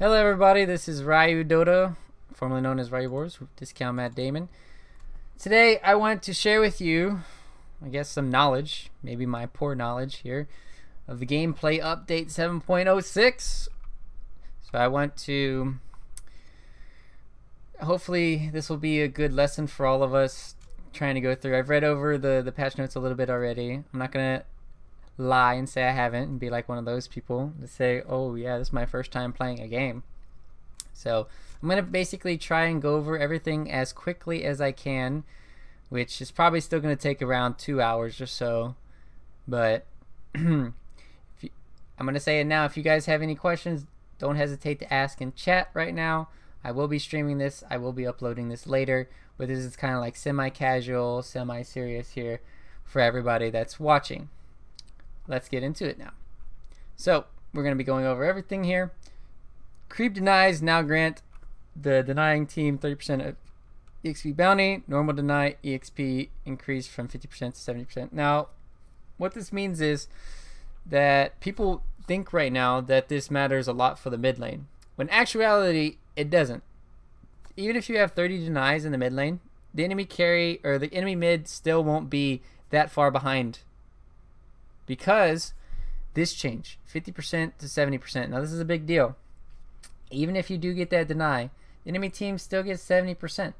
Hello everybody, this is Ryuudota, formerly known as Ryuudota, Discount Matt Damon. Today I want to share with you, I guess, some knowledge, maybe my poor knowledge here, of the gameplay update 7.06. So I want to, hopefully this will be a good lesson for all of us trying to go through. I've read over the patch notes a little bit already. I'm not going to lie and say I haven't and be like one of those people to say, oh yeah, this is my first time playing a game. So I'm going to basically try and go over everything as quickly as I can, which is probably still going to take around 2 hours or so, but I'm going to say it now. If you guys have any questions, don't hesitate to ask in chat right now. I will be streaming this, I will be uploading this later, but this is kind of like semi-casual, semi-serious here for everybody that's watching. Let's get into it now. So we're going to be going over everything here. Creep denies now grant the denying team 30% of EXP bounty. Normal deny EXP increase from 50% to 70%. Now what this means is that people think right now that this matters a lot for the mid lane, when in actuality it doesn't. Even if you have 30 denies in the mid lane, the enemy carry or the enemy mid still won't be that far behind, because this change 50% to 70%. Now this is a big deal. Even if you do get that deny, the enemy team still gets 70%.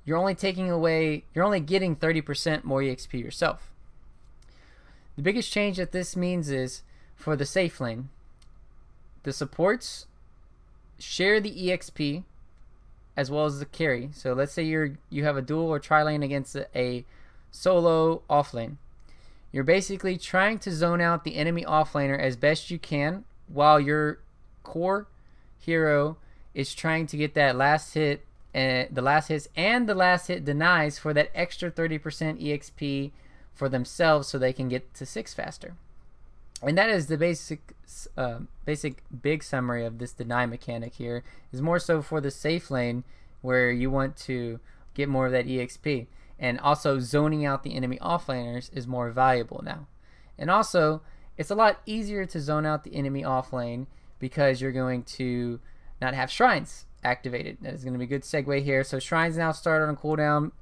You're only taking away, you're only getting 30% more EXP yourself. The biggest change that this means is for the safe lane, the supports share the EXP as well as the carry. So let's say you have a dual or tri lane against a solo off lane. You're basically trying to zone out the enemy offlaner as best you can, while your core hero is trying to get that last hit, and the last hits and the last hit denies for that extra 30% EXP for themselves, so they can get to 6 faster. And that is the basic big summary of this deny mechanic here. Is more so for the safe lane, where you want to get more of that EXP. And also zoning out the enemy offlaners is more valuable now. And also it's a lot easier to zone out the enemy offlane because you're going to not have shrines activated. That is going to be a good segue here. So shrines now start on cooldown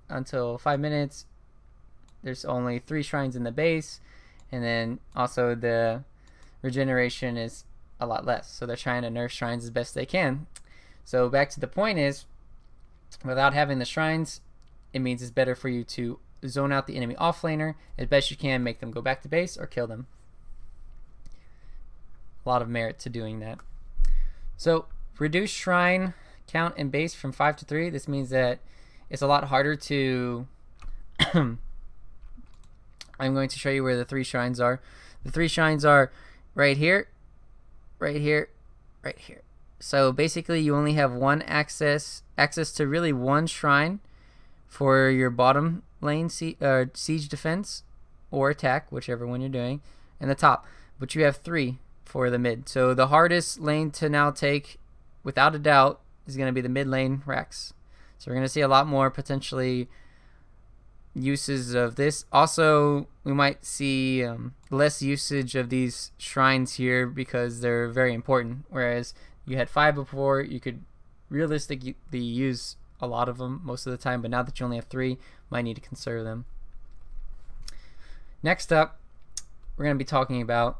until 5 minutes. There's only 3 shrines in the base, and then also the regeneration is a lot less. So they're trying to nerf shrines as best they can. So back to the point is, without having the shrines, it means it's better for you to zone out the enemy offlaner as best you can, make them go back to base or kill them. A lot of merit to doing that. So reduce shrine count in base from 5 to 3. This means that it's a lot harder to I'm going to show you where the 3 shrines are. The 3 shrines are right here, right here, right here. So basically you only have one access to really one shrine for your bottom lane siege defense or attack, whichever one you're doing, and the top. But you have 3 for the mid. So the hardest lane to now take, without a doubt, is going to be the mid lane Rex. So we're going to see a lot more potentially uses of this. Also, we might see less usage of these shrines here because they're very important. Whereas you had 5 before, you could realistically use a lot of them most of the time, but now that you only have 3, might need to conserve them. Next up, we're going to be talking about,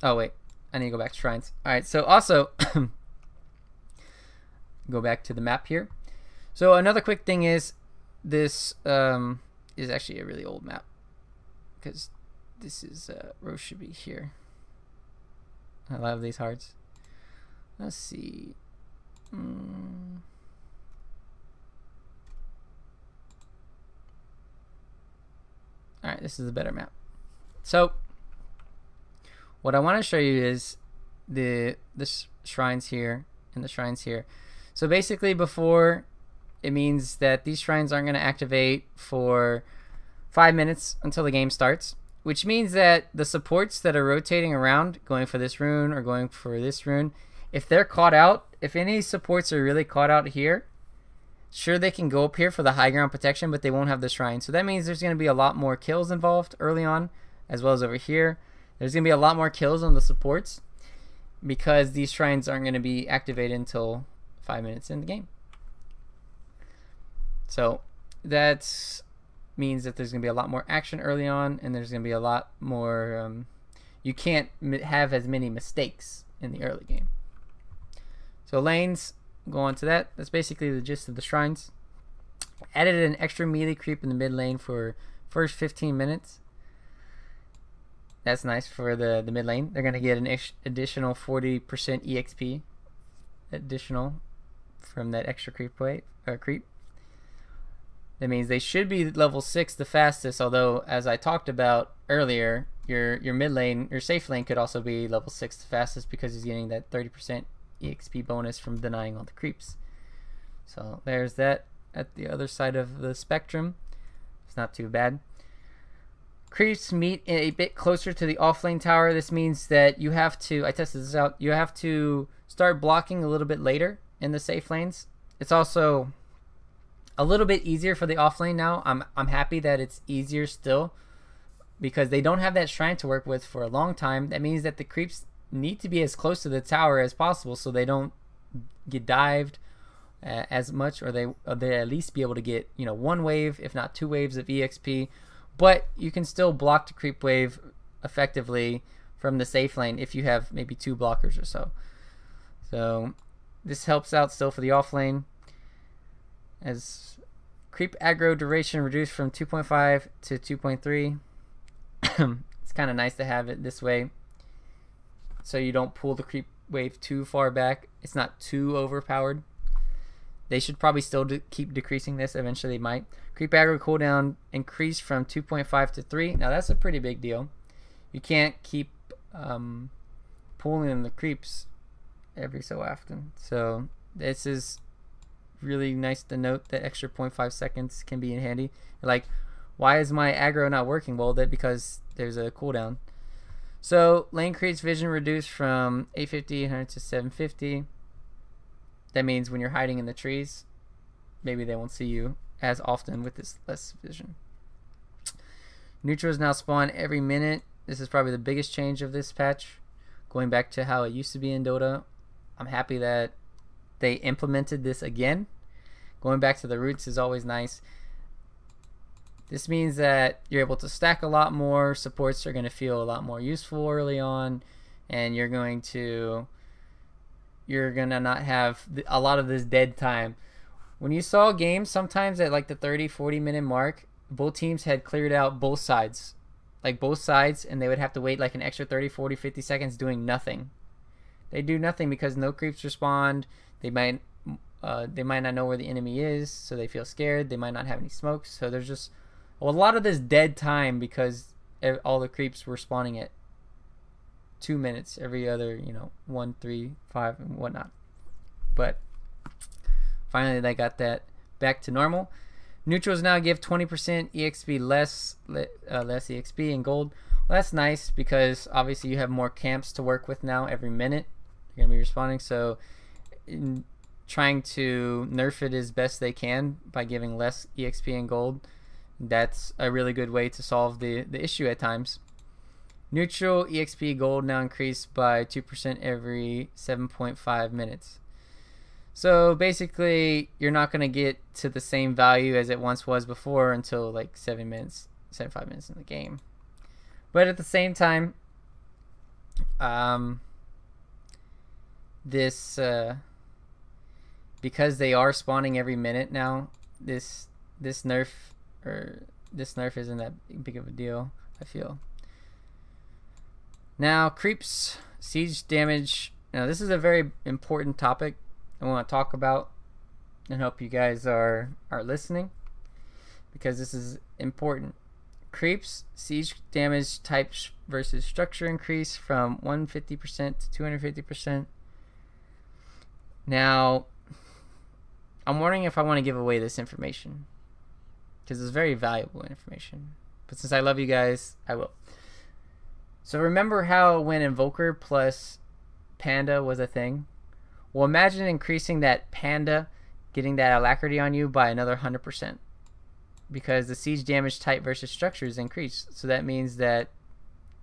oh wait, I need to go back to shrines. Alright, so also go back to the map here. So another quick thing is, this is actually a really old map, because this is Rose should be here. I love these hearts. Let's see. Alright, this is a better map. So what I want to show you is the shrines here and the shrines here. So basically, before, it means that these shrines aren't going to activate for 5 minutes until the game starts, which means that the supports that are rotating around, going for this rune or going for this rune, if they're caught out, if any supports are really caught out here, sure, they can go up here for the high ground protection, but they won't have the shrine. So that means there's going to be a lot more kills involved early on, as well as over here. There's going to be a lot more kills on the supports. because these shrines aren't going to be activated until 5 minutes in the game. So that means that there's going to be a lot more action early on, and there's going to be a lot more you can't have as many mistakes in the early game. So lanes, go on to that. That's basically the gist of the shrines. Added an extra melee creep in the mid lane for first 15 minutes. That's nice for the mid lane. They're going to get an additional 40% EXP additional from that extra creep. That means they should be level 6 the fastest, although as I talked about earlier, your mid lane, your safe lane could also be level 6 the fastest because he's getting that 30% EXP bonus from denying all the creeps. So there's that at the other side of the spectrum. It's not too bad. Creeps meet a bit closer to the offlane tower. This means that you have to, I tested this out, you have to start blocking a little bit later in the safe lanes. It's also a little bit easier for the offlane now. I'm happy that it's easier still because they don't have that shrine to work with for a long time. That means that the creeps need to be as close to the tower as possible so they don't get dived as much, or they at least be able to get, you know, 1 wave if not 2 waves of EXP. But you can still block the creep wave effectively from the safe lane if you have maybe 2 blockers or so. So this helps out still for the off lane. As creep aggro duration reduced from 2.5 to 2.3. It's kind of nice to have it this way so you don't pull the creep wave too far back. It's not too overpowered. They should probably still keep decreasing this. Eventually they might. Creep aggro cooldown increased from 2.5 to 3. Now that's a pretty big deal. You can't keep pulling the creeps every so often. So this is really nice to note that extra 0.5 seconds can be in handy. Like, why is my aggro not working? Well, that because there's a cooldown. So lane creeps vision reduced from 850 to 750. That means when you're hiding in the trees, maybe they won't see you as often with this less vision. Neutrals now spawn every minute. This is probably the biggest change of this patch, going back to how it used to be in Dota. I'm happy that they implemented this again. Going back to the roots is always nice. This means that you're able to stack a lot more. Supports are going to feel a lot more useful early on, and you're going to not have a lot of this dead time. When you saw games sometimes at like the 30-40 minute mark, both teams had cleared out both sides, and they would have to wait like an extra 30, 40, 50 seconds doing nothing. They do nothing because no creeps respond. They might not know where the enemy is, so they feel scared. They might not have any smokes, so there's just a lot of this dead time because all the creeps were spawning at 2 minutes every other, 1, 3, 5, and whatnot. But finally they got that back to normal. Neutrals now give 20% EXP less EXP in gold. Well, that's nice because obviously you have more camps to work with now every minute. You're gonna be responding, so in trying to nerf it as best they can by giving less EXP and gold, that's a really good way to solve the issue at times. Neutral EXP gold now increased by 2% every 7.5 minutes. So basically you're not going to get to the same value as it once was before until like 75 minutes in the game. But at the same time, because they are spawning every minute now, this nerf isn't that big of a deal, I feel. Now creeps, siege damage. Now this is a very important topic I want to talk about and hope you guys are listening because this is important. Creeps, siege damage types versus structure increase from 150% to 250%. Now I'm wondering if I want to give away this information because it's very valuable information, but since I love you guys, I will. So remember how when Invoker plus Panda was a thing? Well, imagine increasing that Panda, getting that alacrity on you by another 100%. Because the siege damage type versus structure is increased. So that means that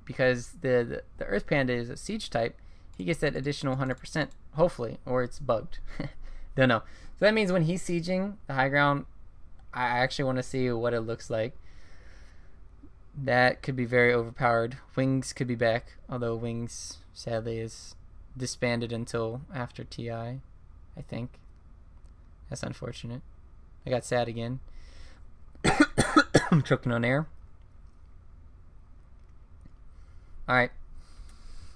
because the Earth Panda is a siege type, he gets that additional 100%, hopefully, or it's bugged. Don't know. So that means when he's sieging the high ground, I actually want to see what it looks like. That could be very overpowered. Wings could be back, although Wings sadly is disbanded until after TI, I think. That's unfortunate. I got sad again. I'm choking on air. Alright.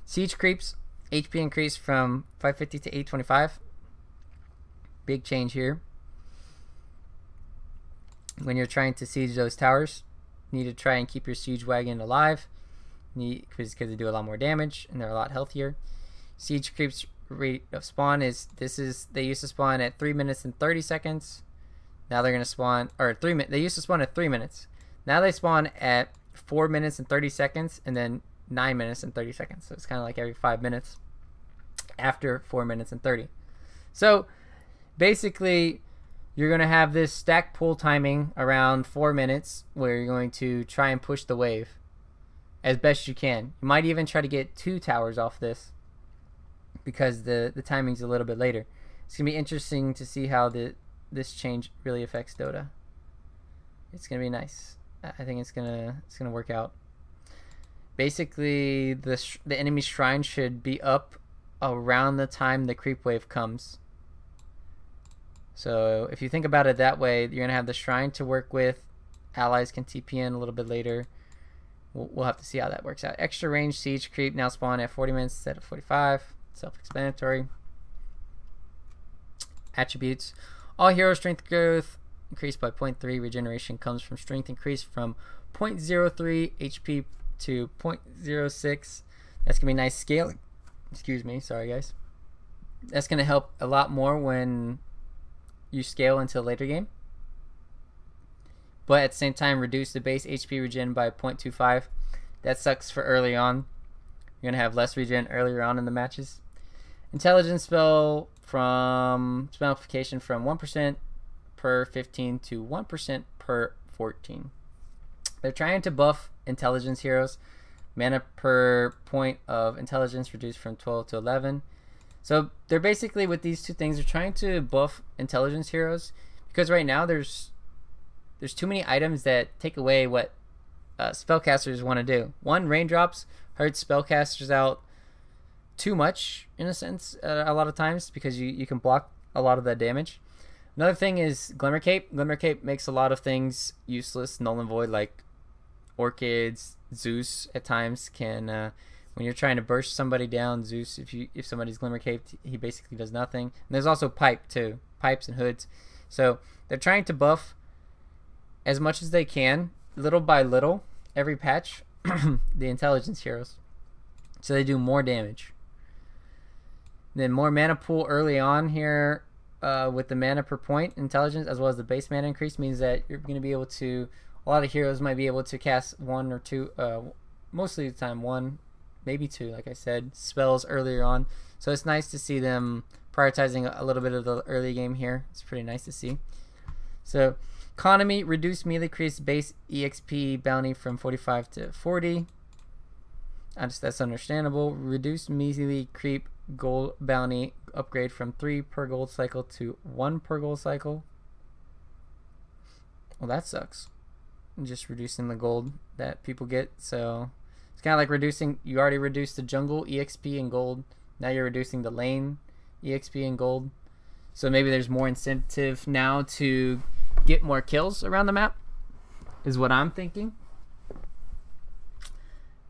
Siege creeps. HP increased from 550 to 825. Big change here. When you're trying to siege those towers, you need to try and keep your siege wagon alive. Because they do a lot more damage and they're a lot healthier. Siege creeps rate of spawn is they used to spawn at 3 minutes and 30 seconds. Now they're gonna spawn they used to spawn at 3 minutes. Now they spawn at 4 minutes and 30 seconds and then 9 minutes and 30 seconds. So it's kind of like every 5 minutes after 4 minutes and 30. So basically you're gonna have this stack pull timing around 4 minutes where you're going to try and push the wave as best you can. You might even try to get 2 towers off this because the timing's a little bit later. It's gonna be interesting to see how this change really affects Dota. It's gonna be nice. I think it's gonna work out. Basically, the enemy shrine should be up around the time the creep wave comes. So if you think about it that way, you're gonna have the shrine to work with. Allies can TP in a little bit later. We'll have to see how that works out. Extra range siege creep now spawn at 40 minutes instead of 45. Self-explanatory. Attributes. All hero strength growth increased by 0.3. Regeneration comes from strength increase from 0.03 HP to 0.06. That's gonna be nice scaling. Excuse me, sorry guys. That's gonna help a lot more when you scale into a later game. But at the same time, reduce the base HP regen by 0.25. That sucks for early on. You're gonna have less regen earlier on in the matches. Intelligence spell from spellification from 1% per 15 to 1% per 14. They're trying to buff intelligence heroes. Mana per point of intelligence reduced from 12 to 11. So they're basically, with these two things, they're trying to buff intelligence heroes because right now there's too many items that take away what spellcasters want to do. One, raindrops hurts spellcasters out too much in a sense a lot of times because you can block a lot of that damage. Another thing is Glimmer Cape. Glimmer Cape makes a lot of things useless, null and void, like Orchids. Zeus at times can when you're trying to burst somebody down, Zeus, if somebody's Glimmer Caped, he basically does nothing. And there's also Pipe too, pipes and hoods. So they're trying to buff as much as they can, little by little, every patch, the intelligence heroes, so they do more damage. Then more mana pool early on here with the mana per point intelligence, as well as the base mana increase, means that you're going to be able to, a lot of heroes might be able to cast 1 or 2, mostly the time 1, maybe 2, like I said, spells earlier on. So it's nice to see them prioritizing a little bit of the early game here. It's pretty nice to see. So economy, reduced melee increase base EXP bounty from 45 to 40. That's understandable. Reduced melee creep gold bounty upgrade from 3 per gold cycle to 1 per gold cycle. Well, that sucks. Just reducing the gold that people get. So it's kind of like reducing, you already reduced the jungle EXP and gold. Now you're reducing the lane EXP and gold. So maybe there's more incentive now to get more kills around the map, is what I'm thinking.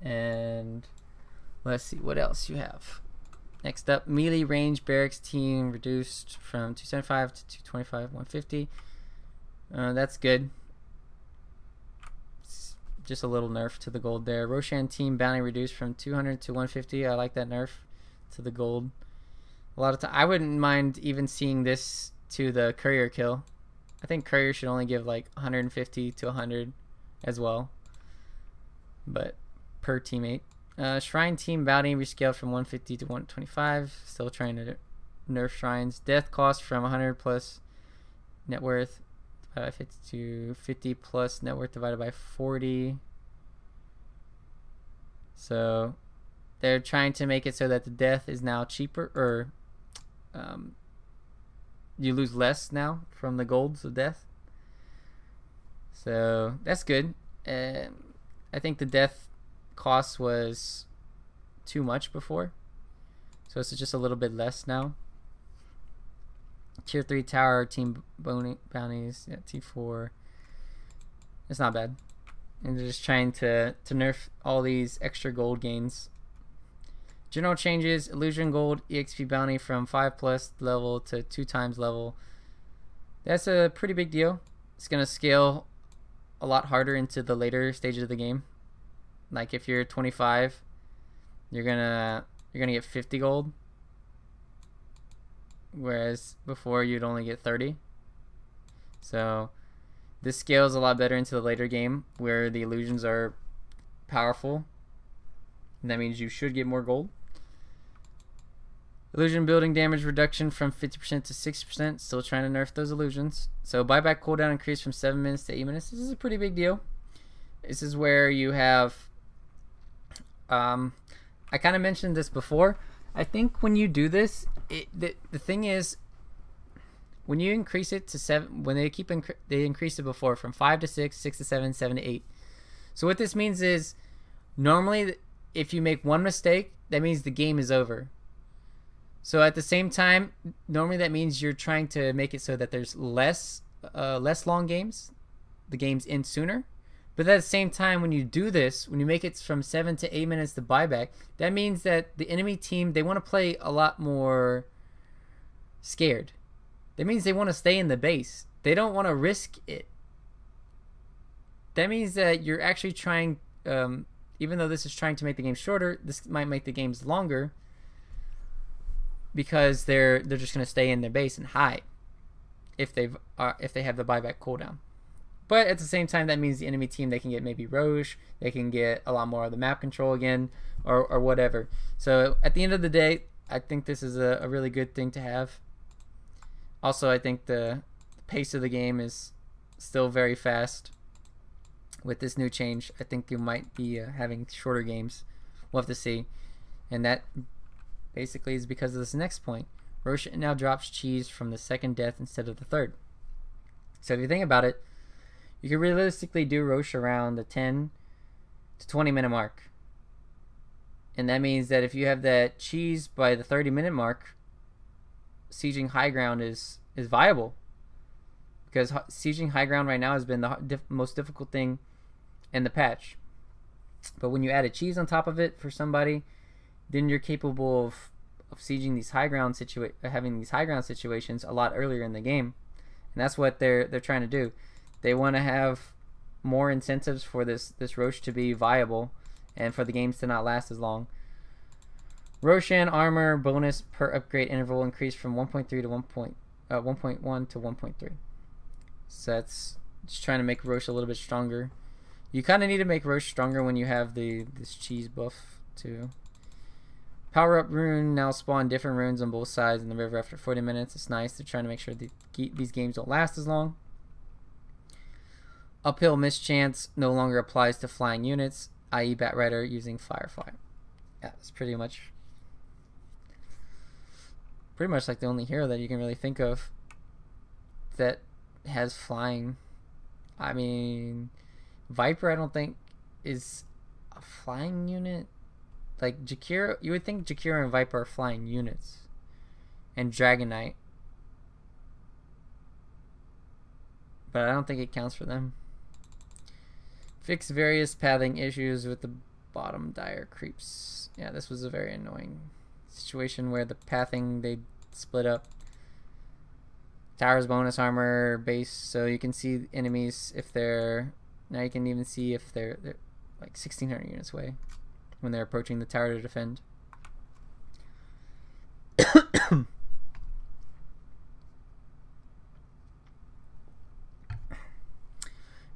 And let's see what else you have. Next up, melee range barracks team reduced from 275 to 225, 150. That's good. It's just a little nerf to the gold there. Roshan team bounty reduced from 200 to 150. I like that nerf to the gold. A lot of time, I wouldn't mind even seeing this to the courier kill. I think courier should only give like 150 to 100 as well, but per teammate. Shrine team bounty rescaled from 150 to 125. Still trying to nerf shrines. Death cost from 100 plus net worth divided by 50 to 50 plus net worth divided by 40. So they're trying to make it so that the death is now cheaper, or you lose less now from the golds of death. So that's good. I think the death cost was too much before, so it's just a little bit less now. Tier 3 tower team bounties, yeah, T4. It's not bad. And they're just trying to nerf all these extra gold gains. General changes: illusion gold EXP bounty from 5+ level to 2 times level. That's a pretty big deal. It's gonna scale a lot harder into the later stages of the game. Like if you're 25, you're gonna get 50 gold, whereas before you'd only get 30. So this scales a lot better into the later game where the illusions are powerful, and that means you should get more gold. Illusion building damage reduction from 50% to 60%. Still trying to nerf those illusions. So buyback cooldown increase from 7 minutes to 8 minutes. This is a pretty big deal. This is where you have I kind of mentioned this before. I think when you do this, the thing is, when you increase it to 7, when they increased it before from 5 to 6, 6 to 7, 7 to 8. So what this means is, normally if you make one mistake, that means the game is over. So at the same time, normally that means you're trying to make it so that there's less long games. The games end sooner. But at the same time, when you do this, when you make it from 7 to 8 minutes to buyback, that means that the enemy team, they want to play a lot more scared. That means they want to stay in the base. They don't want to risk it. That means that you're actually trying, even though this is trying to make the game shorter, this might make the games longer, because they're just going to stay in their base and hide if they have the buyback cooldown. But at the same time, that means the enemy team, they can get maybe Roche, they can get a lot more of the map control again, or whatever. So at the end of the day, I think this is a really good thing to have. Also, I think the pace of the game is still very fast. With this new change, I think you might be having shorter games. We'll have to see. And that basically is because of this next point. Roche now drops cheese from the second death instead of the third. So if you think about it, you can realistically do Roche around the 10 to 20 minute mark. And that means that if you have that cheese by the 30-minute mark, sieging high ground is viable. Because sieging high ground right now has been the most difficult thing in the patch. But when you add a cheese on top of it for somebody, then you're capable of sieging these high ground having these high ground situations a lot earlier in the game. And that's what they're trying to do. They want to have more incentives for this Roche to be viable and for the games to not last as long. Roshan armor bonus per upgrade interval increased from 1.3 to 1.1 to 1.3. So that's just trying to make Roche a little bit stronger. You kind of need to make Roche stronger when you have this cheese buff too. Power up rune now spawn different runes on both sides in the river after 40 minutes. It's nice. They're trying to make sure these games don't last as long. Uphill mischance no longer applies to flying units, i.e. Batrider using Firefly. Yeah, that's pretty much like the only hero that you can really think of that has flying. I mean, Viper I don't think is a flying unit. Like Jakiro, you would think Jakiro and Viper are flying units. And Dragon Knight. But I don't think it counts for them. Fix various pathing issues with the bottom dire creeps. Yeah, this was a very annoying situation where the pathing, they split up. Towers bonus armor base, so you can see enemies if they're, now you can even see if they're like 1600 units away when they're approaching the tower to defend.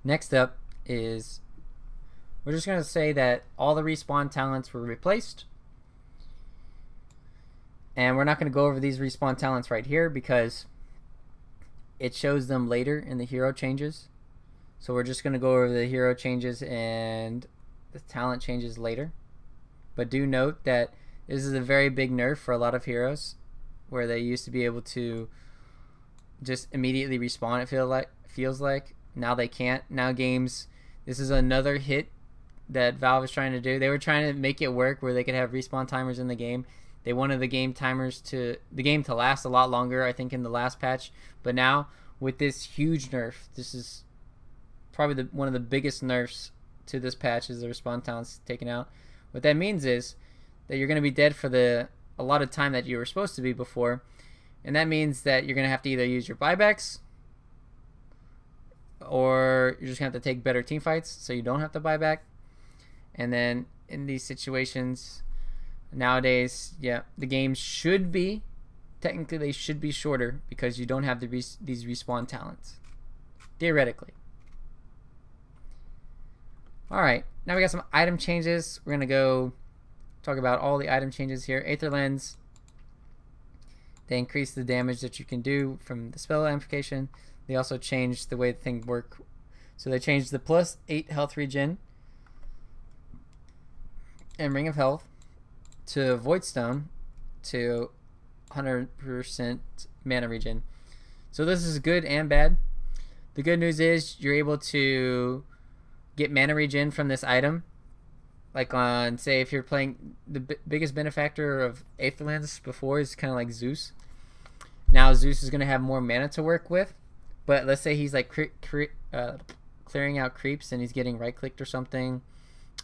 Next up is, we're just going to say that all the respawn talents were replaced. And we're not going to go over these respawn talents right here because it shows them later in the hero changes. So we're just going to go over the hero changes and the talent changes later. but do note that this is a very big nerf for a lot of heroes, where they used to be able to just immediately respawn. It feels like now they can't. Now games, this is another hit that Valve is trying to do. They were trying to make it work where they could have respawn timers in the game. They wanted the game to last a lot longer, I think, in the last patch. But now with this huge nerf, this is probably one of the biggest nerfs to this patch, is the respawn times taken out. What that means is that you're going to be dead for a lot of time that you were supposed to be before, and that means that you're going to have to either use your buybacks, or you're just going to have to take better team fights so you don't have to buy back. And then in these situations nowadays, yeah, the games should be, technically they should be shorter because you don't have these respawn talents, theoretically. Alright, now we got some item changes. We're going to go talk about all the item changes here. Aether Lens, they increase the damage that you can do from the spell amplification. They also changed the way things work. So they changed the +8 health regen and Ring of Health to Void Stone to 100% mana regen. So this is good and bad. The good news is you're able to get mana regen from this item. Like on, say, if you're playing, the biggest benefactor of Aether Lens before is kind of like Zeus. Now Zeus is going to have more mana to work with, but let's say he's like clearing out creeps and he's getting right clicked or something,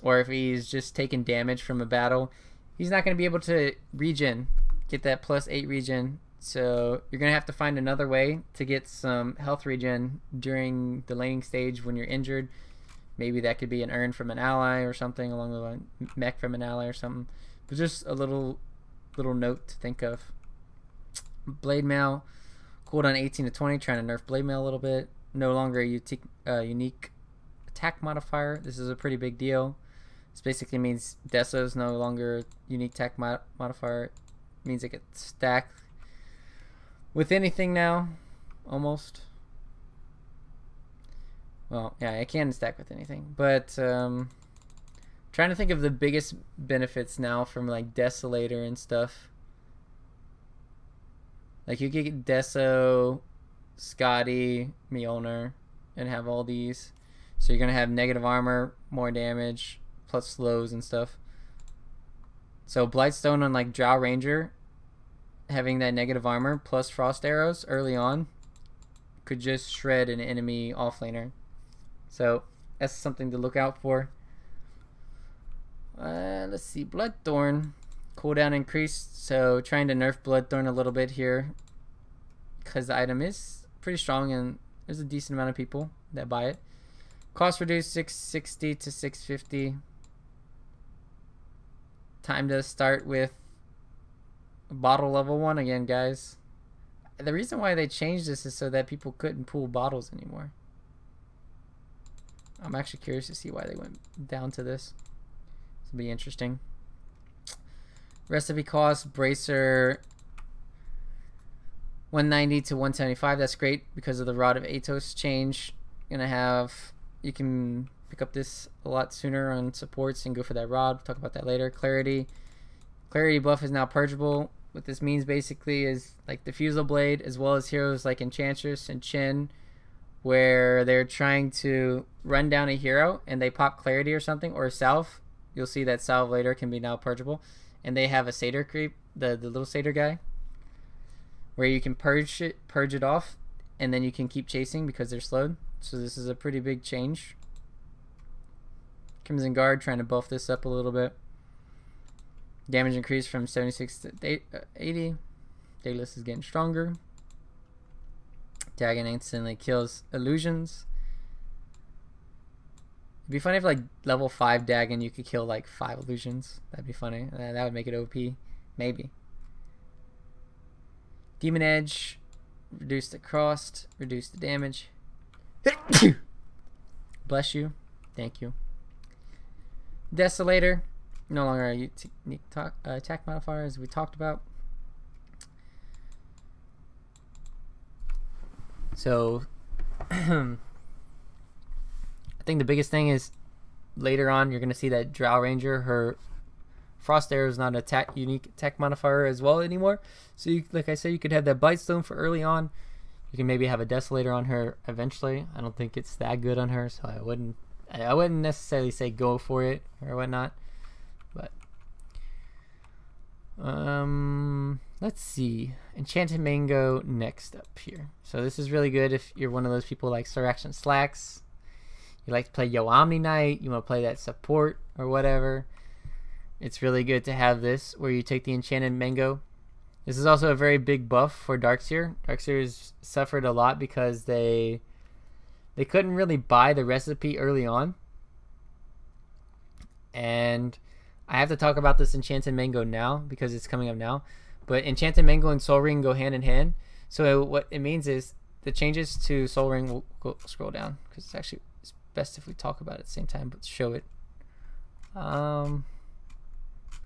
or if he's just taking damage from a battle, he's not going to be able to get that +8 regen. So you're going to have to find another way to get some health regen during the laning stage when you're injured. Maybe that could be an urn from an ally or something along the line, mech from an ally or something. But just a little note to think of. Blade Mail, cooldown 18 to 20, trying to nerf Blade Mail a little bit. No longer a unique attack modifier. This is a pretty big deal. This basically means Deso is no longer a unique attack modifier. It means it gets stacked with anything now, almost. Well, yeah, it can stack with anything, but trying to think of the biggest benefits now from like Desolator and stuff. Like you could get Deso, Scotty, Mjolnir, and have all these. So you're gonna have negative armor, more damage, plus slows and stuff. So Blightstone on like Drow Ranger, having that negative armor plus frost arrows early on, could just shred an enemy offlaner. So that's something to look out for. Let's see, Bloodthorn, cooldown increased. So trying to nerf Bloodthorn a little bit here, because the item is pretty strong and there's a decent amount of people that buy it. Cost reduced 660 to 650. Time to start with bottle level 1 again, guys. The reason why they changed this is so that people couldn't pool bottles anymore. I'm actually curious to see why they went down to this. This will be interesting. Recipe cost, Bracer 190 to 175. That's great because of the Rod of Atos change. You can pick up this a lot sooner on supports and go for that Rod. We'll talk about that later. Clarity buff is now purgeable. What this means basically is like the Fusel Blade, as well as heroes like Enchantress and Chin, where they're trying to run down a hero and they pop Clarity or something, or Salve. You'll see that Salve later can be now purgeable. And they have a Satyr creep, the little Satyr guy, where you can purge it off, and then you can keep chasing because they're slowed. So this is a pretty big change. Crimson Guard trying to buff this up a little bit. Damage increased from 76 to 80. Daedalus is getting stronger. Dagon instantly kills illusions. It'd be funny if like level 5 Dagon you could kill like 5 illusions. That'd be funny. That would make it OP. Maybe. Demon Edge. Reduce the cost. Reduce the damage. Bless you. Thank you. Desolator. No longer a unique attack modifier, as we talked about. So I think the biggest thing is later on you're going to see that Drow Ranger, her Frost Arrow is not a unique attack modifier as well anymore. So you, like I said, you could have that Blightstone for early on. You can maybe have a Desolator on her eventually. I don't think it's that good on her, so I wouldn't necessarily say go for it or whatnot. But let's see. Enchanted Mango next up here. So this is really good if you're one of those people like Sir Action Slacks. You like to play Yo Omni Knight, you want to play that support or whatever. It's really good to have this where you take the Enchanted Mango. This is also a very big buff for Darkseer. Darkseers suffered a lot because they couldn't really buy the recipe early on. And I have to talk about this Enchanted Mango now because it's coming up now. But Enchanted Mango and Soul Ring go hand in hand. So what it means is the changes to Soul Ring, we'll go scroll down because it's actually it's best if we talk about it at the same time, but show it. Where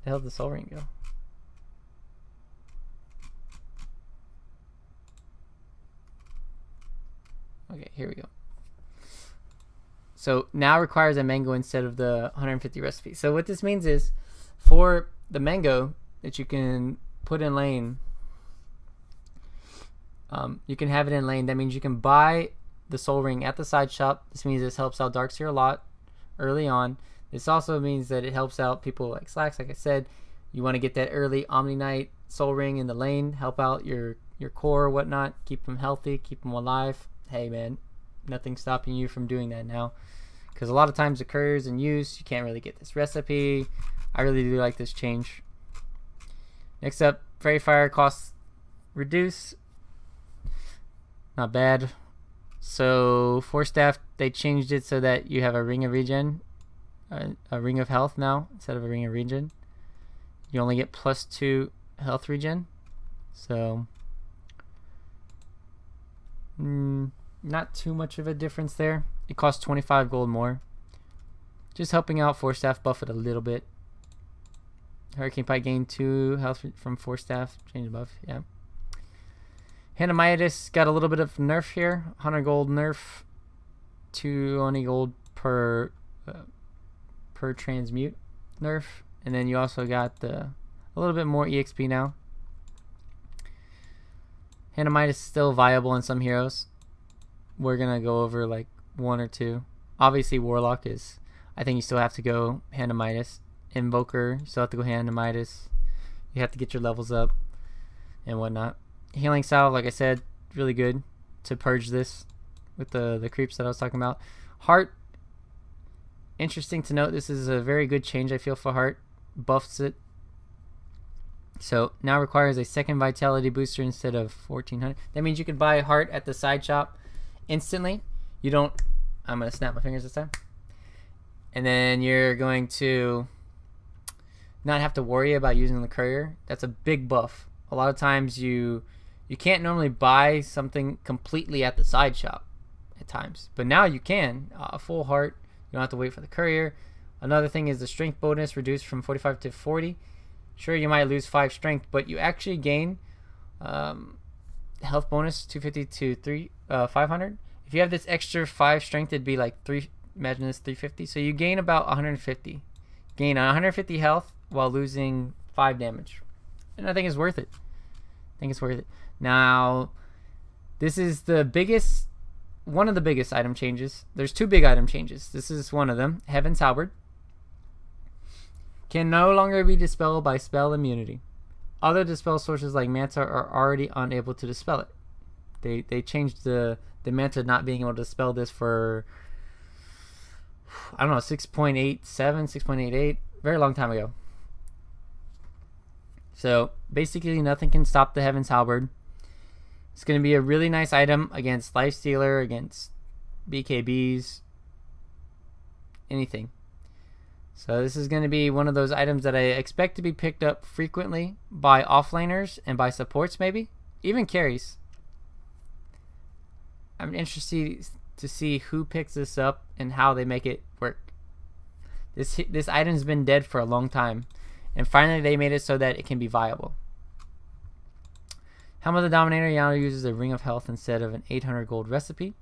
the hell did the Soul Ring go? Okay, here we go. So now requires a mango instead of the 150 recipe. So what this means is for the mango that you can put in lane, you can have it in lane. That means you can buy the Soul Ring at the side shop. This means this helps out Darkseer a lot early on. This also means that it helps out people like Slacks. Like I said, you want to get that early Omni Knight Soul Ring in the lane, help out your core or whatnot, keep them healthy, keep them alive. Hey man, nothing's stopping you from doing that now. Because a lot of times the couriers in use, you can't really get this recipe. I really do like this change. Next up, Fairy Fire costs reduce. Not bad. So Force Staff, they changed it so that you have a ring of regen, a ring of health now instead of a ring of regen. You only get +2 health regen. So not too much of a difference there. It costs 25 gold more. Just helping out Force Staff, buff it a little bit. Hurricane Pike gain 2 health from Force Staff. Change the buff, yeah. Hanamitis got a little bit of nerf here. 100 gold nerf. 20 gold per transmute nerf. And then you also got a little bit more EXP now. Hanamitis is still viable in some heroes. We're gonna go over like 1 or 2. Obviously Warlock is, I think you still have to go Hanamitis. Invoker, you still have to go Hanamitis. You have to get your levels up and whatnot. Healing Salve, like I said, really good to purge this with the creeps that I was talking about. Heart, interesting to note, this is a very good change I feel for Heart. Buffs it. So now requires a second vitality booster instead of 1400. That means you can buy Heart at the side shop instantly. You don't, I'm going to snap my fingers this time. And then you're going to not have to worry about using the courier. That's a big buff. A lot of times you can't normally buy something completely at the side shop at times. But now you can. A full Heart. You don't have to wait for the courier. Another thing is the strength bonus reduced from 45 to 40. Sure, you might lose 5 strength, but you actually gain health bonus 250 to 500. If you have this extra 5 strength, it'd be like 3. Imagine this 350. So you gain about 150. Gain 150 health while losing 5 damage, and I think it's worth it. I think it's worth it. Now, this is the biggest, one of the biggest item changes. There's 2 big item changes. This is one of them. Heaven's Halberd can no longer be dispelled by spell immunity. Other dispel sources like Manta are already unable to dispel it. They changed the Manta not being able to dispel this for, I don't know, 6.87, 6.88, very long time ago. So basically nothing can stop the Heaven's Halberd. It's going to be a really nice item against Lifestealer, against BKBs, anything. So this is going to be one of those items that I expect to be picked up frequently by offlaners and by supports, maybe even carries. I'm interested to see who picks this up and how they make it work. This item's been dead for a long time, and finally they made it so that it can be viable. Helm of the Dominator now uses a Ring of Health instead of an 800 gold recipe.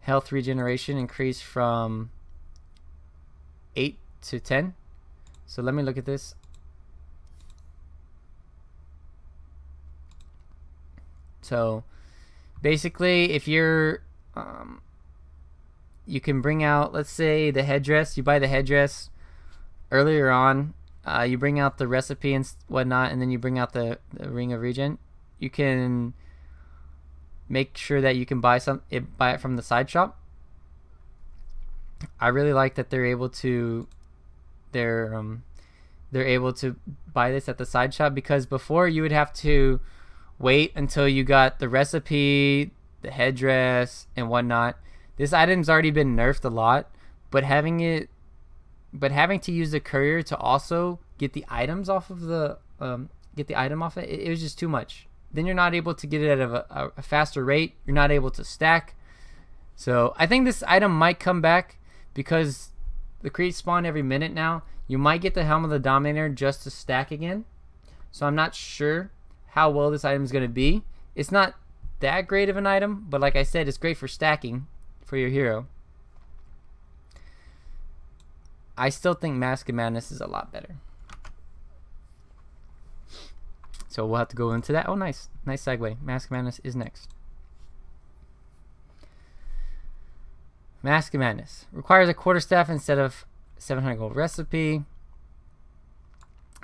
Health regeneration increased from 8 to 10. So let me look at this. So basically, if you're you can bring out, let's say, the headdress. You buy the headdress earlier on. You bring out the recipe and whatnot, and then you bring out the ring of regen. You can make sure that you can buy it from the side shop. I really like that they're able to buy this at the side shop, because before you would have to wait until you got the recipe, the headdress, and whatnot. This item's already been nerfed a lot, but having to use the courier to also get the items off of the it was just too much. Then you're not able to get it at a faster rate. You're not able to stack. So I think this item might come back, because the creeps spawn every minute now. You might get the Helm of the Dominator just to stack again. So I'm not sure how well this item is going to be. It's not that great of an item, but like I said, it's great for stacking for your hero. I still think Mask of Madness is a lot better. So we'll have to go into that. Oh, nice segue. Mask of Madness is next. Mask of Madness requires a quarterstaff instead of 700 gold recipe.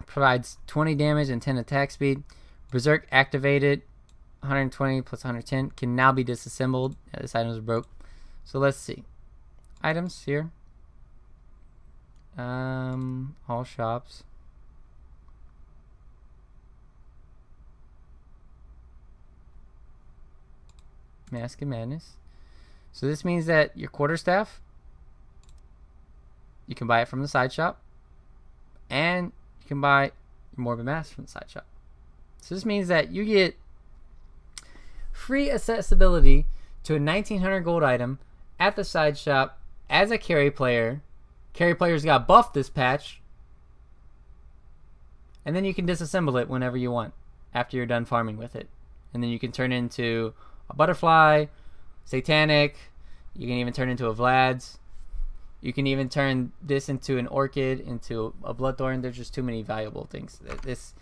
Provides 20 damage and 10 attack speed. Berserk activated, 120 plus 110, can now be disassembled. Yeah, this item is broke. So let's see. Items here. All shops. Mask of Madness. So this means that your quarterstaff, you can buy it from the side shop, and you can buy your Morbid Mask from the side shop. So this means that you get free accessibility to a 1900 gold item at the side shop as a carry player. Carry players got buffed this patch, and then you can disassemble it whenever you want after you're done farming with it. And then you can turn into a butterfly, satanic, you can even turn into a Vlad's. You can even turn this into an orchid, into a bloodthorn. There's just too many valuable things. This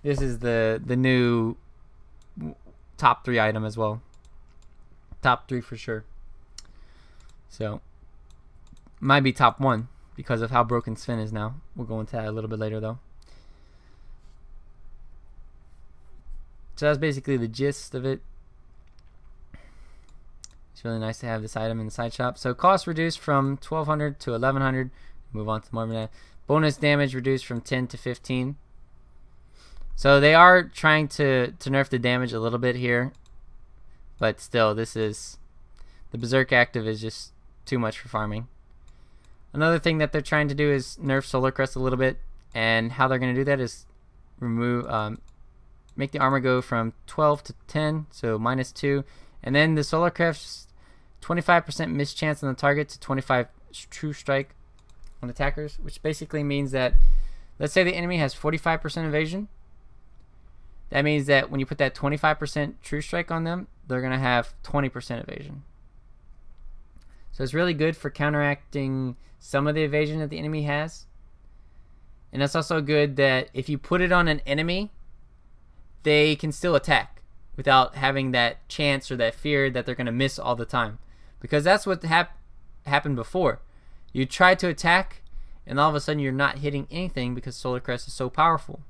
is the new top 3 item as well. Top 3 for sure. So might be top 1 because of how broken Sven is now. We'll go into that a little bit later though. So that's basically the gist of it. It's really nice to have this item in the side shop. So cost reduced from 1200 to 1100. Move on to more of that. Bonus damage reduced from 10 to 15. So they are trying to nerf the damage a little bit here, but still, this is the Berserk active is just too much for farming. Another thing that they're trying to do is nerf Solar Crest a little bit, and how they're going to do that is remove, make the armor go from 12 to 10, so -2, and then the Solar Crest 25% miss chance on the target to 25 true strike on attackers, which basically means that, let's say the enemy has 45% evasion. That means that when you put that 25% true strike on them, they're going to have 20% evasion. So it's really good for counteracting some of the evasion that the enemy has. And it's also good that if you put it on an enemy, they can still attack without having that chance or that fear that they're going to miss all the time. Because that's what happened before. You try to attack, and all of a sudden you're not hitting anything because Solar Crest is so powerful.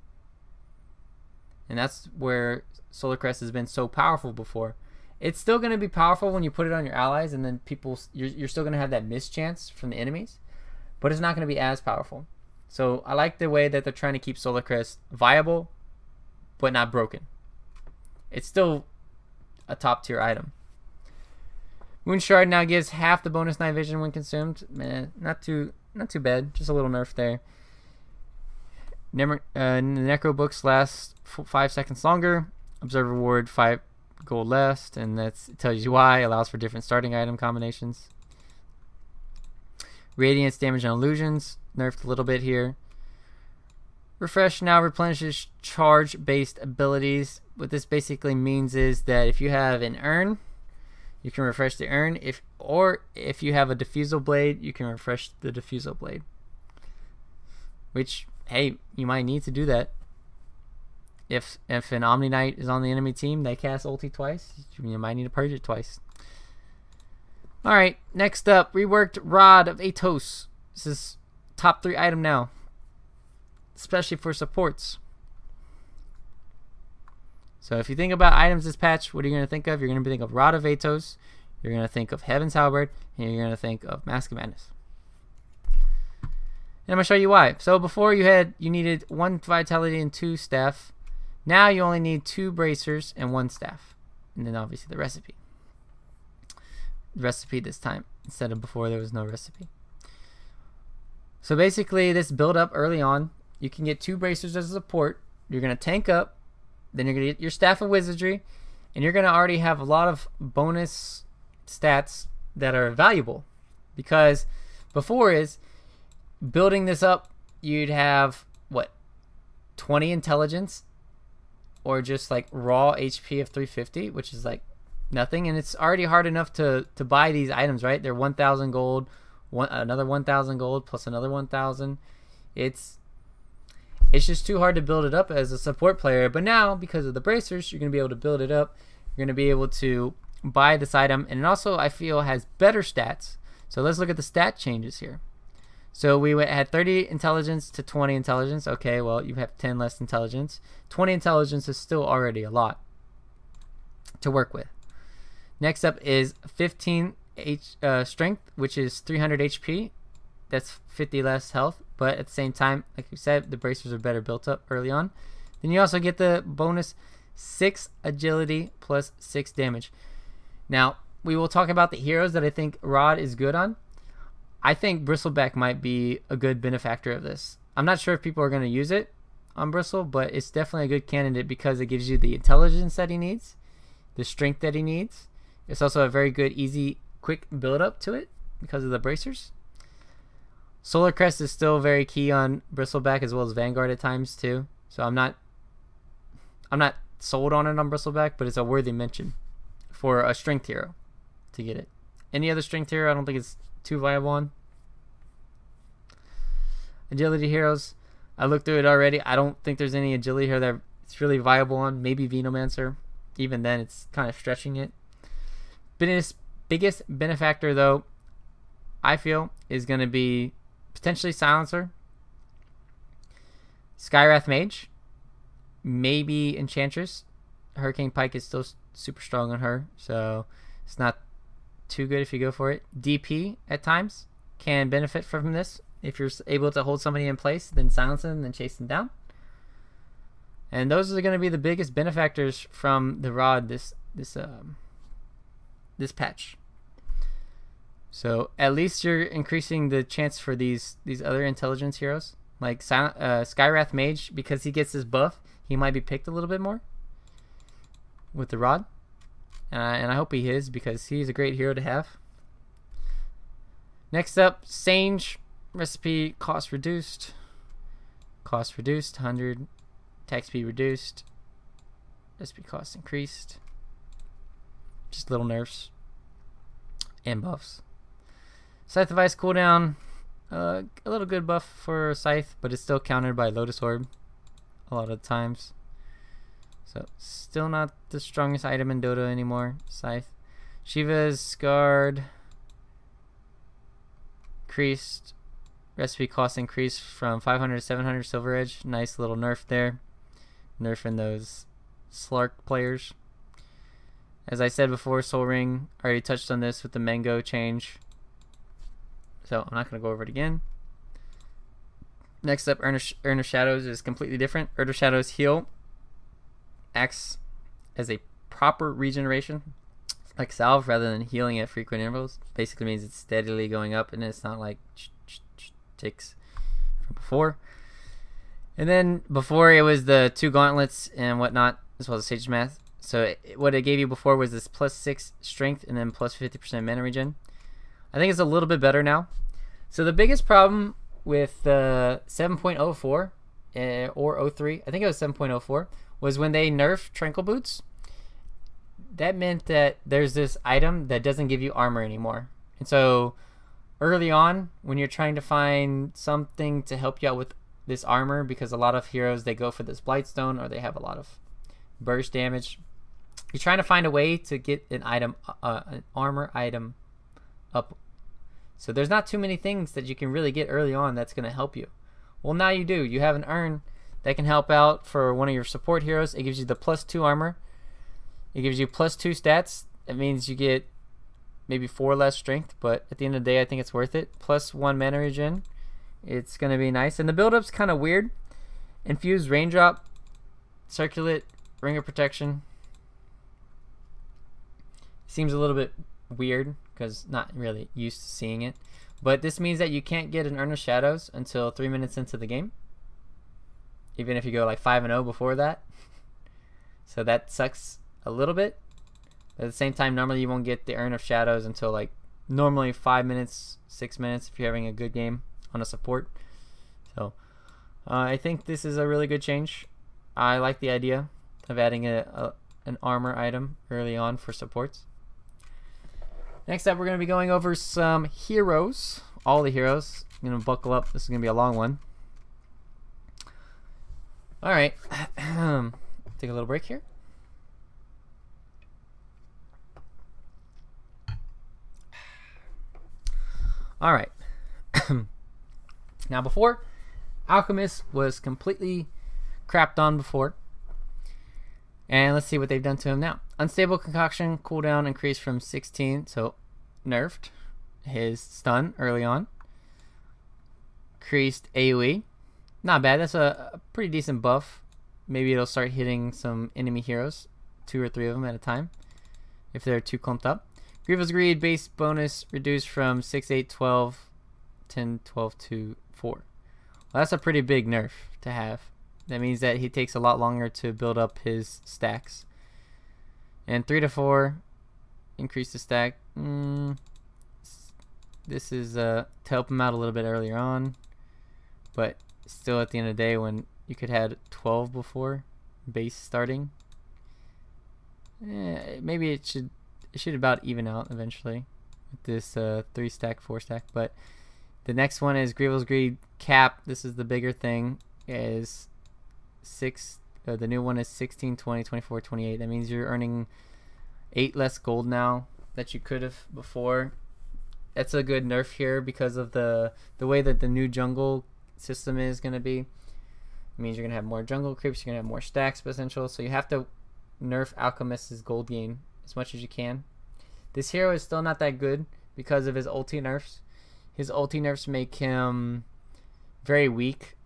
And that's where Solar Crest has been so powerful before. It's still going to be powerful when you put it on your allies, and then you're still going to have that miss chance from the enemies, but it's not going to be as powerful. So I like the way that they're trying to keep Solar Crest viable, but not broken. It's still a top tier item. Moon Shard now gives half the bonus night vision when consumed. Man, not too bad. Just a little nerf there. Necro books last 5 seconds longer. Observe reward 5 gold less, and it tells you why. Allows for different starting item combinations. Radiance damage on illusions nerfed a little bit here. Refresh now replenishes charge based abilities. What this basically means is that if you have an urn, you can refresh the urn. If you have a diffusal blade, you can refresh the diffusal blade. which, hey, you might need to do that. If an Omni Knight is on the enemy team, they cast ulti twice, you might need to purge it twice. Alright, next up, reworked Rod of Atos. This is top 3 item now, especially for supports. So if you think about items this patch, what are you going to think of? You're going to think of Rod of Atos, you're going to think of Heaven's Halberd, and you're going to think of Mask of Madness. And I'm going to show you why. So before you needed 1 Vitality and 2 Staff. Now you only need 2 Bracers and 1 Staff. And then obviously the recipe. Recipe this time, instead of before there was no recipe. So basically this build up early on, you can get 2 Bracers as a support. You're going to tank up. Then you're going to get your Staff of Wizardry. And you're going to already have a lot of bonus stats that are valuable. Because before is building this up, you'd have what, 20 intelligence, or just like raw HP of 350, which is like nothing, and it's already hard enough to buy these items, right? They're 1,000 gold, another 1,000 gold plus another 1,000. It's just too hard to build it up as a support player. But now, because of the bracers, you're gonna be able to build it up. You're gonna be able to buy this item, and it also, I feel, has better stats. So let's look at the stat changes here. So we had 30 intelligence to 20 intelligence. Okay, well, you have 10 less intelligence. 20 intelligence is still already a lot to work with. Next up is 15 strength, which is 300 HP. That's 50 less health, but at the same time, like we said, the bracers are better built up early on. Then you also get the bonus 6 agility plus 6 damage. Now, we will talk about the heroes that I think Rod is good on. I think Bristleback might be a good benefactor of this. I'm not sure if people are going to use it on Bristle, but it's definitely a good candidate because it gives you the intelligence that he needs, the strength that he needs. It's also a very good, easy, quick build up to it because of the bracers. Solar Crest is still very key on Bristleback, as well as Vanguard at times too. So I'm not sold on it on Bristleback, but it's a worthy mention for a strength hero to get it. Any other strength hero, I don't think it's too viable on. Agility heroes, I looked through it already. I don't think there's any agility here that it's really viable on. Maybe Venomancer. Even then, it's kind of stretching it. Biggest benefactor, though, I feel, is going to be potentially Silencer, Skywrath Mage, maybe Enchantress. Hurricane Pike is still super strong on her, so it's not too good if you go for it. DP at times can benefit from this. If you're able to hold somebody in place, then silence them, then chase them down. And those are going to be the biggest benefactors from the Rod this patch. So at least you're increasing the chance for these other intelligence heroes like Skywrath Mage, because he gets this buff. He might be picked a little bit more with the Rod, and I hope he is, because he's a great hero to have. Next up, Sange. Recipe cost reduced. Cost reduced, 100. Attack speed reduced. Recipe cost increased. Just little nerfs and buffs. Scythe of Ice cooldown, a little good buff for Scythe, but it's still countered by Lotus Orb a lot of times. So still not the strongest item in Dota anymore, Scythe. Shiva's Guard increased. Recipe cost increased from 500 to 700 Silver Edge. Nice little nerf there. Nerfing those Slark players. As I said before, Soul Ring, already touched on this with the Mango change, so I'm not going to go over it again. Next up, Urn of Shadows is completely different. Urn of Shadows heal acts as a proper regeneration, like Salve, rather than healing at frequent intervals. Basically means it's steadily going up, and it's not like ticks from before. And then before, it was the 2 gauntlets and whatnot, as well as Sage's Math. So what it gave you before was this +6 strength and then +50% mana regen. I think it's a little bit better now. So the biggest problem with the 7.04 or 03, I think it was 7.04, was when they nerfed Tranquil Boots. That meant that there's this item that doesn't give you armor anymore. And so early on, when you're trying to find something to help you out with this armor, because a lot of heroes, they go for this Blightstone or they have a lot of burst damage. You're trying to find a way to get an item, an armor item up. So there's not too many things that you can really get early on that's going to help you. Well, now you do. You have an urn that can help out for one of your support heroes. It gives you the +2 armor. It gives you +2 stats. That means you get maybe 4 less strength, but at the end of the day, I think it's worth it. +1 mana regen. It's going to be nice. And the build-up's kind of weird. Infused Raindrop, Circulate, Ring of Protection. Seems a little bit weird because not really used to seeing it. But this means that you can't get an Urn of Shadows until 3 minutes into the game. Even if you go like 5-0 before that. So that sucks a little bit. But at the same time, normally you won't get the Urn of Shadows until like normally 5 minutes, 6 minutes if you're having a good game on a support. So I think this is a really good change. I like the idea of adding an armor item early on for supports. Next up, we're going to be going over some heroes. All the heroes. I'm going to buckle up. This is going to be a long one. Alright. Take a little break here. Alright. Now before, Alchemist was completely crapped on before. And let's see what they've done to him now. Unstable Concoction cooldown increased from 16, so nerfed his stun early on. Increased AoE. Not bad, that's a pretty decent buff. Maybe it'll start hitting some enemy heroes, 2 or 3 of them at a time, if they're too clumped up. Grievous Greed base bonus reduced from 6, 8, 12, 10, 12 to 4. Well, that's a pretty big nerf to have. That means that he takes a lot longer to build up his stacks. And 3 to 4, increase the stack. This is to help him out a little bit earlier on, but still at the end of the day, when you could have 12 before base starting, maybe it should about even out eventually with this 3 stack, 4 stack. But the next one is Grievous Greed cap. This is the bigger thing. Is 6. The new one is 16, 20, 24, 28. That means you're earning 8 less gold now that you could have before. That's a good nerf here because of the way that the new jungle system is going to be. It means you're going to have more jungle creeps, you're going to have more stacks potential, so you have to nerf Alchemist's gold gain as much as you can. This hero is still not that good because of his ulti nerfs. His ulti nerfs make him very weak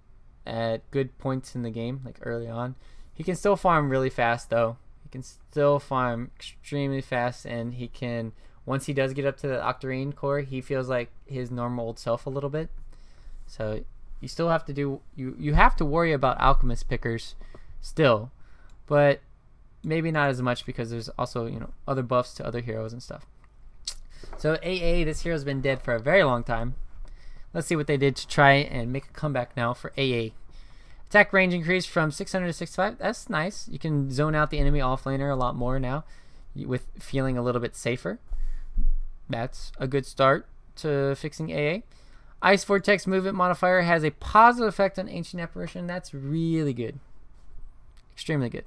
at good points in the game, like early on. He can still farm really fast though. He can still farm extremely fast, and he can, once he does get up to the Octarine core, he feels like his normal old self a little bit. So you still have to do, you have to worry about Alchemist pickers still, but maybe not as much because there's also, you know, other buffs to other heroes and stuff. So AA, this hero's been dead for a very long time. Let's see what they did to try and make a comeback now for AA. Attack range increased from 600 to 65. That's nice. You can zone out the enemy offlaner a lot more now with feeling a little bit safer. That's a good start to fixing AA. Ice Vortex movement modifier has a positive effect on Ancient Apparition. That's really good. Extremely good.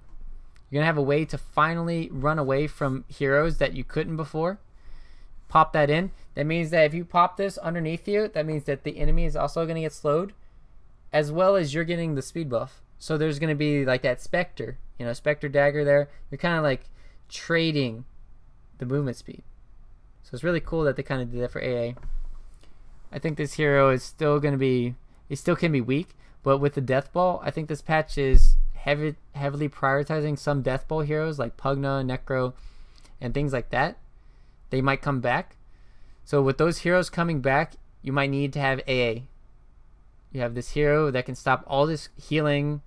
You're going to have a way to finally run away from heroes that you couldn't before. Pop that in. That means that if you pop this underneath you, that means that the enemy is also going to get slowed, as well as you're getting the speed buff. So there's going to be like that Spectre, you know, Spectre dagger there. You're kind of like trading the movement speed. So it's really cool that they kind of did that for AA. I think this hero is still going to be, it still can be weak, but with the Death Ball, I think this patch is heavily prioritizing some Death Ball heroes like Pugna, Necro, and things like that. They might come back. So with those heroes coming back, you might need to have AA. You have this hero that can stop all this healing,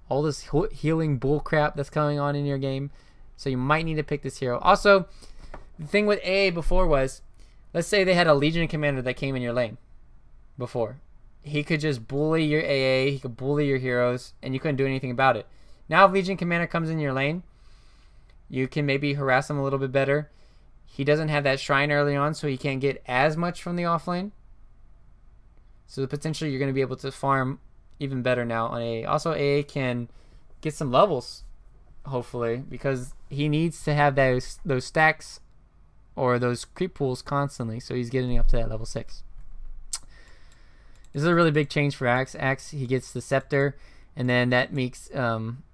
all this healing bullcrap that's going on in your game. So you might need to pick this hero. Also, the thing with AA before was, let's say they had a Legion commander that came in your lane before. He could just bully your AA, he could bully your heroes, and you couldn't do anything about it. Now if Legion commander comes in your lane, you can maybe harass him a little bit better. He doesn't have that shrine early on, so he can't get as much from the offlane. So potentially you're going to be able to farm even better now on AA. Also, AA can get some levels, hopefully, because he needs to have those stacks or those creep pools constantly, so he's getting up to that level 6. This is a really big change for Axe. Axe, he gets the Scepter, and then that makes,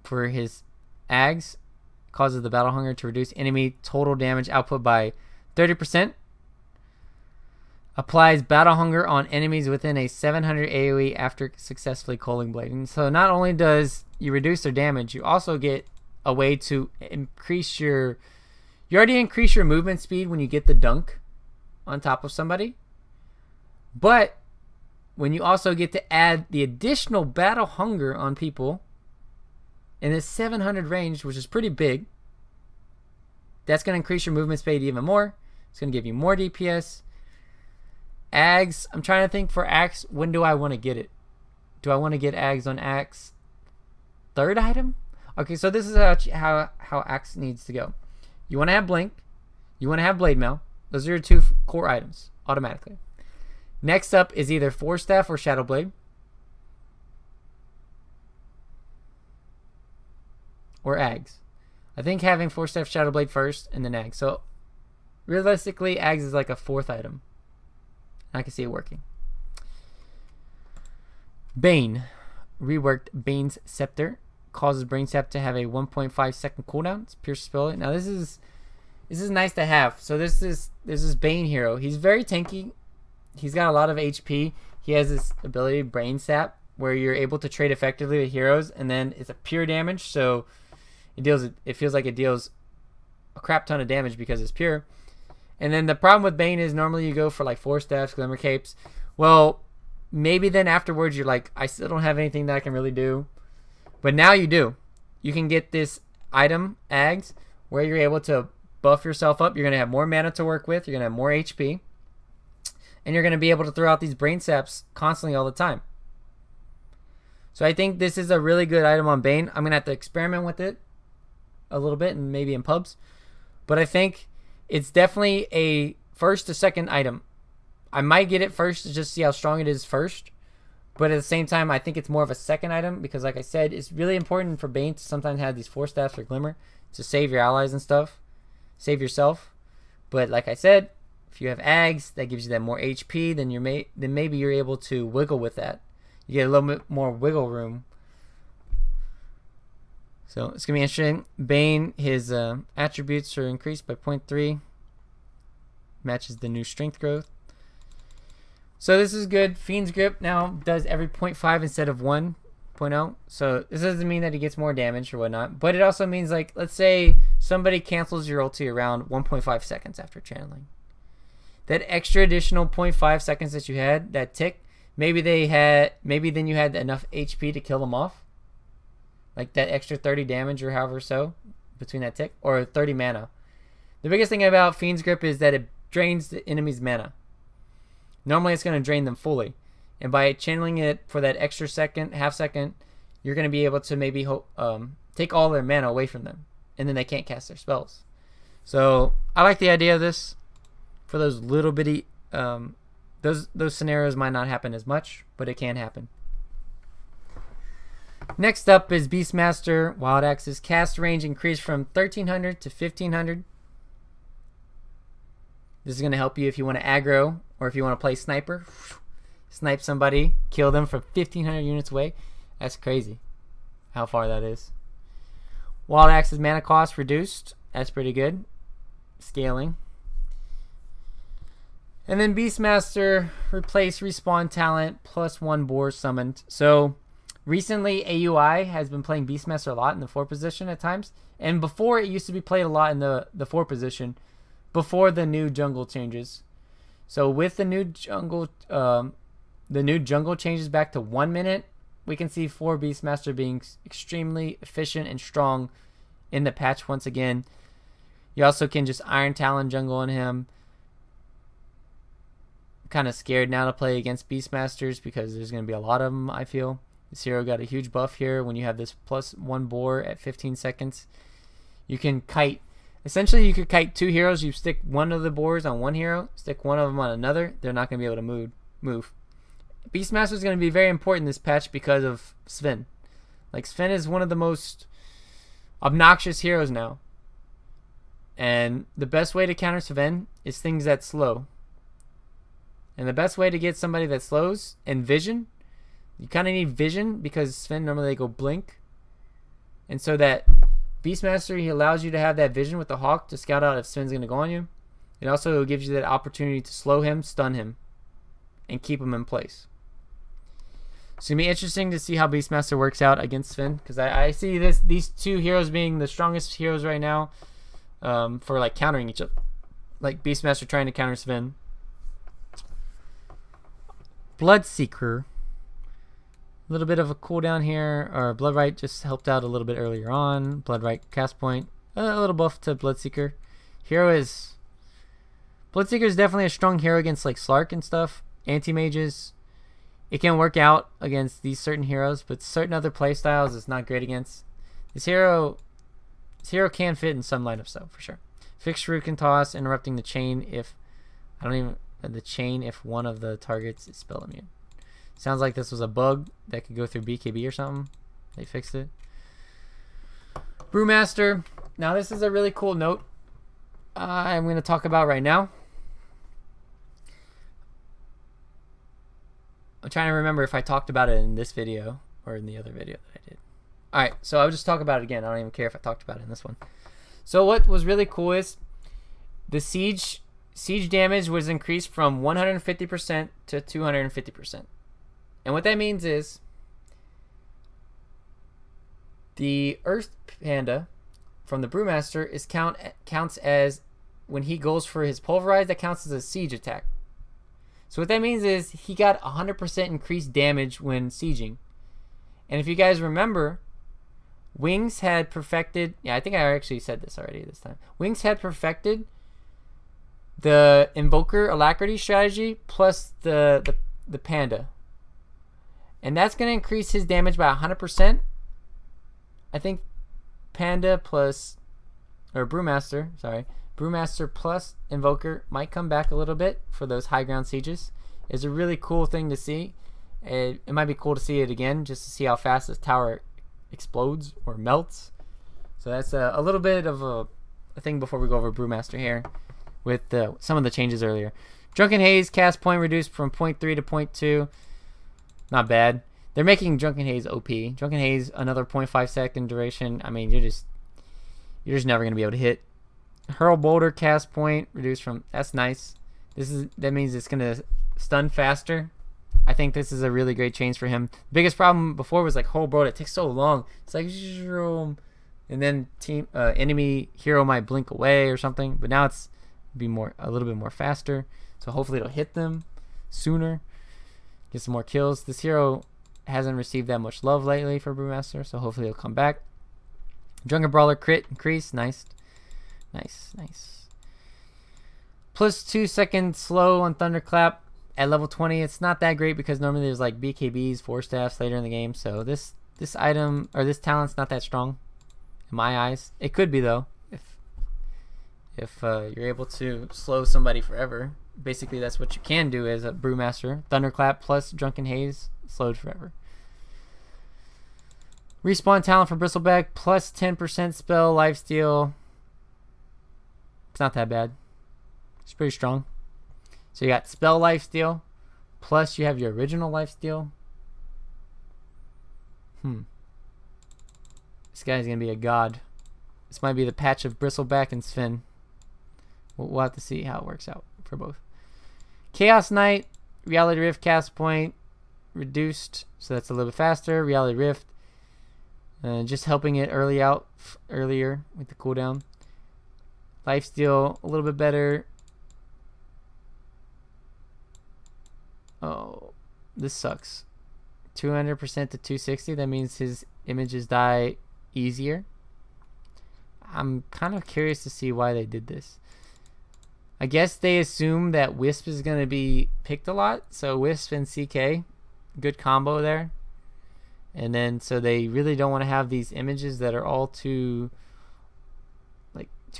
for his Ags, causes the Battle Hunger to reduce enemy total damage output by 30%. Applies Battle Hunger on enemies within a 700 AoE after successfully Culling Blading. So not only does you reduce their damage, you also get a way to increase your... You already increase your movement speed when you get the dunk on top of somebody. But when you also get to add the additional Battle Hunger on people in this 700 range, which is pretty big, that's going to increase your movement speed even more. It's going to give you more DPS. Ags, I'm trying to think for Axe, when do I want to get it? Do I want to get Ags on Axe 3rd item? Okay, so this is how Axe needs to go. You want to have Blink. You want to have Blade Mail. Those are your 2 core items, automatically. Next up is either Force Staff or Shadow Blade. Or Ags. I think having Force Staff, Shadow Blade first, and then Ags. So, realistically, Ags is like a 4th item. I can see it working. Bane. Reworked Bane's Scepter. Causes Brain Sap to have a 1.5 second cooldown. It's Pierce Spell. Now this is nice to have. So this is Bane hero. He's very tanky. He's got a lot of HP. He has this ability, Brain Sap, where you're able to trade effectively with heroes, and then it's a pure damage. So it feels like it deals a crap ton of damage because it's pure. And then the problem with Bane is normally you go for like Force Staffs, Glimmer Capes. Well, maybe then afterwards you're like, I still don't have anything that I can really do. But now you do. You can get this item, Ags, where you're able to buff yourself up. You're going to have more mana to work with. You're going to have more HP. And you're going to be able to throw out these Brain Saps constantly all the time. So I think this is a really good item on Bane. I'm going to have to experiment with it a little bit and maybe in pubs. But I think it's definitely a 1st to 2nd item. I might get it first to just see how strong it is first. But at the same time, I think it's more of a 2nd item because, like I said, it's really important for Bane to sometimes have these Force Staffs or Glimmer to save your allies and stuff. Save yourself. But like I said, if you have Ags, that gives you that more HP, then maybe you're able to wiggle with that. You get a little bit more wiggle room. So it's going to be interesting. Bane, his attributes are increased by 0.3. Matches the new strength growth. So this is good. Fiend's Grip now does every 0.5 instead of 1.0. So this doesn't mean that he gets more damage or whatnot. But it also means, like, let's say somebody cancels your ulti around 1.5 seconds after channeling. That extra additional 0.5 seconds that you had, that tick, maybe then you had enough HP to kill them off. Like that extra 30 damage or however so between that tick. Or 30 mana. The biggest thing about Fiend's Grip is that it drains the enemy's mana. Normally it's going to drain them fully. And by channeling it for that extra second, half second, you're going to be able to maybe take all their mana away from them. And then they can't cast their spells. So I like the idea of this. For those little bitty, those scenarios might not happen as much, but it can happen. Next up is Beastmaster. Wild Axe's cast range increased from 1300 to 1500. This is going to help you if you want to aggro or if you want to play sniper. Snipe somebody, kill them from 1500 units away. That's crazy how far that is. Wild Axe's mana cost reduced. That's pretty good. Scaling. And then Beastmaster replace respawn talent plus 1 boar summoned. So recently AUI has been playing Beastmaster a lot in the 4 position at times. And before it used to be played a lot in the 4 position before the new jungle changes. So with the new jungle changes back to 1 minute, we can see 4 Beastmaster being extremely efficient and strong in the patch once again. You also can just Iron Talon jungle on him. Kind of scared now to play against Beastmasters because there's going to be a lot of them, I feel. This hero got a huge buff here when you have this plus 1 boar at 15 seconds. You can kite. Essentially, you could kite 2 heroes. You stick one of the boars on one hero, stick one of them on another. They're not going to be able to move. Beastmaster is going to be very important this patch because of Sven. Like, Sven is one of the most obnoxious heroes now. And the best way to counter Sven is things that slow. And the best way to get somebody that slows and vision, you kind of need vision because Sven normally they go blink. And so that Beastmaster, he allows you to have that vision with the Hawk to scout out if Sven's going to go on you. It also gives you that opportunity to slow him, stun him, and keep him in place. It's going to be interesting to see how Beastmaster works out against Sven, because I see these two heroes being the strongest heroes right now for like countering each other. Like Beastmaster trying to counter Sven. Bloodseeker. A little bit of a cooldown here, or Bloodright just helped out a little bit earlier on. Bloodright cast point, a little buff to Bloodseeker. Bloodseeker is definitely a strong hero against like Slark and stuff. Anti-mages. It can work out against these certain heroes, but certain other playstyles it's not great against. This hero can fit in some lineups though, for sure. Fixed Root can toss, interrupting the chain if if one of the targets is spell immune. Sounds like this was a bug that could go through BKB or something. They fixed it. Brewmaster. Now this is a really cool note I'm going to talk about right now. I'm trying to remember if I talked about it in this video or in the other video that I did. Alright, so I'll just talk about it again. I don't even care if I talked about it in this one. So what was really cool is the siege damage was increased from 150% to 250%. And what that means is the Earth Panda from the Brewmaster is counts as when he goes for his Pulverize, that counts as a siege attack. So what that means is he got 100% increased damage when sieging. And if you guys remember, Wings had perfected, yeah, I think I actually said this already this time. Wings had perfected the Invoker Alacrity strategy plus the Panda. And that's going to increase his damage by 100%. I think Panda plus, or Brewmaster, sorry. Brewmaster plus Invoker might come back a little bit for those high ground sieges. It's a really cool thing to see. It might be cool to see it again just to see how fast this tower explodes or melts. So that's a little bit of a thing before we go over Brewmaster here with some of the changes earlier. Drunken Haze cast point reduced from 0.3 to 0.2. Not bad. They're making Drunken Haze OP. Drunken Haze, another 0.5 second duration. I mean, you're just never gonna be able to hit. Hurl Boulder cast point reduced from. That's nice. That means it's gonna stun faster. I think this is a really great change for him. The biggest problem before was like Hurl Boulder. It takes so long. It's like and then enemy hero might blink away or something. But now it's a little bit more faster. So hopefully it'll hit them sooner. Get some more kills. This hero hasn't received that much love lately for Brewmaster, so hopefully he'll come back. Drunken Brawler crit increase. Nice. Nice. Plus 2 second slow on Thunderclap at level 20. It's not that great because normally there's like BKBs, 4 staffs later in the game. So this item or this talent's not that strong in my eyes. It could be though if you're able to slow somebody forever. Basically, that's what you can do as a Brewmaster. Thunderclap plus Drunken Haze, slowed forever. Respawn talent for Bristleback, plus 10% spell, lifesteal. It's not that bad. It's pretty strong. So you got spell lifesteal, plus you have your original lifesteal. This guy's going to be a god. This might be the patch of Bristleback and Sven. We'll have to see how it works out for both. Chaos Knight, Reality Rift cast point reduced, so that's a little bit faster. Reality Rift, just helping it earlier with the cooldown. Lifesteal a little bit better. Oh, this sucks. 200% to 260. That means his images die easier. I'm kind of curious to see why they did this. I guess they assume that Wisp is going to be picked a lot. So Wisp and CK, good combo there. And then so they really don't want to have these images that are all too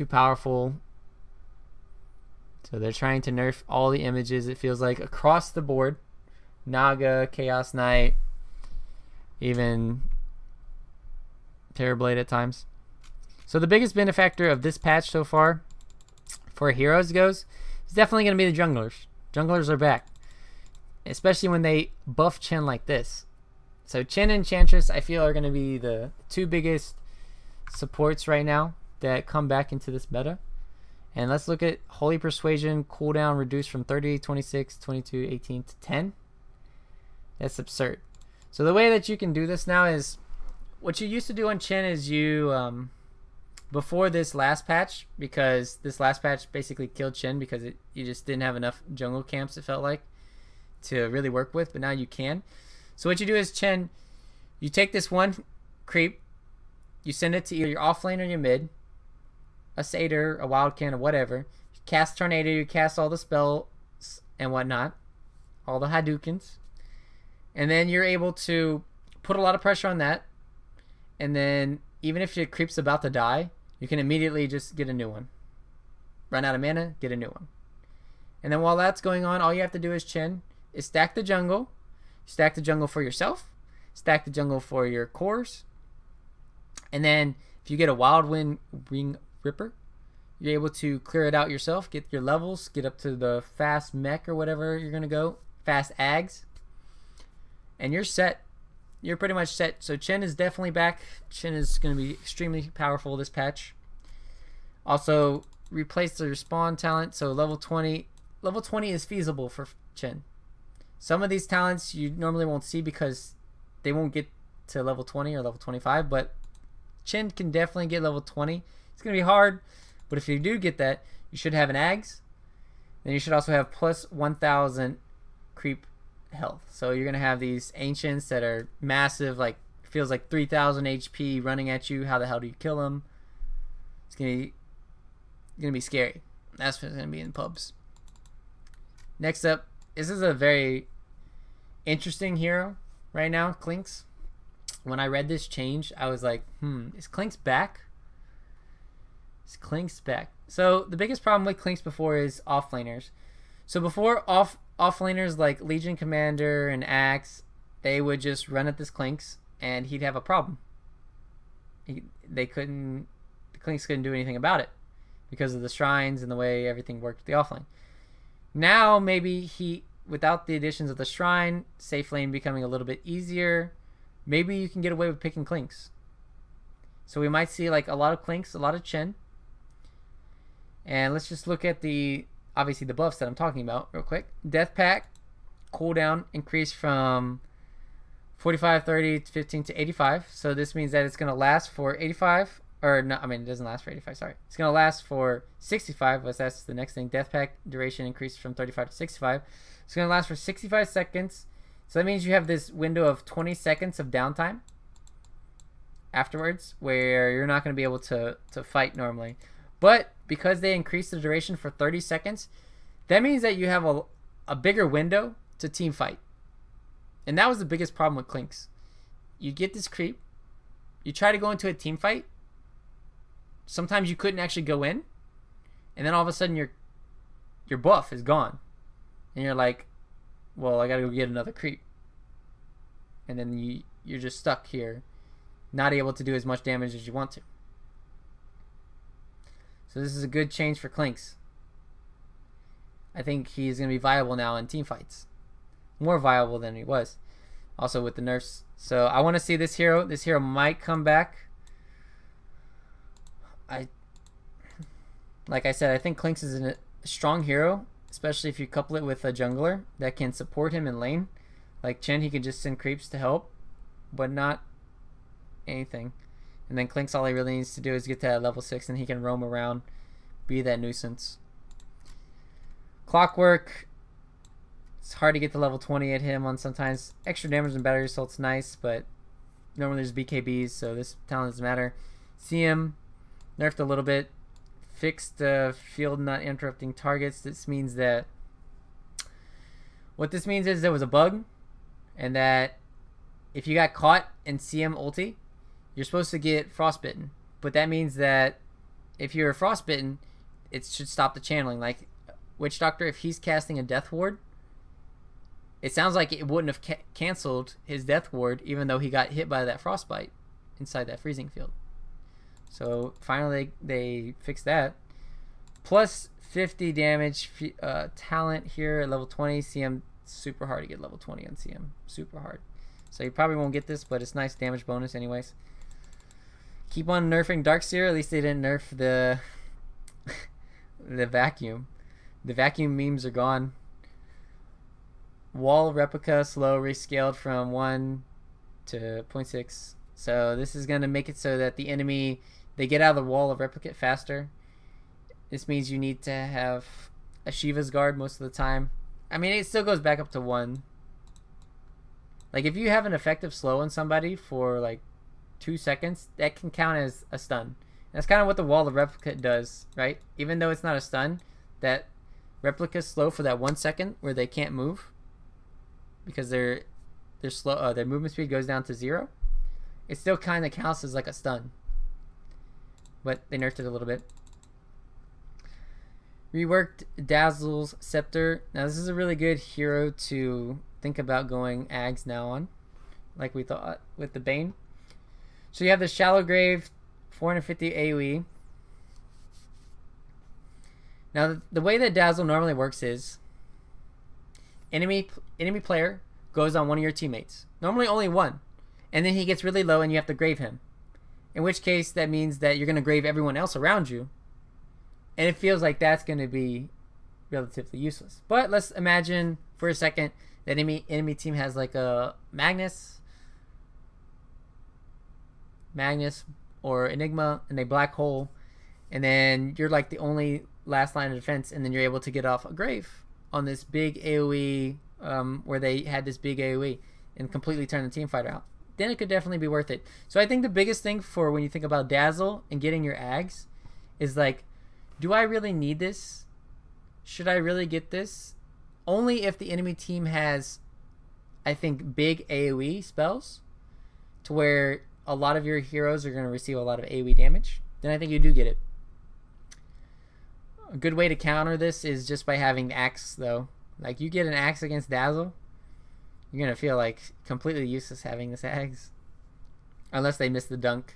powerful. So they're trying to nerf all the images, it feels like, across the board. Naga, Chaos Knight, even Terrorblade at times. So the biggest benefactor of this patch so far for heroes goes is definitely going to be the junglers. Junglers are back, especially when they buff Chen like this. So Chen and Enchantress I feel are going to be the two biggest supports right now that come back into this meta. And let's look at Holy Persuasion cooldown reduced from 30, 26, 22, 18 to 10. That's absurd. So the way that you can do this now is, what you used to do on Chen is you, before this last patch, because this last patch basically killed Chen because you just didn't have enough jungle camps, it felt like, to really work with, but now you can. So what you do is Chen, you take this one creep, you send it to either your off lane or your mid, a Satyr, a Wildcat, or whatever. You cast Tornado, you cast all the spells and whatnot, all the Hadoukens, and then you're able to put a lot of pressure on that, and then even if your creep's about to die, you can immediately just get a new one. Run out of mana, get a new one. And then while that's going on, all you have to do is Chen is stack the jungle. Stack the jungle for yourself. Stack the jungle for your cores. And then if you get a Wild Wind Ring Ripper, you're able to clear it out yourself, get your levels, get up to the fast mech or whatever you're going to go, fast ags, and you're set. You're pretty much set. So Chen is definitely back. Chen is going to be extremely powerful this patch. Also, replace the respawn talent. So level 20 is feasible for Chen. Some of these talents you normally won't see because they won't get to level 20 or level 25, but Chen can definitely get level 20. It's going to be hard, but if you do get that, you should have an Ags. Then you should also have plus 1,000 creep health. So you're going to have these ancients that are massive, like feels like 3,000 HP running at you. How the hell do you kill them? It's going to be scary. That's what's going to be in pubs. Next up, this is a very interesting hero right now, Clinks. When I read this change, I was like, is Clinks back? Is Clinks back? So the biggest problem with Clinks before is offlaners. So before offlaners like Legion Commander and Axe, they would just run at this Clinks and he'd have a problem. The Clinks couldn't do anything about it because of the shrines and the way everything worked with the offlane. Now maybe without the additions of the shrine, safe lane becoming a little bit easier, maybe you can get away with picking Clinks. So we might see like a lot of Clinks, a lot of Chen. And let's just look at obviously the buffs that I'm talking about real quick. Death Pack cooldown increased from 45, 30, 15 to 85. So this means that it's going to last for 85. Or no, I mean, it doesn't last for 85, sorry. It's going to last for 65, but that's the next thing. Death Pack duration increased from 35 to 65. It's going to last for 65 seconds. So that means you have this window of 20 seconds of downtime afterwards where you're not going to be able to fight normally. But because they increased the duration for 30 seconds, that means that you have a bigger window to team fight. And that was the biggest problem with Clinks. You get this creep, you try to go into a team fight, sometimes you couldn't actually go in, and then all of a sudden your buff is gone. And you're like, well, I gotta go get another creep. And then you're just stuck here, not able to do as much damage as you want to. So this is a good change for Clinks. I think he's going to be viable now in team fights. More viable than he was. Also with the nerfs. So I want to see this hero. This hero might come back. Like I said, I think Clinks is a strong hero, especially if you couple it with a jungler that can support him in lane. Like Chen, he can just send creeps to help, but not anything. And then Clinks, all he really needs to do is get to that level 6 and he can roam around, be that nuisance. Clockwork, it's hard to get to level 20 at him on sometimes. Extra damage and battery assault's nice, but normally there's BKBs, so this talent doesn't matter. CM, nerfed a little bit. Fixed field not interrupting targets. This means that, what this means is there was a bug, and that if you got caught in CM ulti, you're supposed to get frostbitten. But that means that if you're frostbitten, it should stop the channeling. Like Witch Doctor, if he's casting a death ward, it sounds like it wouldn't have canceled his death ward, even though he got hit by that frostbite inside that freezing field. So finally they fixed that. Plus 50 damage talent here at level 20. CM, super hard to get level 20 on CM. Super hard. So you probably won't get this, but it's nice damage bonus anyways. Keep on nerfing Darkseer. At least they didn't nerf the the vacuum. The vacuum memes are gone. Wall replica slow rescaled from 1 to 0.6. So this is going to make it so that the enemy, they get out of the wall of replicate faster. This means you need to have a Shiva's guard most of the time. I mean, it still goes back up to 1. Like if you have an effective slow on somebody for like 2 seconds, that can count as a stun. And that's kind of what the wall of replicate does, right? Even though it's not a stun, that replica slow for that 1 second where they can't move because they're slow, their movement speed goes down to 0. It still kind of counts as like a stun, but they nerfed it a little bit. Reworked Dazzle's Scepter. Now this is a really good hero to think about going Ags now on, like we thought with the Bane. So you have the Shallow Grave, 450 AoE. Now the way that Dazzle normally works is enemy player goes on one of your teammates. Normally only one. And then he gets really low and you have to grave him. In which case that means that you're going to grave everyone else around you. And it feels like that's going to be relatively useless. But let's imagine for a second that enemy team has like a Magnus or Enigma and a Black Hole. And then you're like the only last line of defense, and then you're able to get off a grave on this big AoE where they had this big AoE and completely turn the team fighter out. Then it could definitely be worth it. So I think the biggest thing for when you think about Dazzle and getting your Ags is like, do I really need this? Should I really get this? Only if the enemy team has, I think, big AoE spells to where a lot of your heroes are going to receive a lot of AoE damage. Then I think you do get it. A good way to counter this is just by having the axe, though. Like, you get an axe against Dazzle, you're going to feel like completely useless having this axe. Unless they miss the dunk.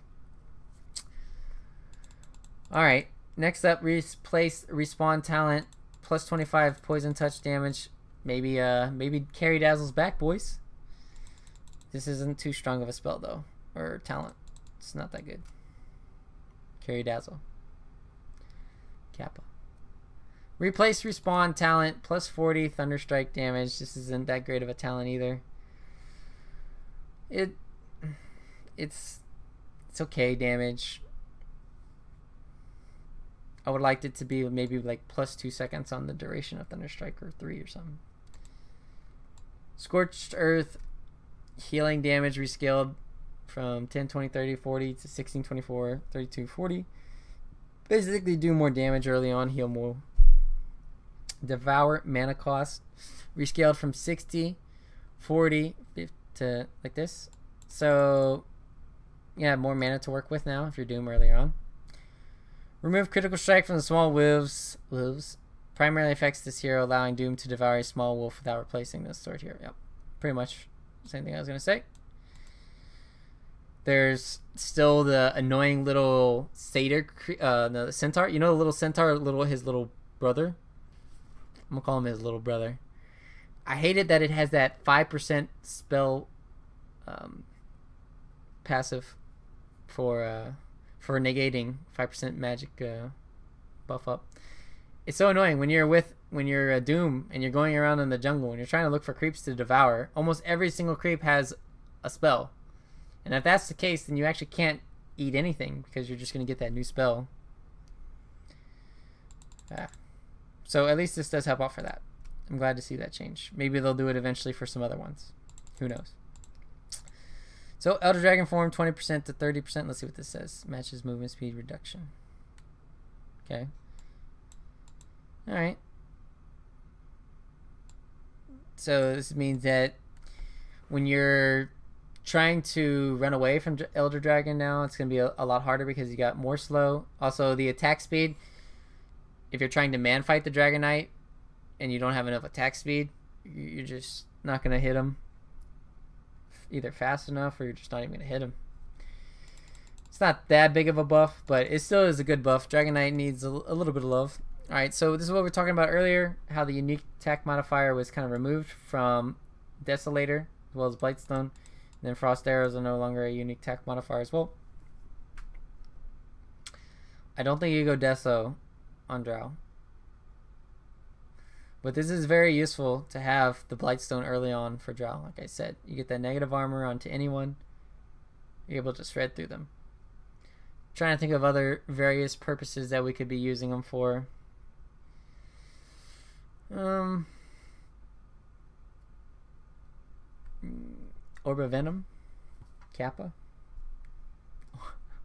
Alright, next up, replace respawn talent, plus 25 poison touch damage. Maybe carry Dazzle's back, boys. This isn't too strong of a spell, though. Or talent. It's not that good. Carry Dazzle. Kappa. Replace respawn talent, plus 40 Thunderstrike damage. This isn't that great of a talent either. It's okay damage. I would like it to be maybe like plus 2 seconds on the duration of Thunderstrike, or 3 or something. Scorched Earth, healing damage rescaled from 10, 20, 30, 40 to 16, 24, 32, 40. Basically do more damage early on, heal more. Devour mana cost rescaled from 60, 40 to like this. So yeah, more mana to work with now if you're Doom earlier on. Remove critical strike from the small wolves. Primarily affects this hero, allowing Doom to devour a small wolf without replacing this sword here. Yep, pretty much same thing I was gonna say. There's still the annoying little satyr, the centaur. You know the little centaur, his little brother. I'm gonna call him his little brother. I hated that it has that 5% spell passive for negating 5% magic buff up. It's so annoying when you're a Doom and you're going around in the jungle and you're trying to look for creeps to devour. Almost every single creep has a spell, and if that's the case, then you actually can't eat anything because you're just gonna get that new spell. So at least this does help out for that. I'm glad to see that change. Maybe they'll do it eventually for some other ones. Who knows? So Elder Dragon form 20% to 30%. Let's see what this says. Matches movement speed reduction. Okay. Alright. So this means that when you're trying to run away from Elder Dragon now, it's going to be a lot harder because you got more slow. Also, the attack speed, if you're trying to man fight the Dragon Knight and you don't have enough attack speed, you're just not going to hit them either fast enough, or you're just not even going to hit them. It's not that big of a buff, but it still is a good buff. Dragon Knight needs a little bit of love. Alright, so this is what we were talking about earlier, how the unique attack modifier was kind of removed from Desolator, as well as Blightstone. And then Frost Arrows are no longer a unique attack modifier as well. I don't think you go Deso on Drow. But this is very useful to have the Blightstone early on for Drow. Like I said, you get that negative armor onto anyone. You're able to shred through them. Trying to think of other various purposes that we could be using them for. Orb of Venom, Kappa.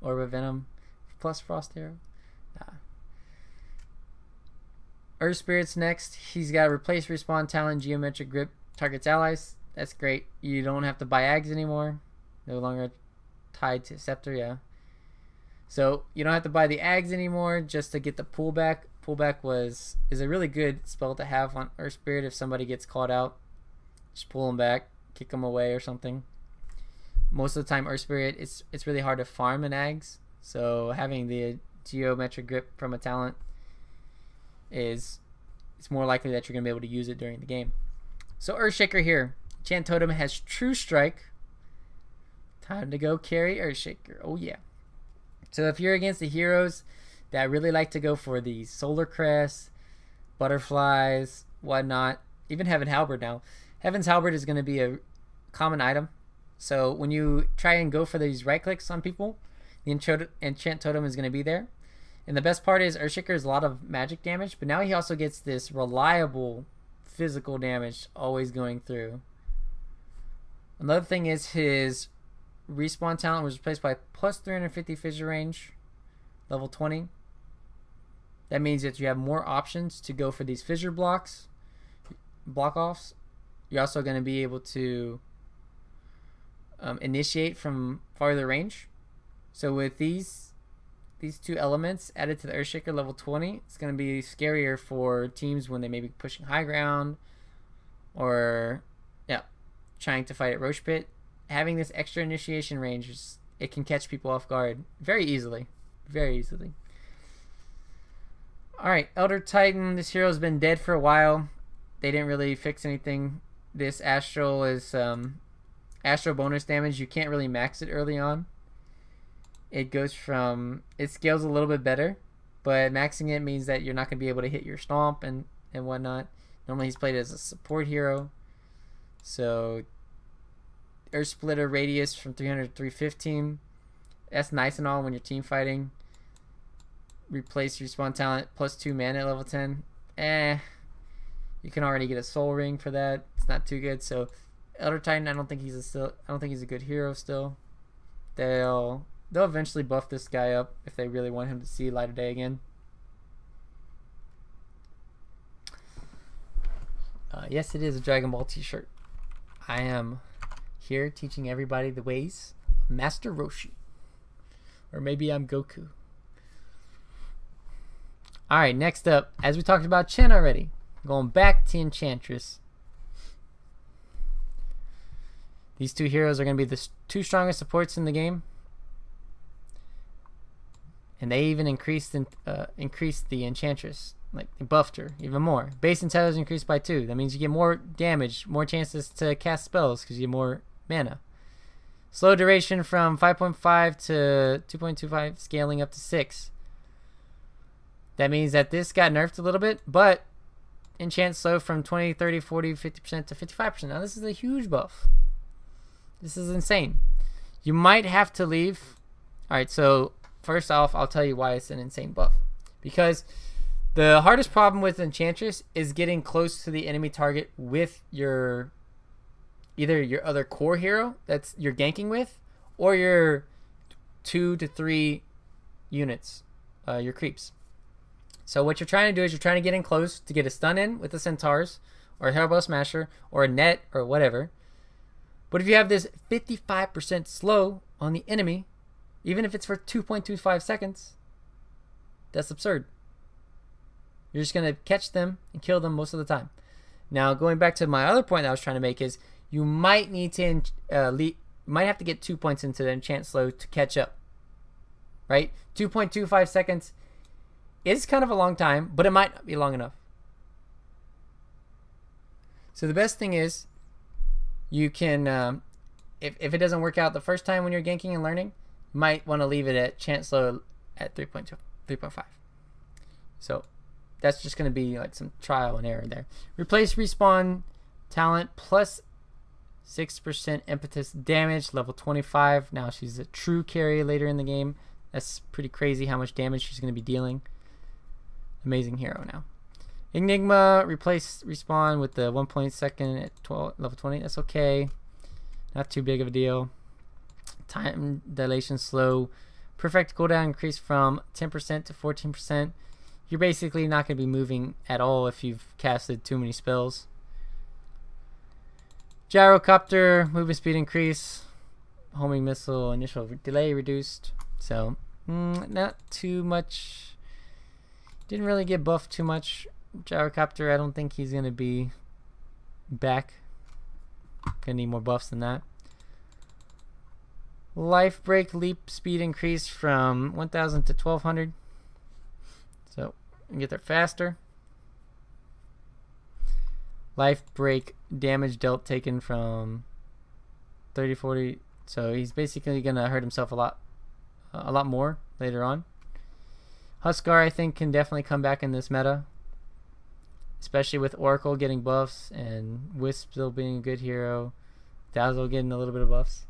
Orb of Venom plus Frost Arrow. Nah. Earth Spirit's next. He's got replace respawn talent, geometric grip, targets allies. That's great. You don't have to buy Ags anymore. No longer tied to Scepter, yeah. So you don't have to buy the Ags anymore just to get the pullback. Pullback is a really good spell to have on Earth Spirit if somebody gets caught out. Just pull them back, kick them away or something. Most of the time, Earth Spirit, it's really hard to farm an Ags. So having the geometric grip from a talent it's more likely that you're going to be able to use it during the game. So Earthshaker here. Enchant Totem has True Strike. Time to go carry Earthshaker. Oh yeah. So if you're against the heroes that really like to go for the Solar Crest, Butterflies, whatnot, even Heaven Halberd now. Heaven's Halberd is going to be a common item. So when you try and go for these right clicks on people, the Enchant Totem is going to be there. And the best part is Earthshaker is a lot of magic damage, but now he also gets this reliable physical damage always going through. Another thing is his respawn talent was replaced by plus 350 fissure range, level 20. That means that you have more options to go for these fissure block offs. You're also going to be able to initiate from farther range. So with these two elements added to the Earthshaker level 20, it's going to be scarier for teams when they may be pushing high ground or trying to fight at Roche Pit. Having this extra initiation range, it can catch people off guard very easily. Very easily. Alright, Elder Titan. This hero's been dead for a while. They didn't really fix anything. This Astral is Astral bonus damage. You can't really max it early on. It scales a little bit better, but maxing it means that you're not going to be able to hit your stomp and whatnot. Normally he's played as a support hero. So Earth Splitter radius from 300 to 315. That's nice and all when you're team fighting. Replace your spawn talent plus 2 mana at level 10. You can already get a soul ring for that. It's not too good. So Elder Titan, I don't think he's a good hero still. They'll eventually buff this guy up if they really want him to see light of day again. Yes, it is a Dragon Ball t-shirt. I am here teaching everybody the ways of Master Roshi. Or maybe I'm Goku. Alright, next up, as we talked about Chen already, going back to Enchantress. These two heroes are going to be the two strongest supports in the game. And they even increased the Enchantress. Like, they buffed her even more. Base intelligence increased by 2. That means you get more damage, more chances to cast spells because you get more mana. Slow duration from 5.5 to 2.25, scaling up to 6. That means that this got nerfed a little bit, but enchant slow from 20, 30, 40, 50% to 55%. Now this is a huge buff. This is insane. You might have to leave. Alright, so first off, I'll tell you why it's an insane buff. Because the hardest problem with Enchantress is getting close to the enemy target with either your other core hero that's you're ganking with, or your 2 to 3 units, your creeps. So what you're trying to do is you're trying to get in close to get a stun in with the Centaurs, or a Hellbow Smasher, or a net, or whatever. But if you have this 55% slow on the enemy, even if it's for 2.25 seconds, that's absurd. You're just going to catch them and kill them most of the time. Now, going back to my other point that I was trying to make is you might need to might have to get 2 points into the enchant slow to catch up. Right? 2.25 seconds is kind of a long time, but it might not be long enough. So the best thing is you can, if it doesn't work out the first time when you're ganking and learning, you might want to leave it at chance slow at 3.2, 3.5. So that's just going to be like some trial and error there. Replace respawn talent plus 6% impetus damage, level 25. Now she's a true carry later in the game. That's pretty crazy how much damage she's going to be dealing. Amazing hero now. Enigma, replace respawn with the 1 point second at level 20. That's okay. Not too big of a deal. Time dilation slow. Perfect cooldown increase from 10% to 14%. You're basically not going to be moving at all if you've casted too many spells. Gyrocopter, movement speed increase. Homing missile, initial delay reduced. So, not too much. Didn't really get buffed too much. Gyrocopter, I don't think he's going to be back. Gonna need more buffs than that. Life break leap speed increase from 1000 to 1200. So, you can get there faster. Life break damage dealt taken from 30, 40. So he's basically gonna hurt himself a lot more later on. Huskar, I think, can definitely come back in this meta, especially with Oracle getting buffs and Wisp still being a good hero, Dazzle getting a little bit of buffs.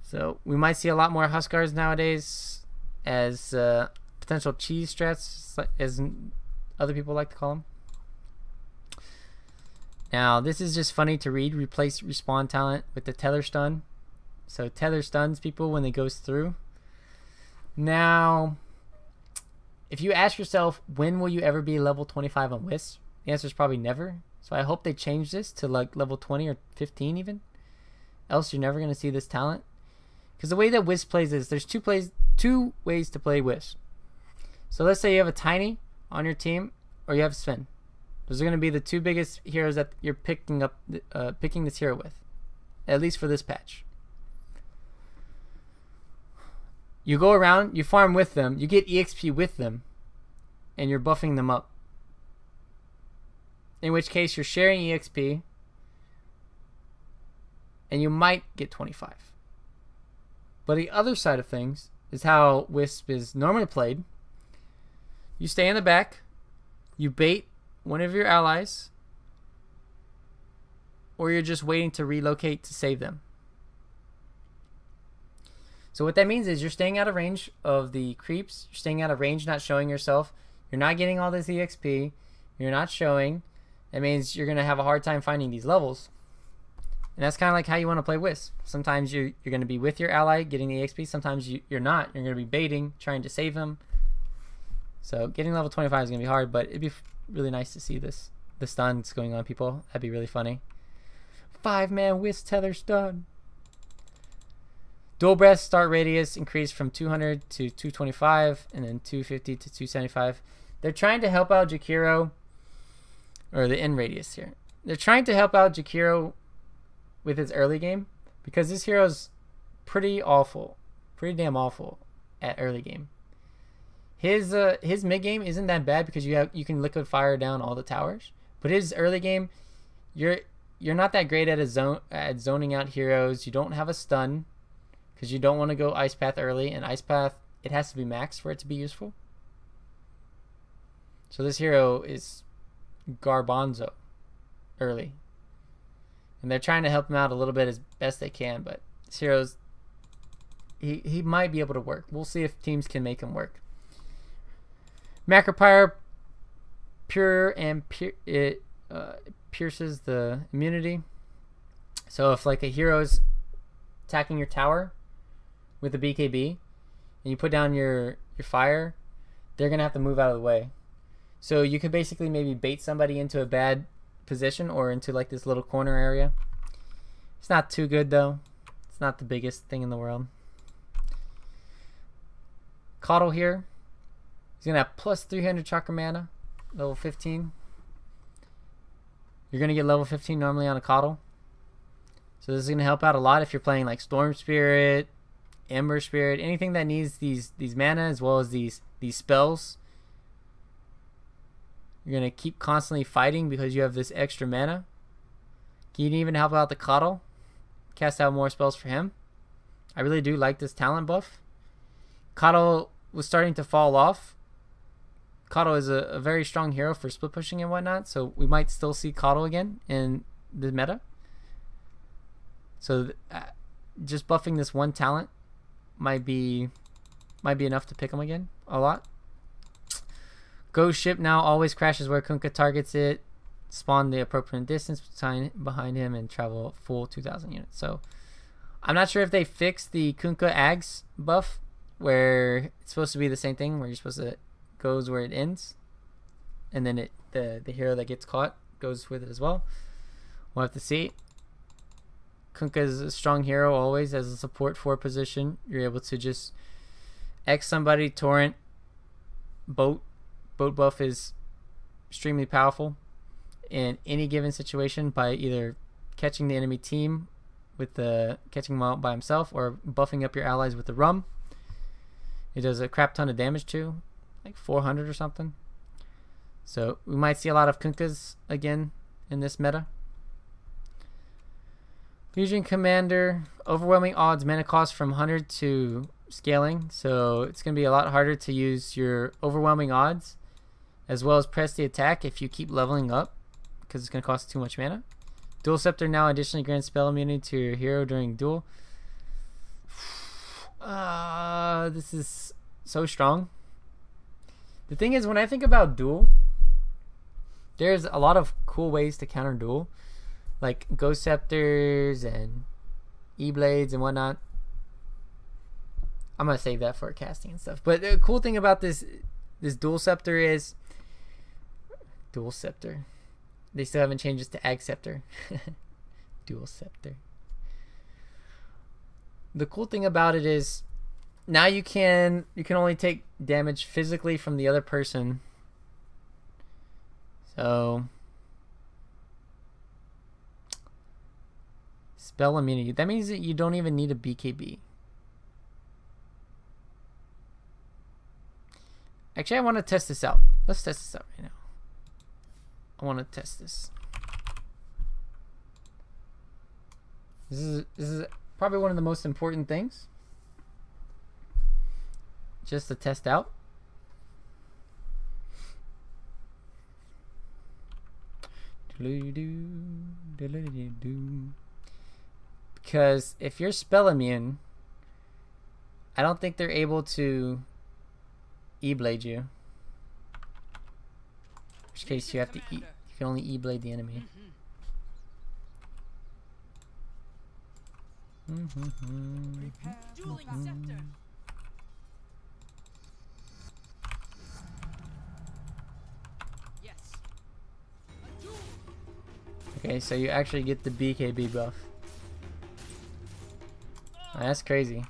So we might see a lot more Huskars nowadays as potential cheese strats, as other people like to call them. Now, this is just funny to read. Replace respawn talent with the tether stun. So tether stuns people when it goes through. Now, if you ask yourself, when will you ever be level 25 on Wisp? The answer is probably never. So I hope they change this to like level 20 or 15 even. Else you're never going to see this talent. Because the way that Wisp plays is, there's two ways to play Wisp. So let's say you have a Tiny on your team, or you have Sven. Those are going to be the two biggest heroes that you're picking this hero with, at least for this patch. You go around, you farm with them, you get EXP with them, and you're buffing them up. In which case you're sharing EXP, and you might get 25. But the other side of things is how Wisp is normally played. You stay in the back, you bait one of your allies, or you're just waiting to relocate to save them. So what that means is you're staying out of range of the creeps, you're staying out of range, not showing yourself, you're not getting all this EXP, you're not showing. That means you're going to have a hard time finding these levels. And that's kind of like how you want to play Wisp. Sometimes you're going to be with your ally getting the EXP, sometimes you're not. You're going to be baiting, trying to save him. So getting level 25 is going to be hard, but it'd be really nice to see the stuns going on people. That'd be really funny. 5-man Wisp tether stun. Dual breath start radius increased from 200 to 225, and then 250 to 275. They're trying to help out Jakiro, or the end radius here. They're trying to help out Jakiro with his early game, because this hero's pretty awful, pretty damn awful at early game. His mid game isn't that bad because you can liquid fire down all the towers, but his early game, you're not that great at zoning out heroes. You don't have a stun because you don't want to go Ice Path early, and Ice Path, it has to be maxed for it to be useful. So this hero is Garbanzo early, and they're trying to help him out a little bit as best they can, but this hero's he might be able to work. We'll see if teams can make him work. Macropyre pure and it pierces the immunity. So if like a hero's attacking your tower with a BKB and you put down your fire, they're gonna have to move out of the way. So you could basically maybe bait somebody into a bad position or into like this little corner area. It's not too good though. It's not the biggest thing in the world. Coddle here. He's gonna have plus 300 chakra mana, level 15. You're going to get level 15 normally on a Coddle. So this is going to help out a lot if you're playing like Storm Spirit, Ember Spirit, anything that needs these mana as well as these spells. You're going to keep constantly fighting because you have this extra mana. You can even help out the Coddle. Cast out more spells for him. I really do like this talent buff. Coddle was starting to fall off. Coddle is a very strong hero for split pushing and whatnot, so we might still see Coddle again in the meta. So just buffing this one talent might be enough to pick him again a lot. Ghost Ship now always crashes where Kunkka targets it. Spawn the appropriate distance behind him and travel full 2,000 units. So I'm not sure if they fixed the Kunkka Ags buff where it's supposed to be the same thing where you're supposed to goes where it ends, and then the hero that gets caught goes with it as well. We'll have to see. Kunkka is a strong hero always as a support 4 position. You're able to just X somebody, torrent, boat buff is extremely powerful in any given situation by either catching the enemy team with catching him out by himself or buffing up your allies with the rum. It does a crap ton of damage too, like 400 or something. So we might see a lot of Kunkkas again in this meta. Legion Commander, overwhelming odds, mana cost from 100 to scaling, so it's going to be a lot harder to use your overwhelming odds as well as press the attack if you keep leveling up because it's going to cost too much mana. Dual Scepter now additionally grants spell immunity to your hero during duel. This is so strong. The thing is, when I think about duel, there's a lot of cool ways to counter duel, like Ghost Scepters and E-Blades and whatnot. I'm gonna save that for casting and stuff. But the cool thing about this Dual Scepter is Dual Scepter. They still haven't changed this to Ag Scepter. Dual Scepter. The cool thing about it is now you can only take damage physically from the other person. So spell immunity. That means that you don't even need a BKB. Actually, I want to test this out. Let's test this out right now. I want to test this. This is probably one of the most important things. Just to test out. Because if you're spell immune, I don't think they're able to E-Blade you. In which case you have to you can only E-Blade the enemy. Okay, so you actually get the BKB buff. Oh, that's crazy.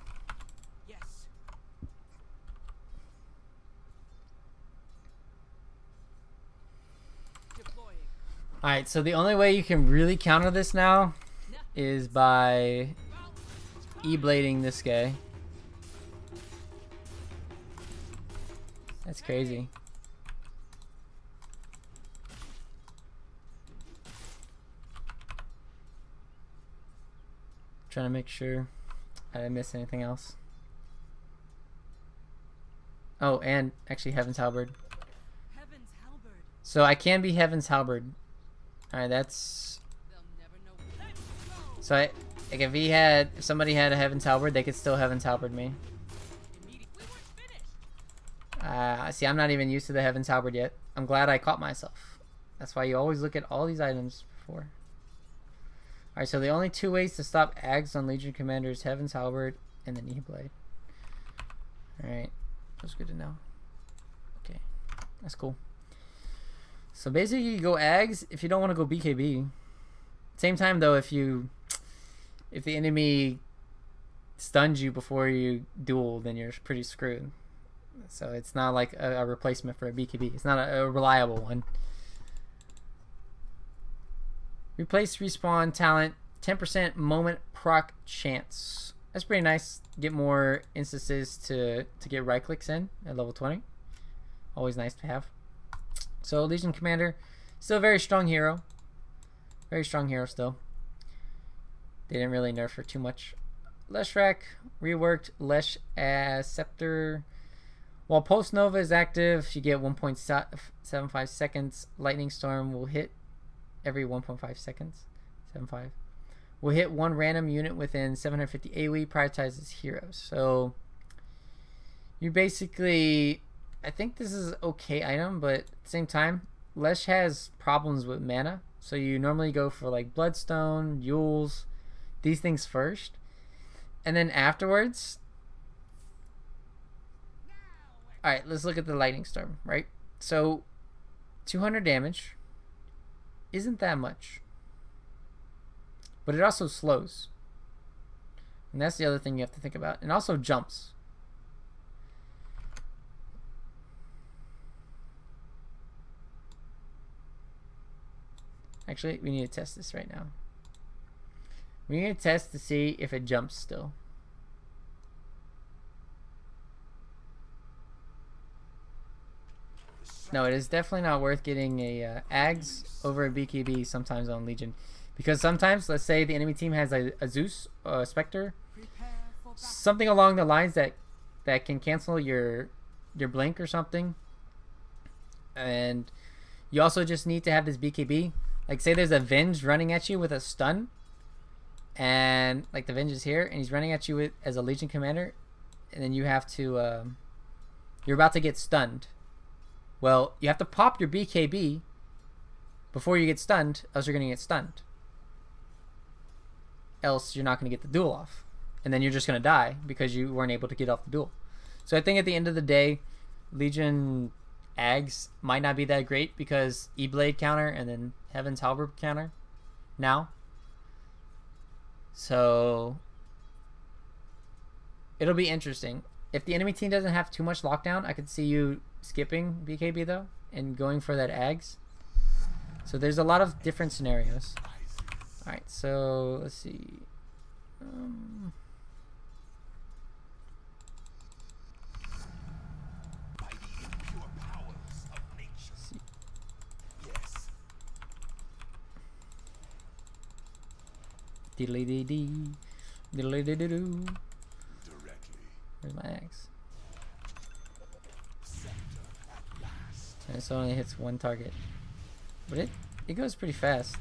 Alright, so the only way you can really counter this now is by E-blading this guy. That's crazy. Trying to make sure I didn't miss anything else. Oh, and actually Heaven's Halberd. So I can be Heaven's Halberd. Alright, that's... So like if somebody had a Heaven's Halberd, they could still Heaven's Halberd me. See, I'm not even used to the Heaven's Halberd yet. I'm glad I caught myself. That's why you always look at all these items before. Alright, so the only two ways to stop Ags on Legion Commander is Heaven's Halberd and then E-Blade. Alright, that's good to know. Okay, that's cool. So basically you go Ags if you don't want to go BKB. Same time though, if the enemy stuns you before you duel, then you're pretty screwed. So it's not like a replacement for a BKB. It's not a reliable one. Replace respawn talent, 10% moment proc chance. That's pretty nice. Get more instances to get right clicks in at level 20. Always nice to have. So Legion Commander, still a very strong hero. Very strong hero still. They didn't really nerf her too much. Leshrac, reworked Lesh as Scepter. While Post Nova is active, you get 1.75 seconds. Lightning Storm will hit every 1.5 seconds. 75. Will hit one random unit within 750 AoE. Prioritizes heroes. So you basically, I think this is an okay item, but at the same time, Lesh has problems with mana. So you normally go for like Bloodstone, Yules, these things first. And then afterwards, alright, let's look at the Lightning Storm, right? So 200 damage isn't that much. But it also slows. And that's the other thing you have to think about. And also jumps. Actually, we need to test this right now. We need to test to see if it jumps still. No, it is definitely not worth getting a Ags over a BKB sometimes on Legion. Because sometimes, let's say the enemy team has a Zeus or a Spectre. Something along the lines that can cancel your blink or something. And you also just need to have this BKB. Like say there's a Venge running at you with a stun. And like the Venge is here and he's running at you as a Legion Commander. And then you have to, you're about to get stunned. Well, you have to pop your BKB before you get stunned, else you're going to get stunned. Else you're not going to get the duel off. And then you're just going to die because you weren't able to get off the duel. So I think at the end of the day, Legion Ags might not be that great because E-Blade counter and then Heaven's Halberd counter now. So it'll be interesting. If the enemy team doesn't have too much lockdown, I could see you skipping BKB though and going for that Ags. So there's a lot of different scenarios. Alright, so let's see. Diddly dee dee. Diddly dee dee doo. Where's my axe? And this only hits one target. But it goes pretty fast.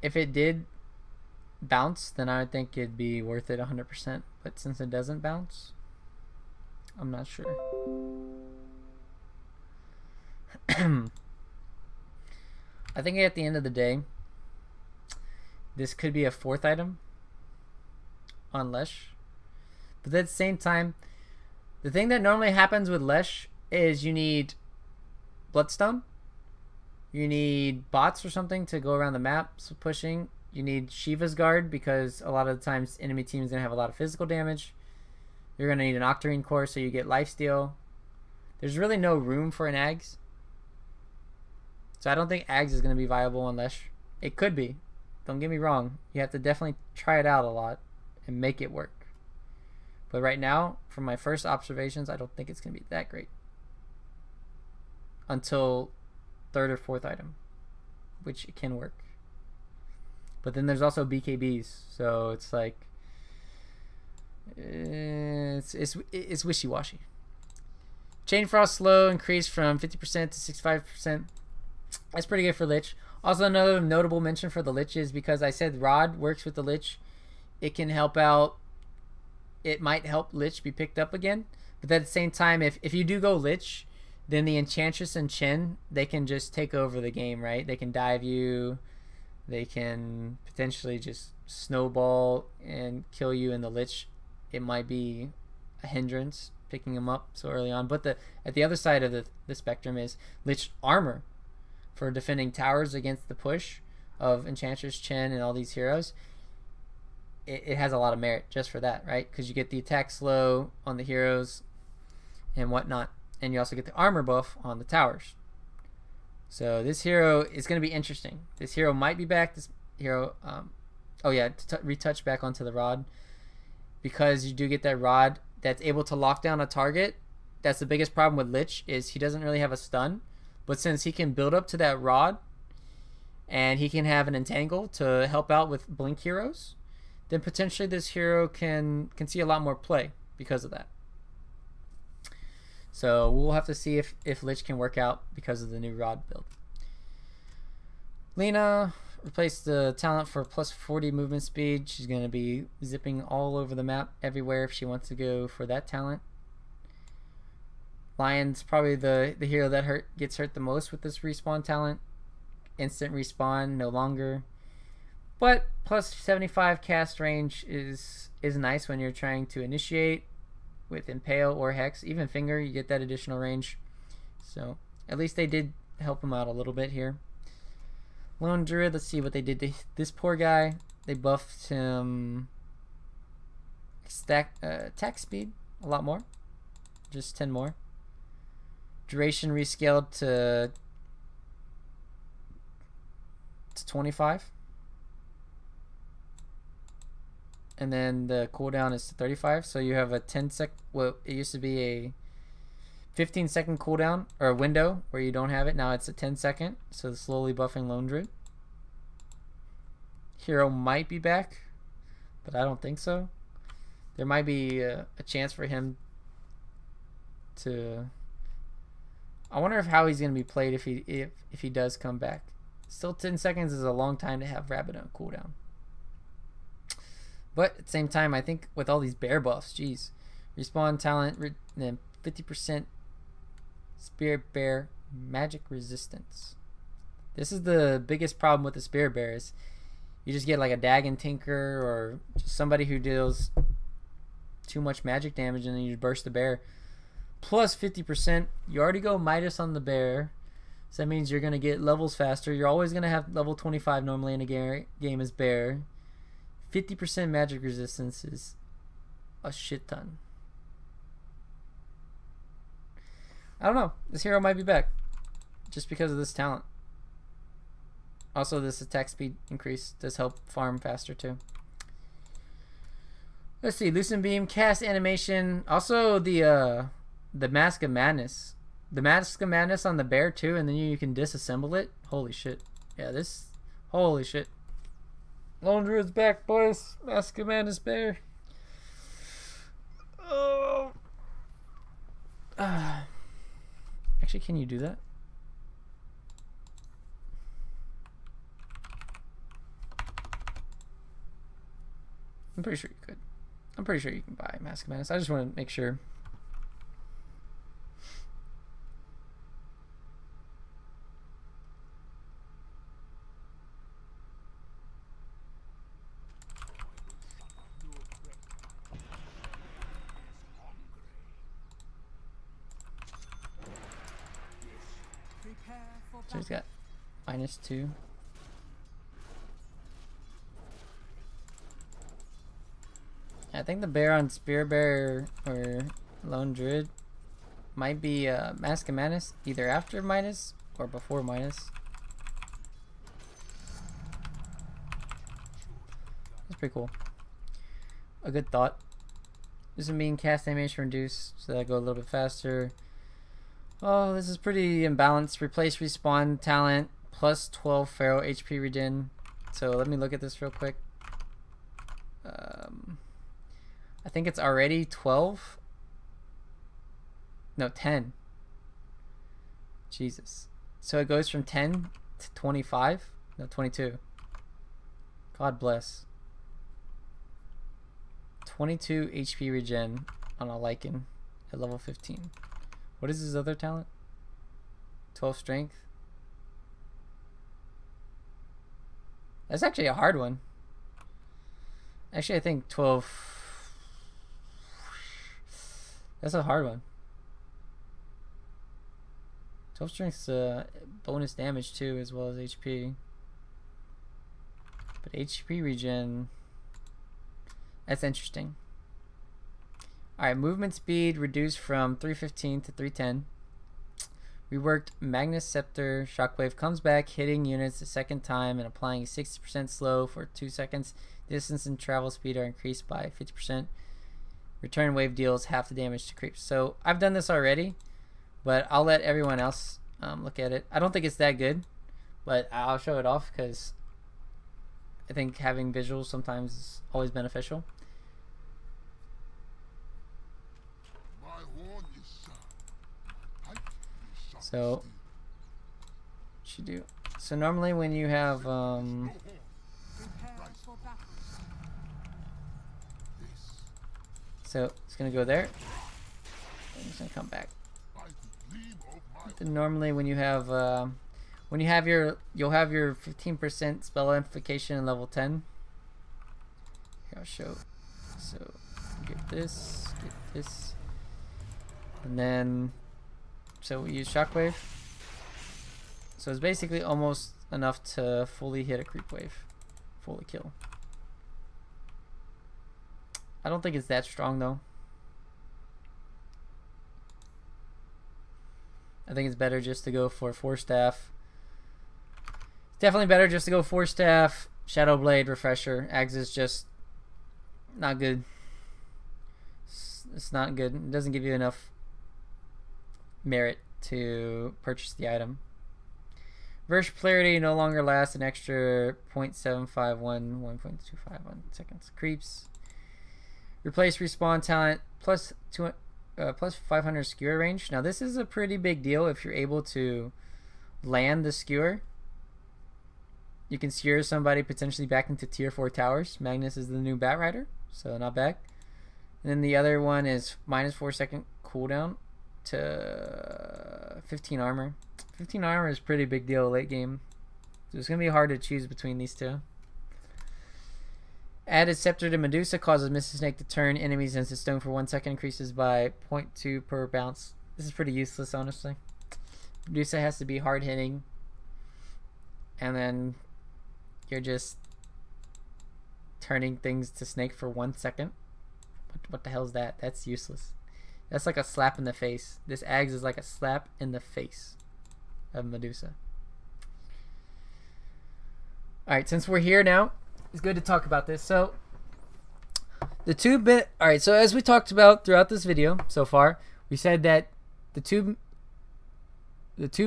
If it did bounce, then I would think it'd be worth it 100%. But since it doesn't bounce, I'm not sure. I think at the end of the day, this could be a 4th item on Lesh. But at the same time, the thing that normally happens with Lesh is you need Bloodstone. You need bots or something to go around the map, so pushing. You need Shiva's Guard because a lot of the times enemy teams are going to have a lot of physical damage. You're going to need an Octarine Core so you get lifesteal. There's really no room for an Ags. So I don't think Ags is going to be viable unless it could be. Don't get me wrong. You have to definitely try it out a lot and make it work. But right now, from my first observations, I don't think it's going to be that great. Until 3rd or 4th item, which it can work. But then there's also BKBs, so it's like it's wishy-washy. Chain Frost slow increased from 50% to 65%. That's pretty good for Lich. Also, another notable mention for the Lich is because I said Rod works with the Lich. It can help out. It might help Lich be picked up again. But at the same time, if you do go Lich, then the Enchantress and Chen, they can just take over the game, right? They can dive you. They can potentially just snowball and kill you in the Lich. It might be a hindrance picking him up so early on. But at the other side of the spectrum is Lich armor for defending towers against the push of Enchantress, Chen, and all these heroes. It has a lot of merit just for that, right? Because you get the attack slow on the heroes and whatnot, and you also get the armor buff on the towers. So this hero is going to be interesting. This hero might be back. This hero, oh yeah, retouch back onto the rod, because you do get that rod that's able to lock down a target. That's the biggest problem with Lich, is he doesn't really have a stun, but since he can build up to that rod and he can have an entangle to help out with blink heroes, then potentially this hero can see a lot more play because of that. So we'll have to see if Lich can work out because of the new rod build. Lina replaced the talent for plus 40 movement speed. She's going to be zipping all over the map everywhere if she wants to go for that talent. Lion's probably the hero that gets hurt the most with this respawn talent. Instant respawn no longer. But plus 75 cast range is nice when you're trying to initiate with Impale or Hex. Even Finger, you get that additional range. So at least they did help him out a little bit here. Lone Druid, let's see what they did to this poor guy. They buffed him attack speed a lot more. Just 10 more. Duration rescaled to 25. And then the cooldown is 35, so you have a 10-sec. Well, it used to be a 15-second cooldown or a window where you don't have it. Now it's a 10-second, so slowly buffing Lone Druid. Hero might be back, but I don't think so. There might be a chance for him to. I wonder how he's going to be played if he does come back. Still, 10 seconds is a long time to have Rabbit on cooldown. But at the same time, I think with all these bear buffs, geez, respawn talent, 50% Spirit Bear magic resistance. This is the biggest problem with the Spirit Bear, is you just get like a Dagon Tinker or just somebody who deals too much magic damage and then you burst the bear. Plus 50%, you already go Midas on the bear, so that means you're going to get levels faster. You're always going to have level 25 normally in a game as bear. 50% magic resistance is a shit ton. I don't know. This hero might be back just because of this talent. Also, this attack speed increase does help farm faster too. Let's see. Lucent Beam, cast animation. Also, the Mask of Madness. The Mask of Madness on the bear too, and then you can disassemble it. Holy shit. Yeah, this. Holy shit. Lone Druid's back, boys. Mask of Madness bear. Oh. Actually, can you do that? I'm pretty sure you could. I'm pretty sure you can buy Mask of Madness. I just want to make sure. So he's got -2. I think the bear on Spear Bear or Lone Druid might be Mask of Madness either after Midas or before Midas. That's pretty cool. A good thought. This is mean cast animation reduced, so that I go a little bit faster. Oh, this is pretty imbalanced. Replace respawn talent plus 12 Pharaoh HP regen. So let me look at this real quick. I think it's already 12. No, 10. Jesus. So it goes from 10 to 25. No, 22. God bless. 22 HP regen on a Lycan at level 15. What is his other talent? 12 strength. That's actually a hard one. Actually, I think 12. That's a hard one. 12 strength's bonus damage too, as well as HP. But HP regen, that's interesting. Alright, movement speed reduced from 315 to 310. Reworked Magnus Scepter. Shockwave comes back, hitting units a second time and applying 60% slow for 2 seconds. Distance and travel speed are increased by 50%. Return wave deals half the damage to creeps. So I've done this already, but I'll let everyone else look at it. I don't think it's that good, but I'll show it off because I think having visuals sometimes is always beneficial. So, should do. So normally when you have so it's gonna go there. And it's gonna come back. And normally when you have you'll have your 15% spell amplification in level 10. Here, I'll show. So get this, and then so we use Shockwave. So it's basically almost enough to fully hit a creep wave, fully kill. I don't think it's that strong though. I think it's better just to go for 4 staff. Definitely better just to go 4 staff, Shadow Blade, Refresher. Axe is just not good. It's not good. It doesn't give you enough merit to purchase the item. Verse Polarity no longer lasts an extra 0.751, 1.251 seconds. Creeps. Replace respawn talent plus 500 skewer range. Now this is a pretty big deal if you're able to land the skewer. You can skewer somebody potentially back into tier 4 towers. Magnus is the new Bat Rider, so not bad. And then the other one is minus 4 second cooldown to 15 armor. 15 armor is a pretty big deal late game. So it's going to be hard to choose between these two. Added Scepter to Medusa causes Mrs. Snake to turn enemies into stone for 1 second, increases by 0.2 per bounce. This is pretty useless, honestly. Medusa has to be hard hitting, and then you're just turning things to Snake for 1 second. What the hell is that? That's useless. That's like a slap in the face. This Ags is like a slap in the face of Medusa. Alright, since we're here now, it's good to talk about this. So, alright, so as we talked about throughout this video so far, we said that the two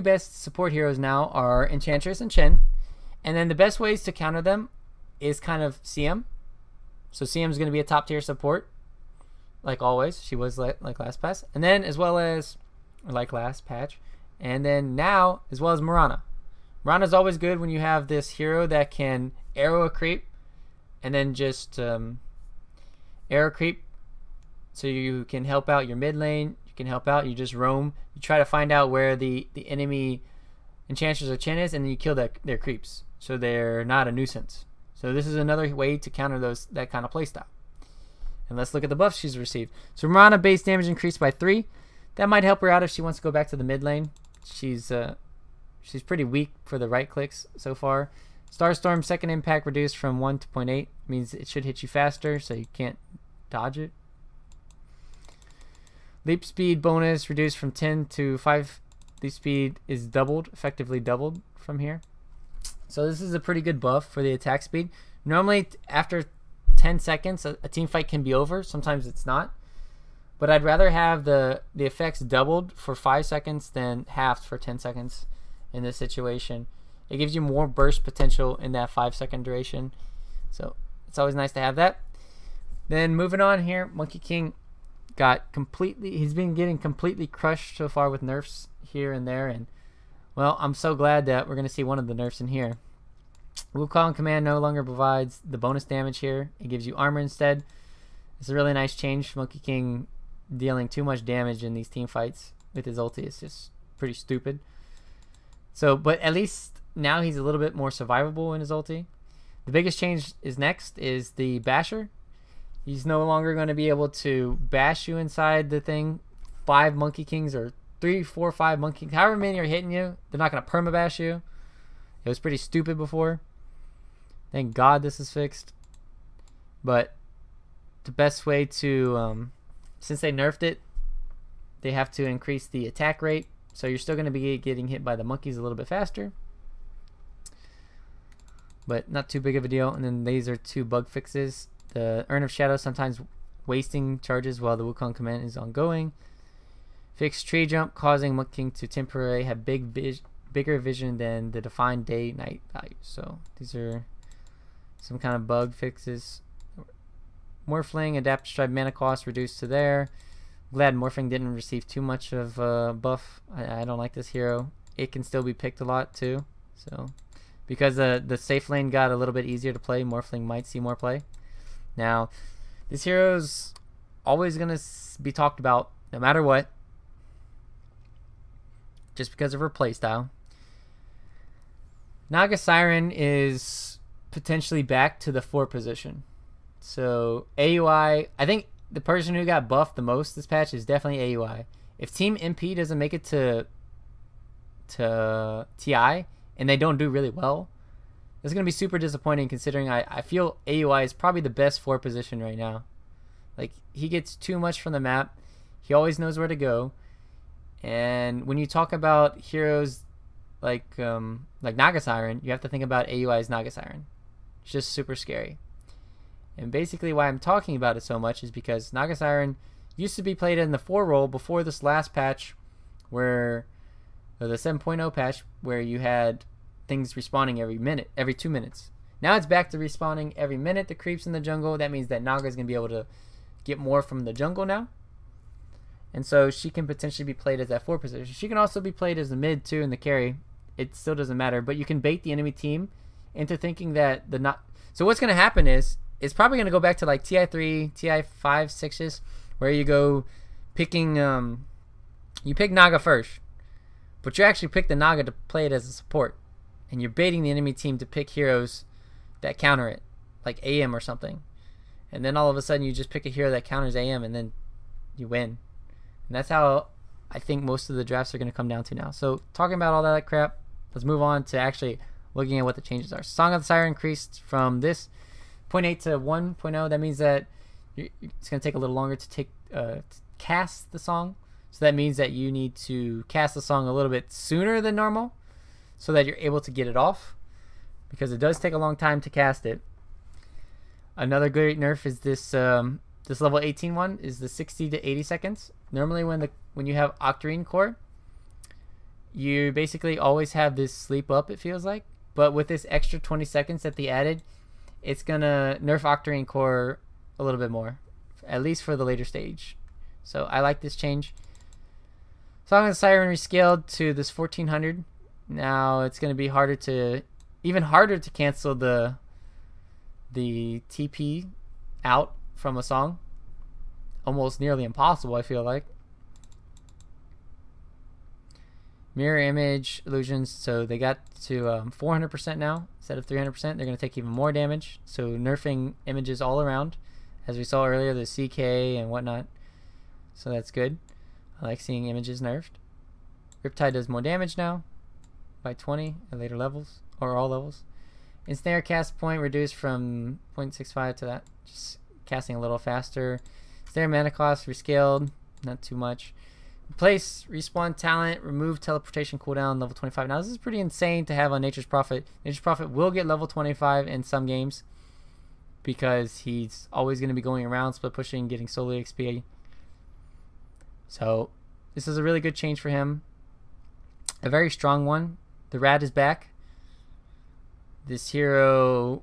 best support heroes now are Enchantress and Chen. And then the best ways to counter them is kind of CM. So CM is going to be a top tier support, like always. She was like last pass, and then as well as like last patch, and then now as well as Mirana. Mirana is always good when you have this hero that can arrow a creep, and then just arrow creep, so you can help out your mid lane. You can help out. You just roam. You try to find out where the enemy Enchantress or Chen is, and then you kill their creeps, so they're not a nuisance. So this is another way to counter that kind of playstyle. And let's look at the buffs she's received. So Mirana base damage increased by 3. That might help her out if she wants to go back to the mid lane. She's pretty weak for the right clicks so far. Starstorm second impact reduced from 1 to 0.8. Means it should hit you faster, so you can't dodge it. Leap speed bonus reduced from 10 to 5. Leap speed is effectively doubled from here. So this is a pretty good buff for the attack speed. Normally after 10 seconds a team fight can be over. Sometimes it's not. But I'd rather have the effects doubled for 5 seconds than halved for 10 seconds in this situation. It gives you more burst potential in that 5 second duration. So it's always nice to have that. Then moving on here, Monkey King he's been getting completely crushed so far with nerfs here and there, and well, I'm so glad that we're going to see one of the nerfs in here. Wukong command no longer provides the bonus damage here. It gives you armor instead. It's a really nice change. Monkey King dealing too much damage in these team fights with his ulti is just pretty stupid. So, but at least now he's a little bit more survivable in his ulti. The biggest change is the Basher. He's no longer going to be able to bash you inside the thing. 5 Monkey Kings or 3, 4, 5 Monkey Kings. However many are hitting you, they're not going to permabash you. It was pretty stupid before. Thank God this is fixed. But the best way to, since they nerfed it, they have to increase the attack rate. So you're still going to be getting hit by the monkeys a little bit faster. But not too big of a deal. And then these are 2 bug fixes. The Urn of Shadow sometimes wasting charges while the Wukong command is ongoing. Fixed tree jump, causing Monkey King to temporarily have bigger vision than the defined day-night values. So these are some kind of bug fixes. Morphling, adapt stride mana cost reduced to there. Glad Morphling didn't receive too much of a buff. I don't like this hero. It can still be picked a lot too. So because the safe lane got a little bit easier to play, Morphling might see more play. Now, this hero's always going to be talked about no matter what, just because of her playstyle. Naga Siren is potentially back to the 4 position. So AUI, I think the person who got buffed the most this patch is definitely AUI. If Team MP doesn't make it to TI and they don't do really well, it's going to be super disappointing, considering I feel AUI is probably the best 4 position right now. Like, he gets too much from the map. He always knows where to go. And when you talk about heroes like Naga Siren, you have to think about AUI's Naga Siren. It's just super scary. And basically why I'm talking about it so much is because Naga Siren used to be played in the 4 role before this last patch, where the 7.0 patch, where you had things respawning every 2 minutes. Now it's back to respawning every minute. The creeps in the jungle. That means that Naga is going to be able to get more from the jungle now. And so she can potentially be played as that 4 position. She can also be played as the mid too in the carry. It still doesn't matter. But you can bait the enemy team into thinking that so what's going to happen is it's probably going to go back to like TI3, TI5, 6s, where you go picking, you pick Naga first, but you actually pick the Naga to play it as a support. And you're baiting the enemy team to pick heroes that counter it, like AM or something. And then all of a sudden you just pick a hero that counters AM and then you win. And that's how I think most of the drafts are going to come down to now. So talking about all that crap, let's move on to actually looking at what the changes are. Song of the Siren increased from this 0.8 to 1.0. That means that it's going to take a little longer to cast the song. So that means that you need to cast the song a little bit sooner than normal, so that you're able to get it off, because it does take a long time to cast it. Another great nerf is this this level 18 one is the 60 to 80 seconds. Normally when you have Octarine Core, you basically always have this sleep up, it feels like. But with this extra 20 seconds that they added, it's gonna nerf Octarine Core a little bit more, at least for the later stage. So I like this change. Song of the Siren rescaled to this 1400. Now it's going to be even harder to cancel the TP out from a song. Almost nearly impossible, I feel like. Mirror image illusions, so they got to 400% now instead of 300%. They're going to take even more damage, so nerfing images all around, as we saw earlier, the CK and whatnot. So that's good. I like seeing images nerfed. Riptide does more damage now by 20 at later levels, or all levels. Ensnare cast point reduced from 0.65 to that, just casting a little faster. Snare mana cost rescaled, not too much. Replace respawn talent, remove teleportation cooldown, level 25. Now this is pretty insane to have on Nature's Prophet. Nature's Prophet will get level 25 in some games, because he's always going to be going around split pushing, getting solo XP. So this is a really good change for him. A very strong one. The Rat is back. This hero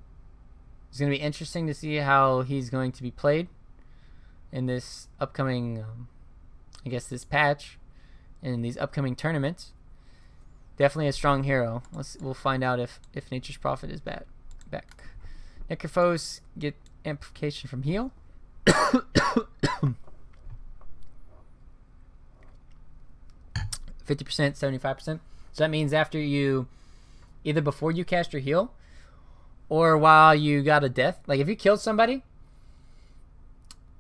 is going to be interesting to see how he's going to be played in this upcoming, I guess, this patch, in these upcoming tournaments. Definitely a strong hero. We'll find out if Nature's Prophet is back. Necrophos get amplification from heal. 50%, 75%. So that means after you, either before you cast your heal, or while you got a death. Like if you killed somebody,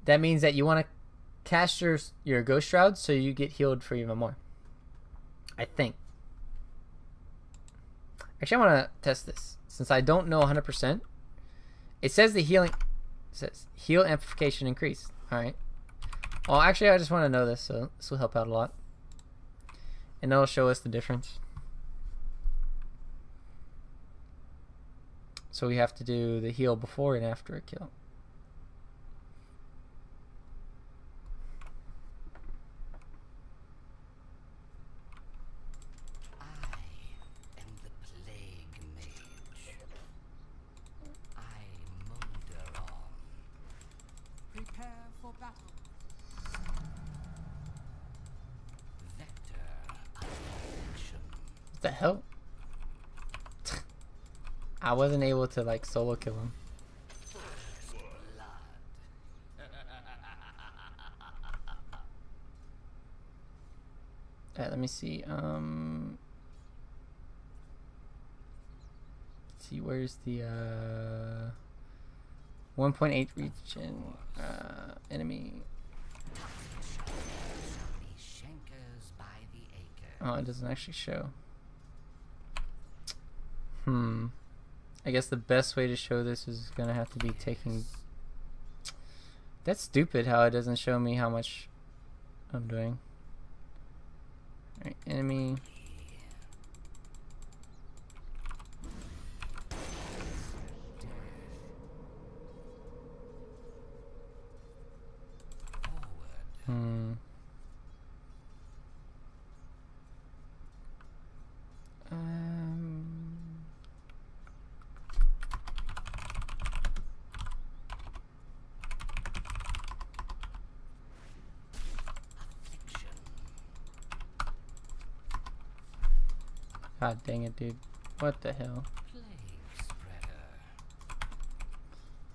that means that you want to cast your Ghost Shroud so you get healed for even more. I think. Actually, I want to test this since I don't know 100%. It says the healing. It says heal amplification increase. All right. Well, actually, I just want to know this, so this will help out a lot, and that'll show us the difference. So we have to do the heal before and after a kill. What the hell? I wasn't able to like solo kill him. Let me see. Let's see, where's the 1.8 region enemy? Oh, it doesn't actually show. I guess the best way to show this is gonna have to be taking. That's stupid how it doesn't show me how much I'm doing. Alright, enemy. God dang it, dude. What the hell?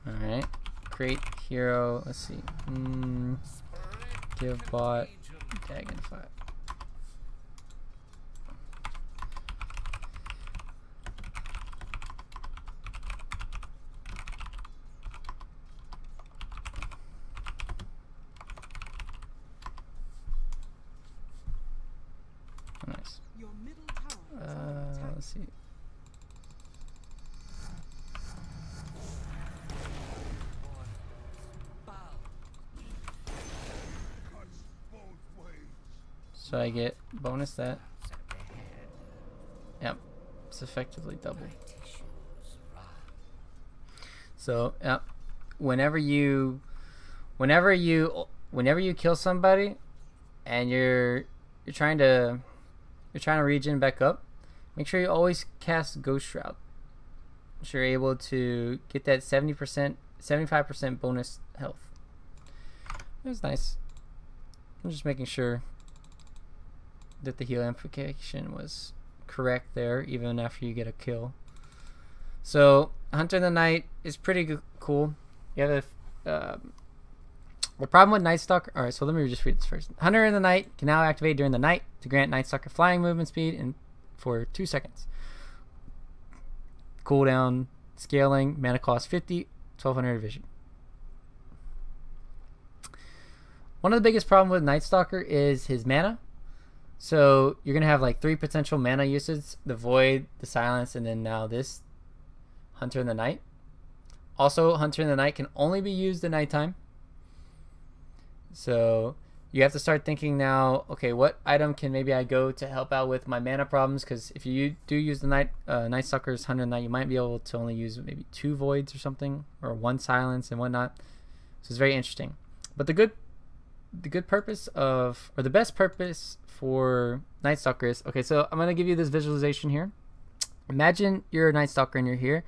Alright. Create hero. Let's see. Give bot. Dragonfire. Nice. Let's see. So I get bonus that. Yep, it's effectively double. So yep, whenever you kill somebody and you're trying to regen back up, make sure you always cast Ghost Shroud, so you're able to get that 70%, 75% bonus health. That was nice. I'm just making sure that the heal amplification was correct there, even after you get a kill. So Hunter in the Night is pretty cool. You have the problem with Night Stalker. All right, so let me just read this first. Hunter in the Night can now activate during the night to grant Night Stalker flying movement speed and for 2 seconds. Cooldown, scaling, mana cost 50, 1200 vision. One of the biggest problems with Night Stalker is his mana. So you're gonna have like 3 potential mana uses: the Void, the Silence, and then now this Hunter in the Night. Also, Hunter in the Night can only be used at nighttime. So you have to start thinking now, okay, what item can maybe I go to help out with my mana problems? Because if you do use the Night Stalker's Hunter in the Night, you might be able to only use maybe 2 Voids or something, or 1 Silence and whatnot. So it's very interesting. But the good purpose of, or the best purpose for Night Stalker is, okay, so I'm going to give you this visualization here. Imagine you're a Night Stalker and you're here,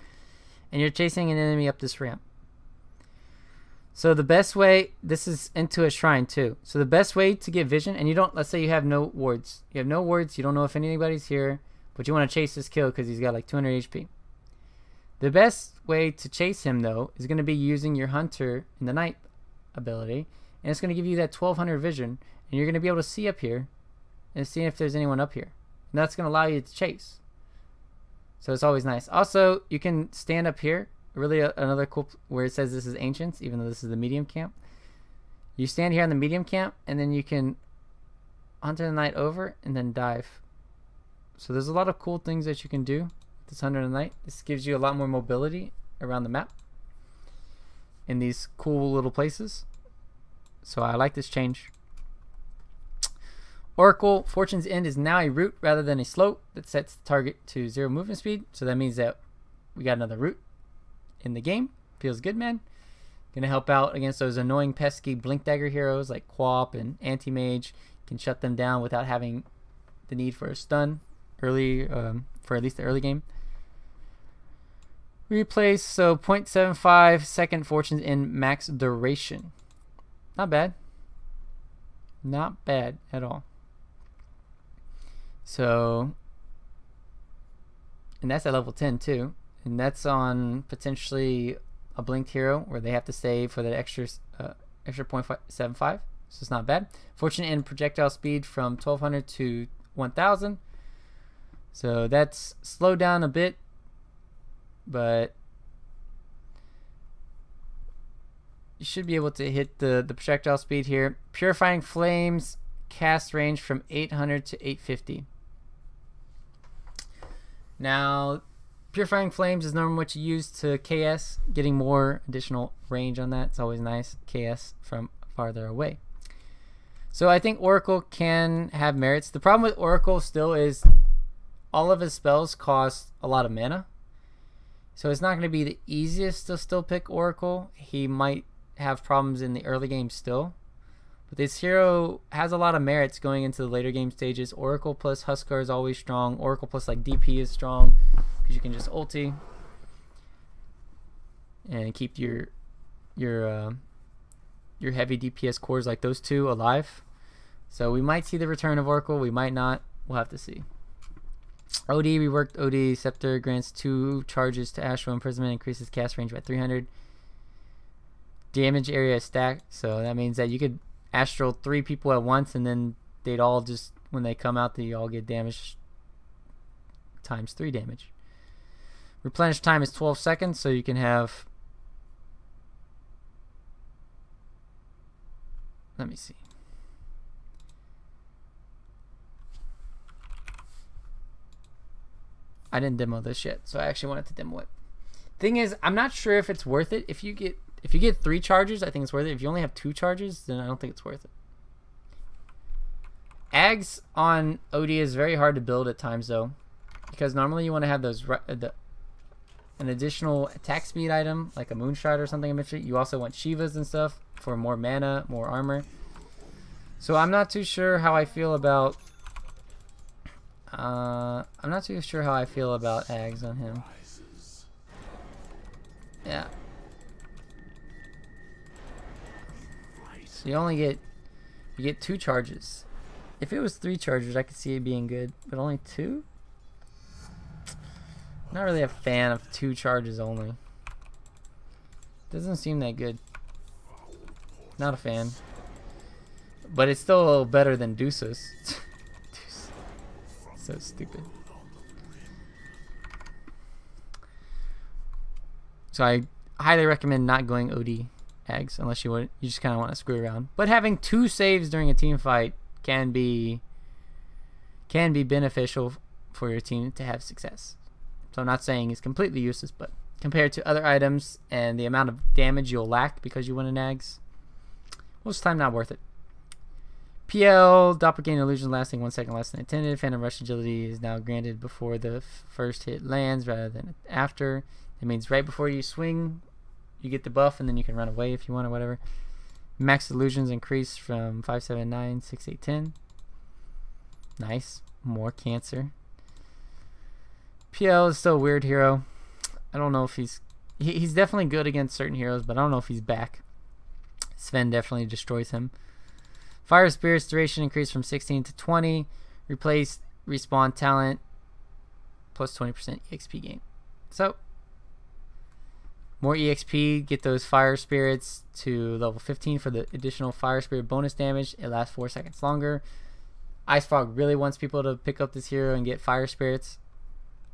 and you're chasing an enemy up this ramp. So the best way, this is into a shrine too. So the best way to get vision, and you don't, let's say you have no wards. You have no wards, you don't know if anybody's here, but you want to chase this kill because he's got like 200 HP. The best way to chase him though is going to be using your Hunter in the Night ability, and it's going to give you that 1200 vision, and you're going to be able to see up here and see if there's anyone up here. And that's going to allow you to chase. So it's always nice. Also, you can stand up here. Really another cool where it says this is Ancients, even though this is the medium camp. You stand here on the medium camp, and then you can Hunter the Knight over and then dive. So there's a lot of cool things that you can do with this Hunter the Knight. This gives you a lot more mobility around the map in these cool little places. So I like this change. Oracle, Fortune's End is now a route rather than a slope that sets the target to 0 movement speed. So that means that we got another route in the game. Feels good, man. Gonna help out against those annoying pesky blink dagger heroes like Quap and Anti-Mage. Can shut them down without having the need for a stun early, for at least the early game. Replace, so 0.75 second Fortune's End max duration. Not bad. Not bad at all. So, and that's at level 10 too. And that's on potentially a blinked hero where they have to save for that extra 0.75. So it's not bad. Fortune End projectile speed from 1200 to 1000. So that's slowed down a bit, but you should be able to hit the projectile speed here. Purifying Flames cast range from 800 to 850. Now, Purifying Flames is normally what you use to KS, getting more additional range on that. It's always nice, KS from farther away. So I think Oracle can have merits. The problem with Oracle still is all of his spells cost a lot of mana. So it's not going to be the easiest to still pick Oracle. He might have problems in the early game still. But this hero has a lot of merits going into the later game stages. Oracle plus Huskar is always strong. Oracle plus like DP is strong because you can just ulti and keep your heavy DPS cores like those two alive. So we might see the return of Oracle. We might not. We'll have to see. OD reworked. OD Scepter grants 2 charges to Astral Imprisonment, increases cast range by 300. Damage area is stacked, so that means that you could Astral 3 people at once, and then they'd all just, when they come out, they all get damage times 3 damage. Replenish time is 12 seconds, so you can have, let me see. I didn't demo this yet, so I actually wanted to demo it. Thing is, I'm not sure if it's worth it. If you get 3 charges, I think it's worth it. If you only have 2 charges, then I don't think it's worth it. Ags on OD is very hard to build at times though, because normally you want to have those an additional attack speed item like a Moonshot or something. You also want Shivas and stuff for more mana, more armor. So I'm not too sure how I feel about. I'm not too sure how I feel about Ags on him. Yeah. So you get 2 charges. If it was 3 charges, I could see it being good, but only 2? Not really a fan of 2 charges only. Doesn't seem that good. Not a fan. But it's still better than Deuces. So stupid. So I highly recommend not going OD Ags unless you just kind of want to screw around. But having 2 saves during a team fight can be beneficial for your team to have success. So I'm not saying it's completely useless, but compared to other items and the amount of damage you'll lack because you win an Ags, most of the time not worth it. PL, Doppelganger Illusion lasting 1 second less than intended. Phantom Rush Agility is now granted before the first hit lands rather than after. It means right before you swing, you get the buff and then you can run away if you want or whatever. Max Illusions increase from 579, 6810. Nice. More cancer. PL is still a weird hero. I don't know if he's definitely good against certain heroes, but I don't know if he's back. Sven definitely destroys him. Fire Spirit's duration increased from 16 to 20. Replace respawn talent plus 20% EXP gain. So more EXP, get those Fire Spirits to level 15 for the additional Fire Spirit bonus damage. It lasts 4 seconds longer. Ice Frog really wants people to pick up this hero and get Fire Spirits.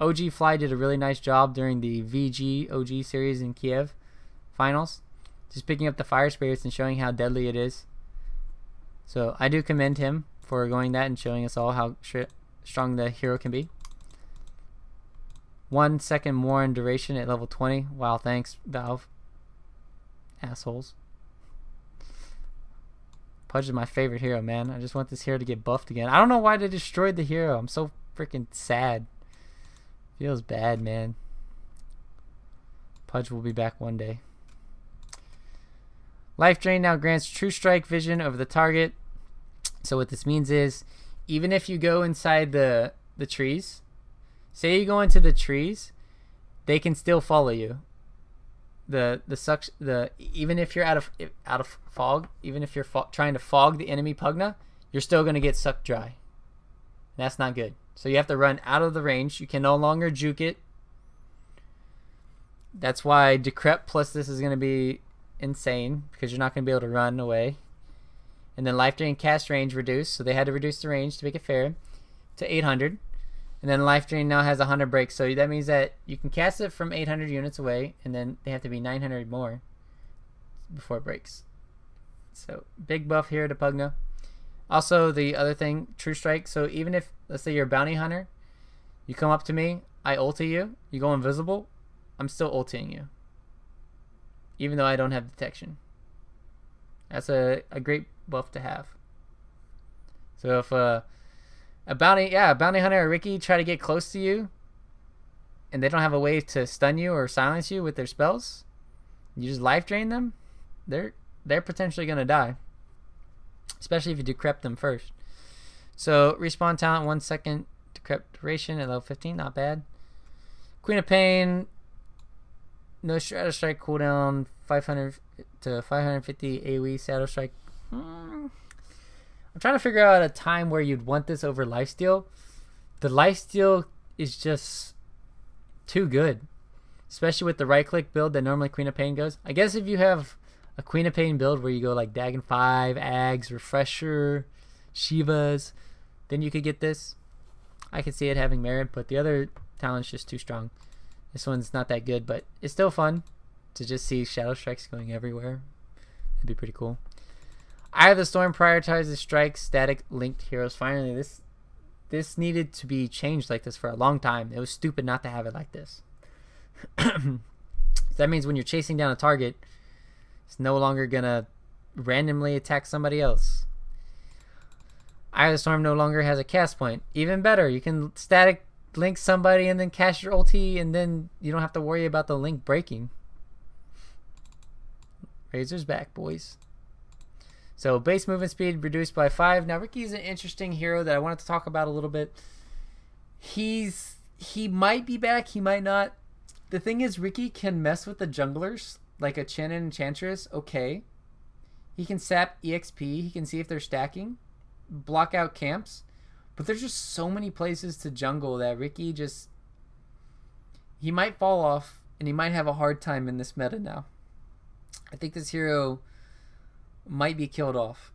OG Fly did a really nice job during the VG OG series in Kiev finals. Just picking up the Fire Spirits and showing how deadly it is. So I do commend him for going that and showing us all how strong the hero can be. 1 second more in duration at level 20. Wow, thanks, Valve. Assholes. Pudge is my favorite hero, man. I just want this hero to get buffed again. I don't know why they destroyed the hero. I'm so freaking sad. Feels bad, man. Pudge will be back one day. Life Drain now grants True Strike vision over the target. So what this means is, even if you go inside the trees, say you go into the trees, they can still follow you. Even if you're out of fog, even if you're trying to fog the enemy Pugna, you're still gonna get sucked dry. That's not good. So you have to run out of the range. You can no longer juke it. That's why Decrep plus this is gonna be insane, because you're not gonna be able to run away. And then Life Drain cast range reduced, so they had to reduce the range to make it fair to 800. And then Life Drain now has 100 breaks, so that means that you can cast it from 800 units away, and then they have to be 900 more before it breaks. So big buff here to Pugna. Also, the other thing, True Strike. So even if, let's say you're a bounty hunter, you come up to me, I ulti you, you go invisible, I'm still ulting you, even though I don't have detection. That's a great buff to have. So if a bounty hunter or Ricky try to get close to you and they don't have a way to stun you or silence you with their spells, you just life drain them, they're potentially gonna die. Especially if you decrep them first. So respawn talent 1 second decrep duration at level 15, not bad. Queen of Pain, no Shadow Strike cooldown, 500 to 550 AoE Shadow Strike. I'm trying to figure out a time where you'd want this over lifesteal. The lifesteal is just too good, especially with the right click build that normally Queen of Pain goes. I guess if you have a Queen of Pain build where you go like Dagon 5, Ags, Refresher, Shivas, then you could get this. I could see it having merit, but the other talent's just too strong. This one's not that good, but it's still fun to just see Shadow Strikes going everywhere. It'd be pretty cool. Eye of the Storm prioritizes strikes, static linked heroes. Finally, this needed to be changed like this for a long time. It was stupid not to have it like this. So that means when you're chasing down a target, it's no longer gonna randomly attack somebody else. Eye of the Storm no longer has a cast point. Even better, you can static link somebody and then cast your ulti, and then you don't have to worry about the link breaking. Razor's back, boys. So base movement speed reduced by 5. Now Ricky's an interesting hero that I wanted to talk about a little bit. He might be back, he might not. The thing is, Ricky can mess with the junglers like a Chen and Enchantress. Okay, he can sap EXP, he can see if they're stacking, block out camps, but there's just so many places to jungle that Ricky just, he might fall off and he might have a hard time in this meta now. I think this hero might be killed off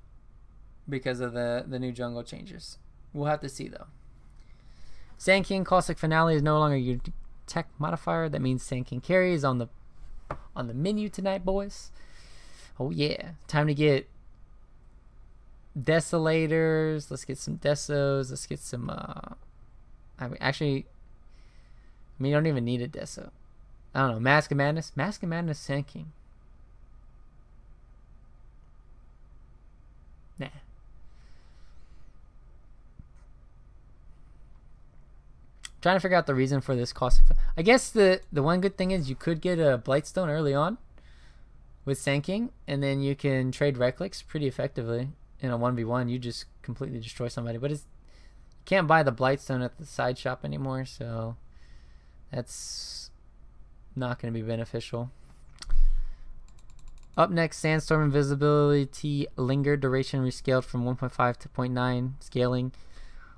because of the new jungle changes. We'll have to see though. Sand King Caustic Finale is no longer your tech modifier. That means Sand King carry is on the menu tonight, boys. Oh yeah, time to get Desolators. Let's get some Desos. Let's get some you don't even need a Deso. I don't know. Mask of Madness. Mask of Madness Sand King. Nah. Trying to figure out the reason for this cost. I guess the one good thing is you could get a Blightstone early on with Sand King, and then you can trade right clicks pretty effectively in a 1v1. You just completely destroy somebody, but you can't buy the Blightstone at the side shop anymore, so that's not going to be beneficial. Up next, Sandstorm Invisibility Linger duration rescaled from 1.5 to 0.9 scaling.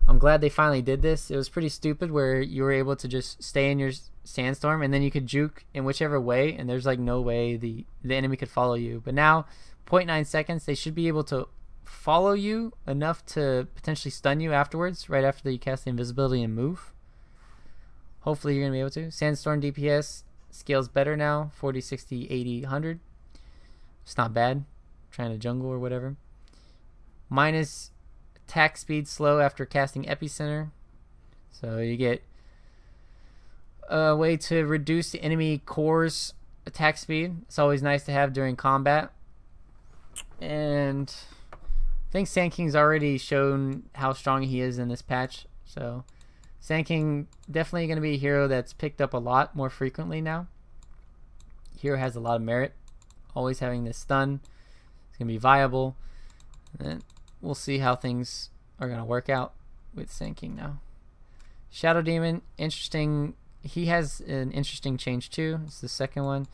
I'm glad they finally did this. It was pretty stupid where you were able to just stay in your Sandstorm and then you could juke in whichever way, and there's like no way the enemy could follow you. But now 0.9 seconds, they should be able to follow you enough to potentially stun you afterwards, right after you cast the invisibility and move. Hopefully you're gonna be able to. Sandstorm DPS scales better now, 40, 60, 80, 100. It's not bad, trying to jungle or whatever. minus attack speed slow after casting Epicenter. So you get a way to reduce the enemy core's attack speed. It's always nice to have during combat. And I think Sand King's already shown how strong he is in this patch. So Sand King definitely going to be a hero that's picked up a lot more frequently now. Hero has a lot of merit. Always having this stun. It's going to be viable. And we'll see how things are going to work out with Sand King now. Shadow Demon, interesting. He has an interesting change too. It's the second one.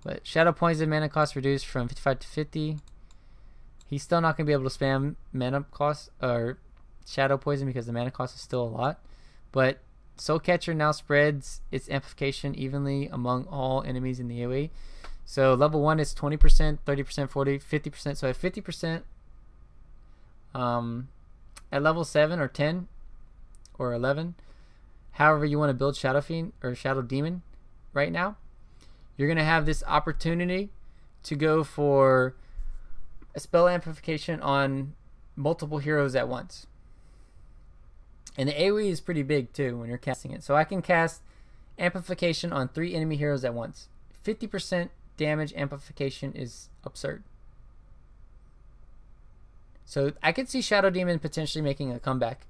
But Shadow Poison mana cost reduced from 55 to 50. He's still not going to be able to spam mana cost or Shadow Poison because the mana cost is still a lot. But Soul Catcher now spreads its amplification evenly among all enemies in the AoE. So level 1 is 20%, 30%, 40, 50%. So at 50%, at level 7 or 10 or 11, however you want to build Shadow Fiend or Shadow Demon right now, you're going to have this opportunity to go for a spell amplification on multiple heroes at once. And the AoE is pretty big too when you're casting it. So I can cast amplification on 3 enemy heroes at once. 50% damage amplification is absurd. So I could see Shadow Demon potentially making a comeback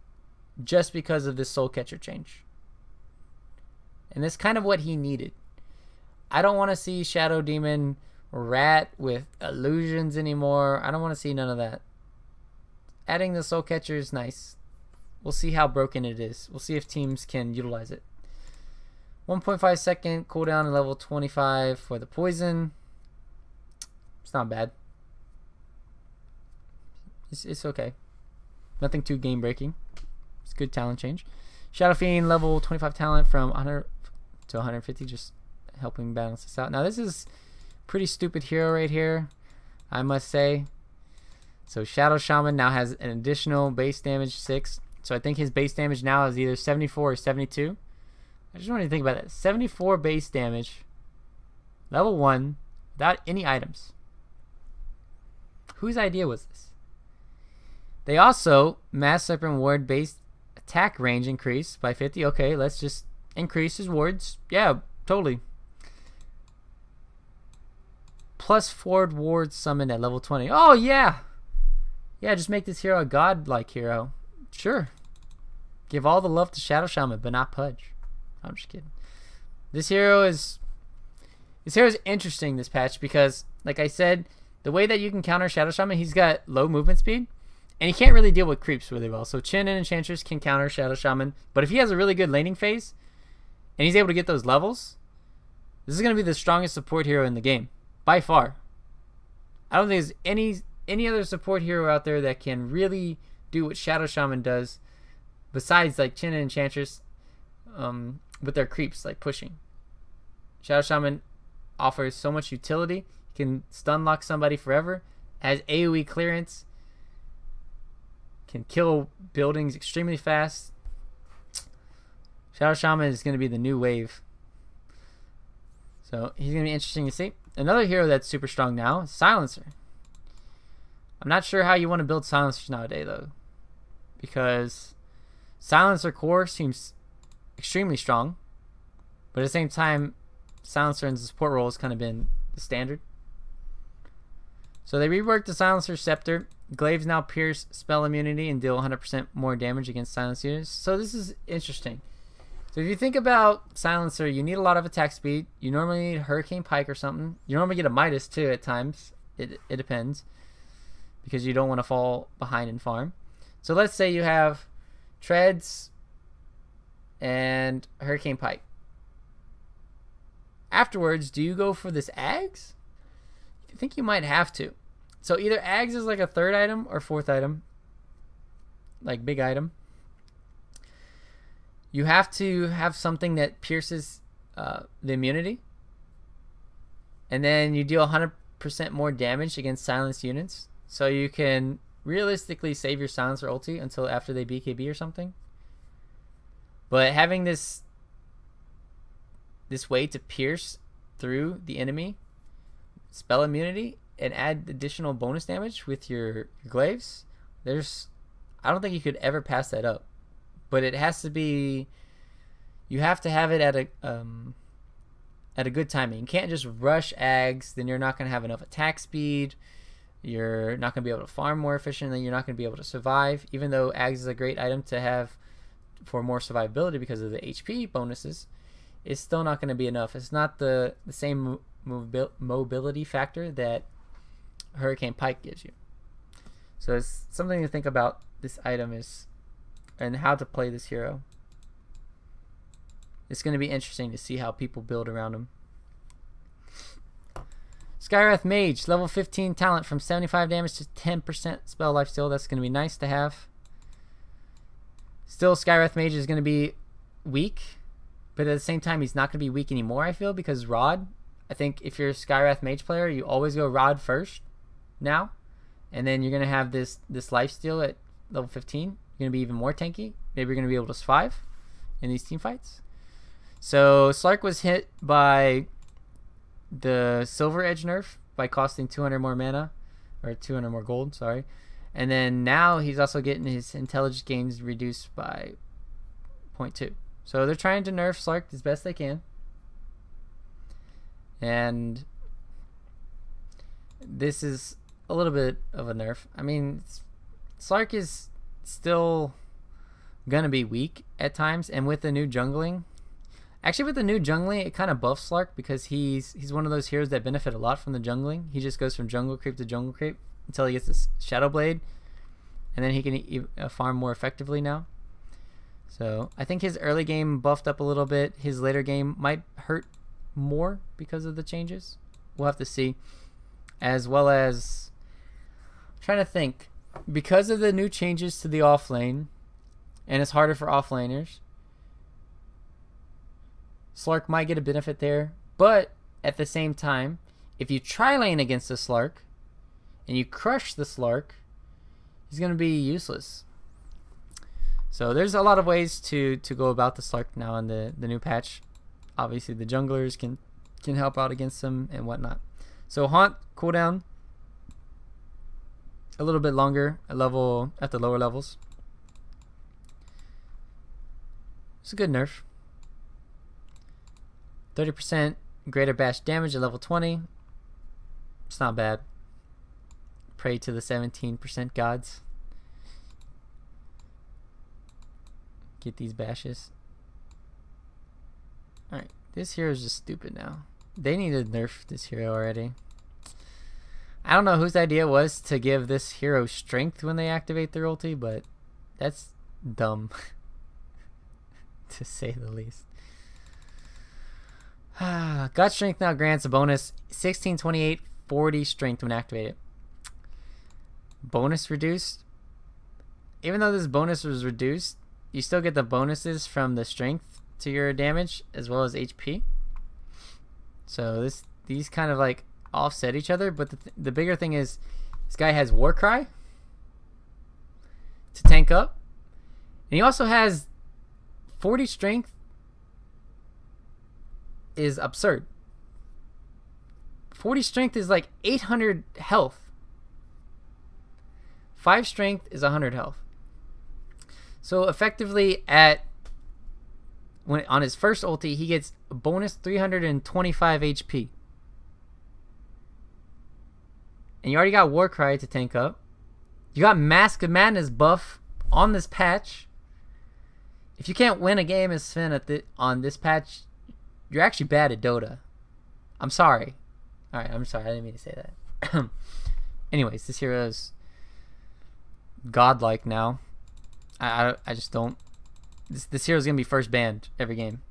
just because of this Soul Catcher change. And that's kind of what he needed. I don't want to see Shadow Demon rat with illusions anymore. I don't want to see none of that. Adding the Soul Catcher is nice. We'll see how broken it is. We'll see if teams can utilize it. 1.5 second cooldown in level 25 for the poison. It's not bad. It's okay. Nothing too game breaking. It's good talent change. Shadow Fiend level 25 talent from 100 to 150, just helping balance this out. Now this is pretty stupid hero right here, I must say. So Shadow Shaman now has an additional base damage 6. So I think his base damage now is either 74 or 72. I just want you to think about that. 74 base damage, level 1, without any items. Whose idea was this? They also, Mass Serpent Ward base attack range increased by 50. Okay, let's just increase his wards. Yeah, totally. Plus forward wards summoned at level 20. Oh, yeah. Yeah, just make this hero a godlike hero. Sure. Give all the love to Shadow Shaman, but not Pudge. I'm just kidding. This hero is interesting this patch because, like I said, the way that you can counter Shadow Shaman, he's got low movement speed, and he can't really deal with creeps really well. So Chin and Enchantress can counter Shadow Shaman, but if he has a really good laning phase, and he's able to get those levels, this is going to be the strongest support hero in the game, by far. I don't think there's any other support hero out there that can really do what Shadow Shaman does, besides like Chin and Enchantress, with their creeps, like pushing. Shadow Shaman offers so much utility. He can stun lock somebody forever, has AoE clearance, can kill buildings extremely fast. Shadow Shaman is going to be the new wave. So he's going to be interesting to see. Another hero that's super strong now, Silencer. I'm not sure how you want to build Silencers nowadays though, because Silencer core seems extremely strong, but at the same time, Silencer in the support role has kind of been the standard. So they reworked the Silencer Scepter. Glaives now pierce spell immunity and deal 100% more damage against silenced units. So this is interesting. So if you think about Silencer, you need a lot of attack speed. You normally need Hurricane Pike or something. You normally get a Midas too at times. It depends, because you don't want to fall behind in farm. So let's say you have Treads and Hurricane Pike. Afterwards, do you go for this Ags? I think you might have to. So either Ags is like a 3rd item or 4th item, like big item. You have to have something that pierces the immunity, and then you deal 100% more damage against silenced units. So you can realistically save your Silencer ulti until after they BKB or something. But having this way to pierce through the enemy, spell immunity, and add additional bonus damage with your glaives I don't think you could ever pass that up. But it has to be, you have to have it at a good timing. You can't just rush Ags, then you're not going to have enough attack speed. You're not going to be able to farm more efficiently. You're not going to be able to survive. Even though Ags is a great item to have for more survivability because of the HP bonuses, it's still not going to be enough. It's not the same mobility factor that Hurricane Pike gives you. So it's something to think about. This item is, and how to play this hero. It's going to be interesting to see how people build around him. Skywrath Mage, level 15 talent from 75 damage to 10% spell lifesteal. That's going to be nice to have. Still, Skywrath Mage is going to be weak, but at the same time, he's not going to be weak anymore, I feel, because Rod. I think if you're a Skywrath Mage player, you always go Rod first now, and then you're going to have this lifesteal at level 15. You're going to be even more tanky. Maybe you're going to be able to survive in these team fights. So Slark was hit by the Silver Edge nerf by costing 200 more mana, or 200 more gold, sorry. And then now he's also getting his intelligence gains reduced by 0.2. So they're trying to nerf Slark as best they can. And this is a little bit of a nerf. I mean, Slark is still gonna be weak at times, and with the new jungling, actually with the new jungling, it kind of buffs Slark because he's one of those heroes that benefit a lot from the jungling. He just goes from jungle creep to jungle creep until he gets this Shadow Blade, and then he can farm more effectively now. So I think his early game buffed up a little bit. His later game might hurt more because of the changes. We'll have to see. As well as, I'm trying to think, because of the new changes to the off lane, and it's harder for off laners, Slark might get a benefit there. But at the same time, if you tri lane against the Slark and you crush the Slark, he's going to be useless. So there's a lot of ways to go about the Slark now in the new patch. Obviously the junglers can help out against them and whatnot. So Haunt cooldown a little bit longer at the lower levels. It's a good nerf. 30% greater bash damage at level 20. It's not bad. Pray to the 17% gods. Get these bashes. Alright, this hero is just stupid now. They need to nerf this hero already. I don't know whose idea it was to give this hero strength when they activate their ulti, but that's dumb. To say the least. God Strength now grants a bonus 16, 28, 40 strength when activated. Bonus reduced. Even though this bonus was reduced, you still get the bonuses from the strength to your damage as well as HP. So these kind of like offset each other, but the bigger thing is this guy has Warcry to tank up, and he also has 40 strength. Is absurd. 40 strength is like 800 health. 5 strength is 100 health. So effectively on his first ulti, he gets a bonus 325 HP. And you already got Warcry to tank up. You got Mask of Madness buff on this patch. If you can't win a game as Sven on this patch, you're actually bad at Dota. I'm sorry. Alright, I'm sorry. I didn't mean to say that. Anyways, this hero is godlike now. I just don't. This hero's gonna be first banned every game.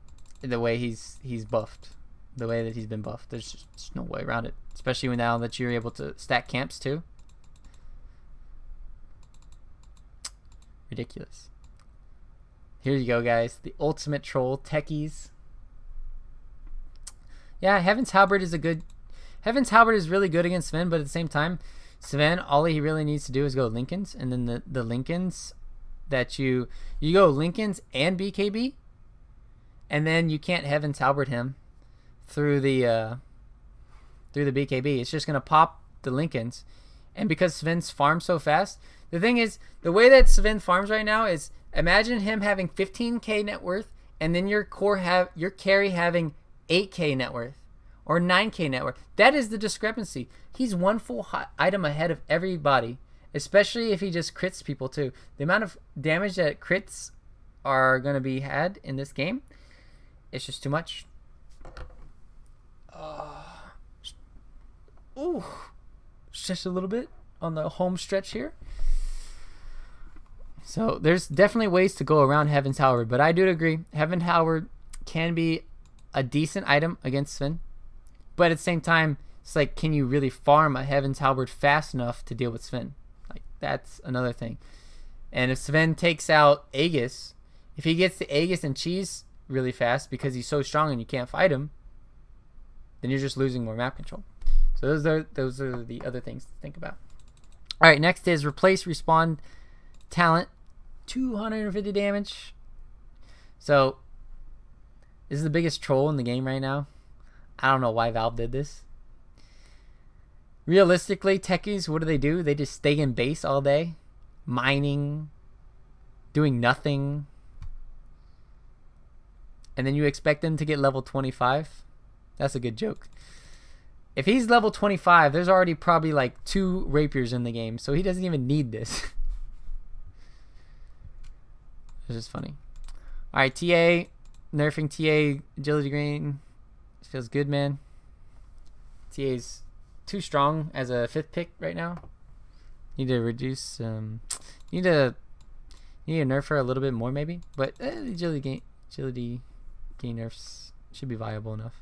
The way he's buffed, the way that he's been buffed. There's just no way around it. Especially now that you're able to stack camps too. Ridiculous. Here you go, guys. The ultimate troll techies. Yeah, Heaven's Halberd is really good against Sven, but at the same time, Sven, all he really needs to do is go Lincolns, and then the Lincolns that you go Lincolns and BKB, and then you can't Heaven's Halberd him through the BKB. It's just gonna pop the Lincolns, and because Sven's farm so fast, The thing is, the way that Sven farms right now is, imagine him having 15k net worth, and then your carry having 8k net worth or 9k net worth. That is the discrepancy. He's one full item ahead of everybody, especially if he just crits people too. The amount of damage that crits are going to be had in this game, it's just too much. Ooh, just a little bit on the home stretch here. So there's definitely ways to go around Heaven's Halberd, but I do agree, Heaven's Halberd can be a decent item against Sven, but at the same time, it's like, can you really farm a Heaven's Halberd fast enough to deal with Sven? Like, that's another thing. And if Sven takes out Aegis, if he gets the Aegis and cheese really fast because he's so strong and you can't fight him, then you're just losing more map control. So those are the other things to think about. All right, next is replace respawn talent, 250 damage. So this is the biggest troll in the game right now. I don't know why Valve did this. Realistically, techies, what do? They just stay in base all day, mining, doing nothing, and then you expect them to get level 25? That's a good joke. If he's level 25, there's already probably like 2 rapiers in the game, so he doesn't even need this. It's just funny. Alright, TA. Nerfing TA. Agility green. This feels good, man. TA's too strong as a 5th pick right now. Need to reduce... need to nerf her a little bit more, maybe. But agility gain nerfs should be viable enough.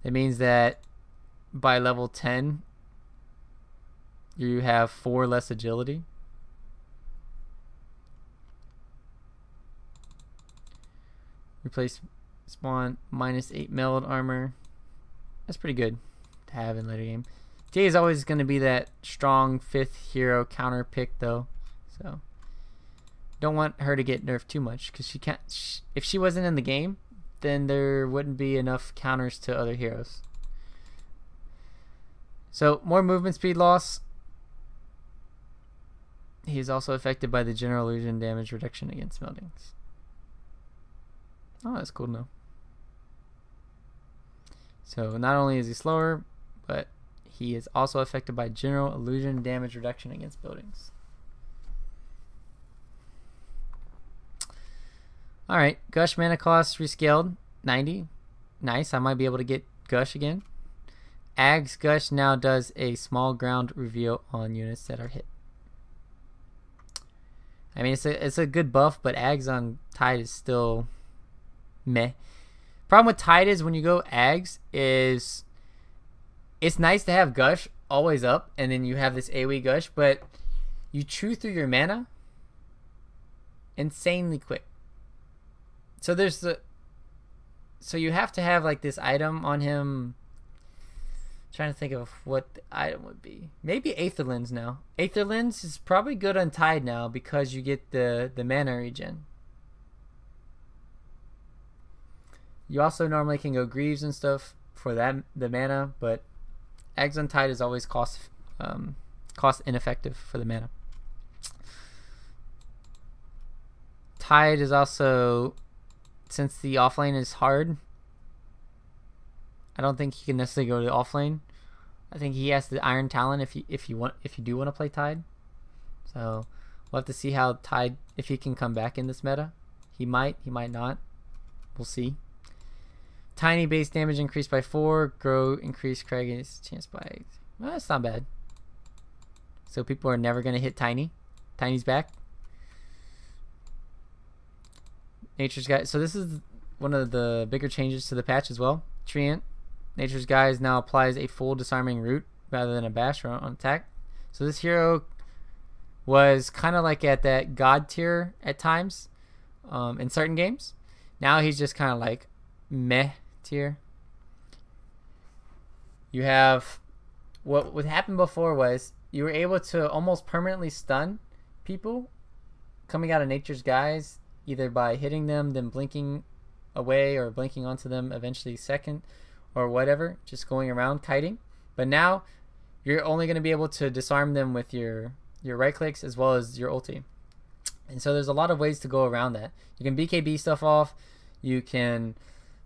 It means that by level 10, you have 4 less agility. Replace spawn -8 meld armor. That's pretty good to have in later game. Jay is always going to be that strong 5th hero counter pick though, so don't want her to get nerfed too much because she can't. If she wasn't in the game, then there wouldn't be enough counters to other heroes. So more movement speed loss. He is also affected by the general illusion damage reduction against meldings. Oh, that's cool to know. So not only is he slower, but he is also affected by general illusion damage reduction against buildings. Alright, Gush mana cost rescaled 90. Nice, I might be able to get Gush again. Ag's Gush now does a small ground reveal on units that are hit. I mean, it's a good buff, but Ag's on Tide is still meh. Problem with Tide is when you go Ag's is it's nice to have Gush always up, and then you have this AoE Gush, but you chew through your mana insanely quick. So there's so you have to have like this item on him. Trying to think of what the item would be. Maybe Aether Lens now. Aether Lens is probably good on Tide now because you get the mana regen. You also normally can go Greaves and stuff for the mana, but Eggs on Tide is always cost ineffective for the mana. Tide is also, since the offlane is hard, I don't think he can necessarily go to the offlane. I think he has the Iron Talon if you do want to play Tide. So we'll have to see how Tide, if he can come back in this meta. He might not. We'll see. Tiny base damage increased by 4. Grow increased Kragen's chance by. Well, that's not bad. So people are never gonna hit Tiny. Tiny's back. Nature's Guide. So this is one of the bigger changes to the patch as well. Treant. Nature's Guide now applies a full disarming root rather than a bash or on attack. So this hero was kind of like at that god tier at times in certain games. Now he's just kind of like meh tier. You have what happened before was you were able to almost permanently stun people coming out of Nature's Guise, either by hitting them, then blinking away, or blinking onto them eventually second, or whatever, just going around kiting. But now you're only going to be able to disarm them with your your right clicks as well as your ulti. And so there's a lot of ways to go around that. You can BKB stuff off. You can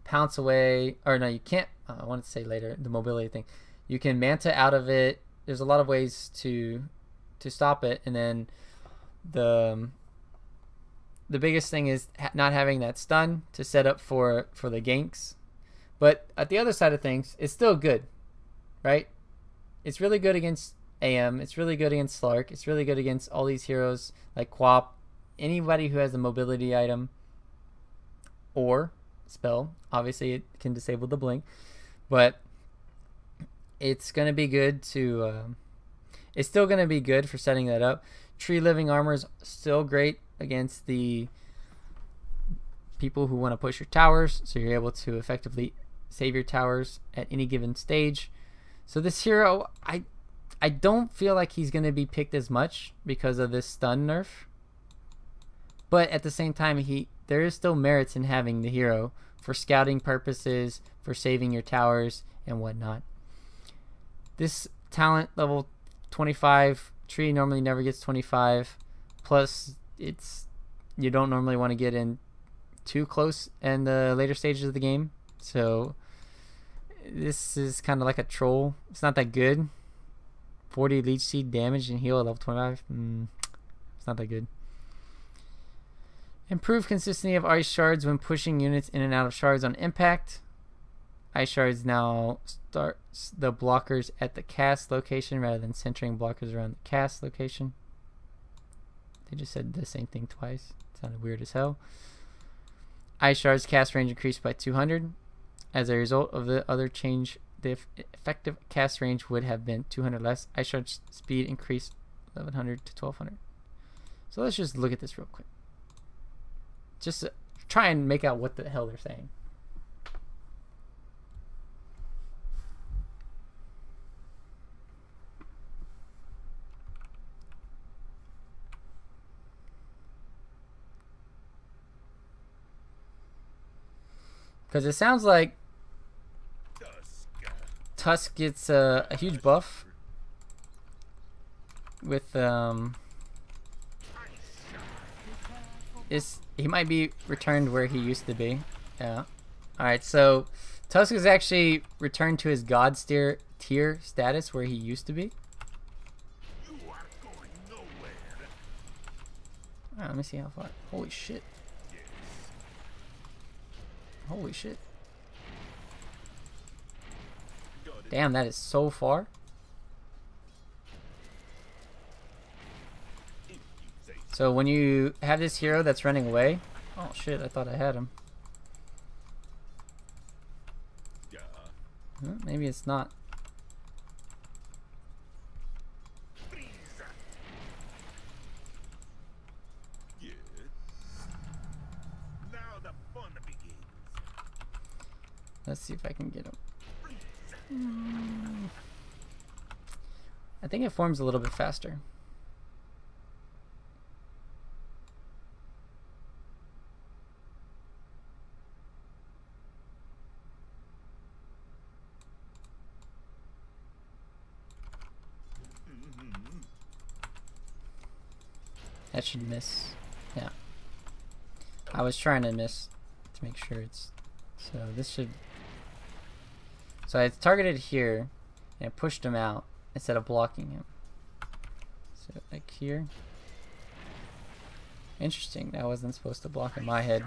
pounce away, or no, you can't. I wanted to say later the mobility thing. You can manta out of it. There's a lot of ways to stop it, and then the biggest thing is not having that stun to set up for the ganks. But at the other side of things, it's still good, right? It's really good against AM. It's really good against Slark. It's really good against all these heroes like Quap. Anybody who has the mobility item or spell. Obviously, it can disable the blink, but it's going to be good to... it's still going to be good for setting that up. Tree Living Armor is still great against the people who want to push your towers, so you're able to effectively save your towers at any given stage. So this hero, I don't feel like he's going to be picked as much because of this stun nerf. But at the same time, there is still merits in having the hero for scouting purposes, for saving your towers and whatnot. This talent level 25 Tree normally never gets 25. Plus, you don't normally want to get in too close in the later stages of the game. So this is kind of like a troll. It's not that good. 40 leech seed damage and heal at level 25. It's not that good. Improve consistency of ice shards when pushing units in and out of shards on impact. Ice shards now starts the blockers at the cast location rather than centering blockers around the cast location. They just said the same thing twice. It sounded weird as hell. Ice shards cast range increased by 200. As a result of the other change, the effective cast range would have been 200 less. Ice shards speed increased 1100 to 1200. So let's just look at this real quick. Just to try and make out what the hell they're saying. Because it sounds like Tusk gets a huge buff with he might be returned where he used to be. Yeah. Alright, so Tusk is actually returned to his God tier status where he used to be. Alright, let me see how far. Holy shit. Holy shit. Damn, that is so far. So when you have this hero that's running away... Oh shit, I thought I had him. Maybe it's not. Let's see if I can get him. I think it forms a little bit faster. That should miss. Yeah. I was trying to miss to make sure it's... So this should... So I targeted here and I pushed him out instead of blocking him. So like here. Interesting. That wasn't supposed to block in my head.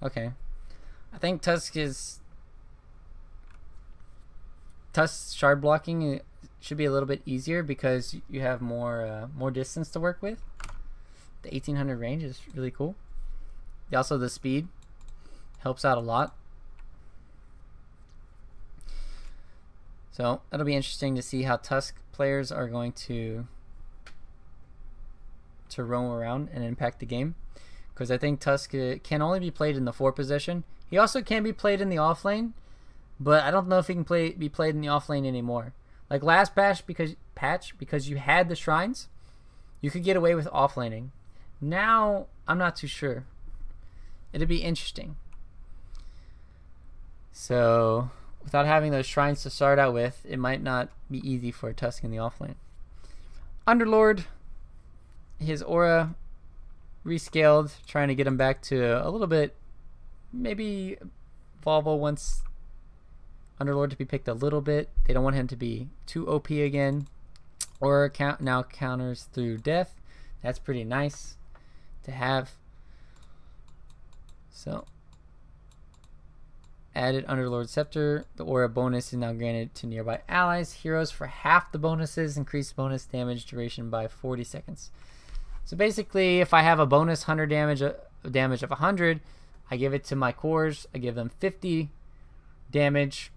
Okay. I think Tusk's shard blocking should be a little bit easier because you have more distance to work with. The 1800 range is really cool. Also, the speed helps out a lot. So it'll be interesting to see how Tusk players are going to roam around and impact the game, because I think Tusk can only be played in the 4 position. He also can be played in the off lane, but I don't know if he can be played in the off lane anymore. Like last patch, because you had the shrines, you could get away with off laning. Now I'm not too sure. It'd be interesting. So without having those shrines to start out with, it might not be easy for a Tusk in the off lane. Underlord, his aura rescaled, trying to get him back to a little bit, maybe Volvo wants Underlord to be picked a little bit. They don't want him to be too OP again. Aura now counters through death. That's pretty nice to have. So added Underlord Scepter. The aura bonus is now granted to nearby allies. Heroes for half the bonuses. Increased bonus damage duration by 40 seconds. So basically, if I have a bonus 100 damage of 100, I give it to my cores. I give them 50 damage,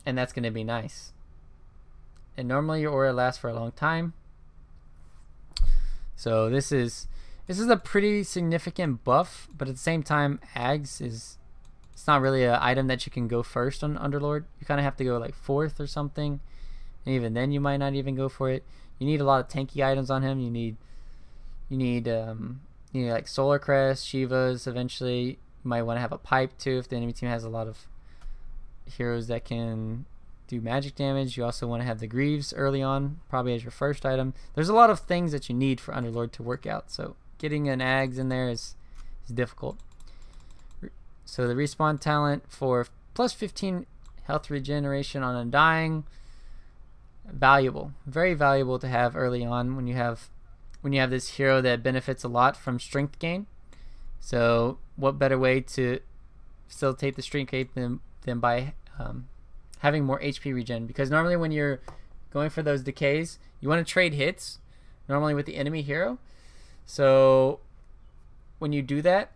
and that's going to be nice. And normally your aura lasts for a long time. So this is a pretty significant buff, but at the same time, Ags is, it's not really an item that you can go first on Underlord. You kind of have to go like 4th or something, and even then you might not even go for it. You need a lot of tanky items on him. You need like Solar Crest, Shivas. Eventually, you might want to have a pipe too if the enemy team has a lot of heroes that can do magic damage. You also want to have the Greaves early on, probably as your first item. There's a lot of things that you need for Underlord to work out, so getting an Ags in there is difficult. So the respawn talent for plus 15 health regeneration on Undying, valuable, very valuable to have early on when you have this hero that benefits a lot from strength gain. So what better way to facilitate the strength gain than by having more HP regen? Because normally when you're going for those decays, you want to trade hits normally with the enemy hero. So when you do that,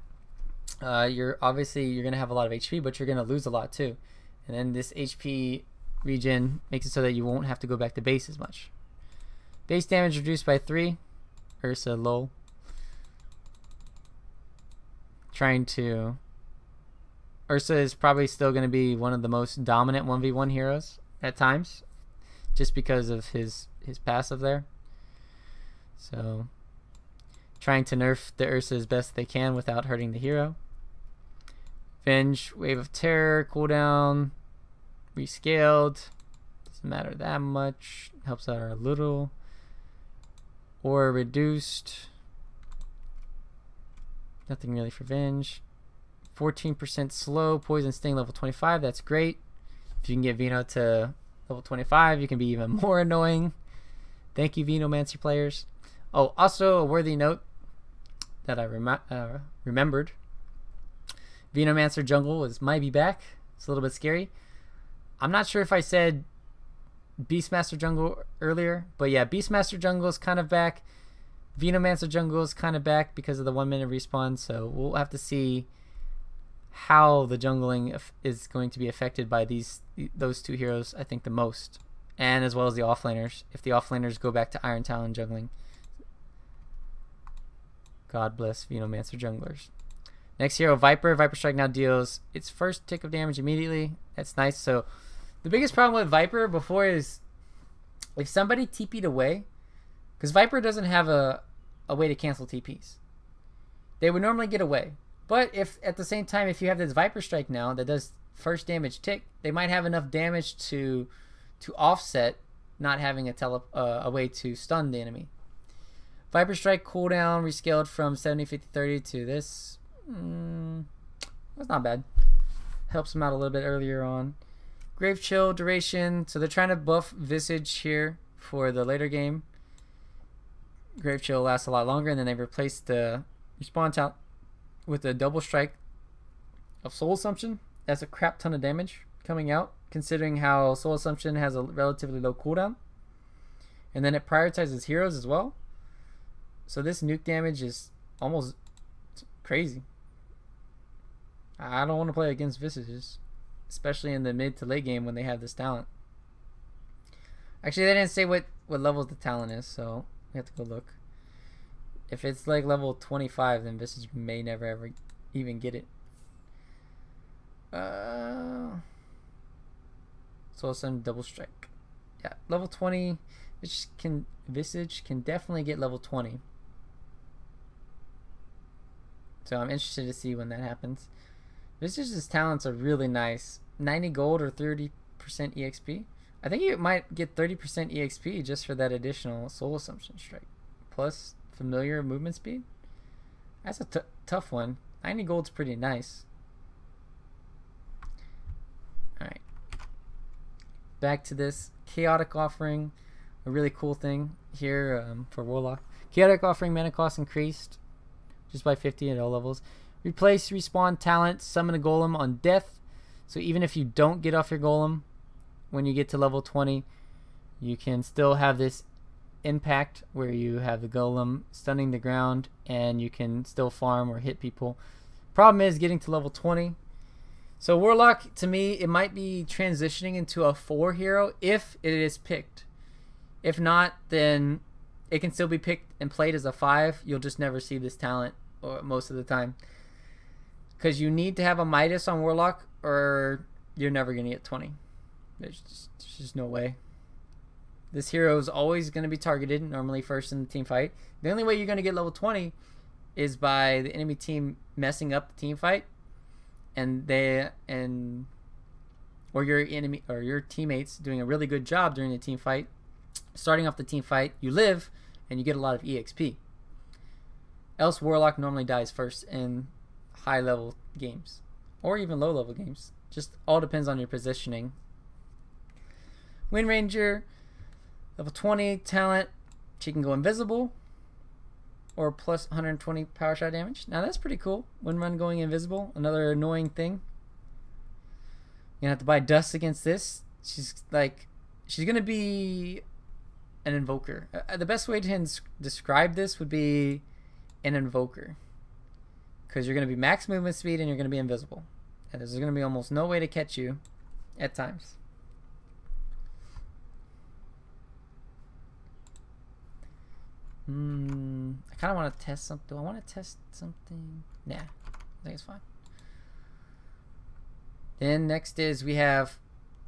you're gonna have a lot of HP, but you're gonna lose a lot too. And then this HP regen makes it so that you won't have to go back to base as much. Base damage reduced by 3. Ursa lol. Ursa is probably still going to be one of the most dominant 1v1 heroes at times, just because of his passive there. So trying to nerf the Ursa as best they can without hurting the hero. Venge, Wave of Terror, cooldown, rescaled. Doesn't matter that much. Helps out a little. Or reduced. Nothing really for Venge. 14% slow. Poison Sting level 25. That's great. If you can get Vino to level 25, you can be even more annoying. Thank you, Venomancer players. Oh, also a worthy note that I remembered. Venomancer jungle might be back. It's a little bit scary. I'm not sure if I said Beastmaster jungle earlier, but yeah, Beastmaster jungle is kind of back. Venomancer jungle is kind of back because of the 1 minute respawn, so we'll have to see how the jungling is going to be affected by those two heroes, I think the most, and as well as the offlaners, if the offlaners go back to Iron Talon jungling. God bless Venomancer junglers. Next hero, Viper. Viper Strike now deals its first tick of damage immediately. That's nice. So the biggest problem with Viper before is if somebody TP'd away, because Viper doesn't have a way to cancel TPs. They would normally get away. But if at the same time, if you have this Viper Strike now that does first damage tick, they might have enough damage to offset not having a way to stun the enemy. Viper Strike cooldown rescaled from 70, 50, 30 to this. That's not bad. Helps them out a little bit earlier on. Grave Chill duration. So they're trying to buff Visage here for the later game. Grave Chill lasts a lot longer, and then they replaced the respawn talent with a double strike of Soul Assumption. That's a crap ton of damage coming out, considering how Soul Assumption has a relatively low cooldown. And then it prioritizes heroes as well. So this nuke damage is almost crazy. I don't want to play against Visages, especially in the mid to late game when they have this talent. Actually, they didn't say what levels the talent is, so we have to go look. If it's like level 25, then Visage may never ever even get it. So some double strike. Yeah, level 20. Visage can definitely get level 20. So I'm interested to see when that happens. Visage's talents are really nice. 90 gold or 30% EXP. I think you might get 30% EXP just for that additional Soul Assumption Strike. Plus familiar movement speed. That's a tough one. 90 gold's pretty nice. Alright. Back to this Chaotic Offering. A really cool thing here for Warlock. Chaotic Offering mana cost increased just by 50 at all levels. Replace respawn talent, summon a golem on death. So even if you don't get off your golem when you get to level 20, you can still have this impact where you have the golem stunning the ground and you can still farm or hit people. Problem is getting to level 20. So Warlock, to me, it might be transitioning into a 4 hero if it is picked. If not, then it can still be picked and played as a 5. You'll just never see this talent most of the time. Because you need to have a Midas on Warlock or you're never going to get 20. There's just no way. This hero is always going to be targeted, normally first in the team fight. The only way you're going to get level 20 is by the enemy team messing up the team fight, or your enemy or your teammates doing a really good job during the team fight. Starting off the team fight, you live and you get a lot of EXP. Else Warlock normally dies first in high level games or even low level games. Just all depends on your positioning. Wind Ranger, level 20 talent, she can go invisible or plus 120 power shot damage. Now that's pretty cool. Wind Run going invisible, another annoying thing. You're gonna have to buy dust against this. She's gonna be an invoker. The best way to describe this would be an invoker, because you're gonna be max movement speed and you're gonna be invisible, and there's gonna be almost no way to catch you at times. I kind of want to test something. Do I want to test something? Nah, I think it's fine. Then next is we have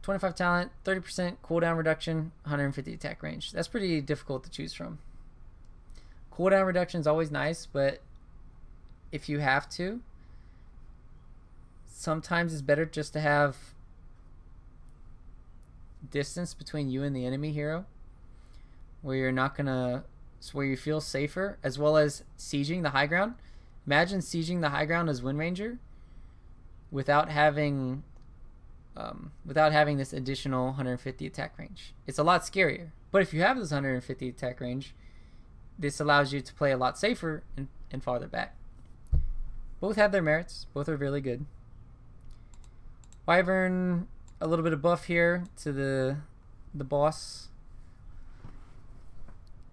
25 talent, 30% cooldown reduction, 150 attack range. That's pretty difficult to choose from. Cooldown reduction is always nice, but if you have to, sometimes it's better just to have distance between you and the enemy hero, where you're not gonna, where you feel safer, as well as sieging the high ground. Imagine sieging the high ground as Wind Ranger without having this additional 150 attack range. It's a lot scarier. But if you have this 150 attack range, this allows you to play a lot safer and farther back. Both have their merits. Both are really good. Wyvern, a little bit of buff here to the boss.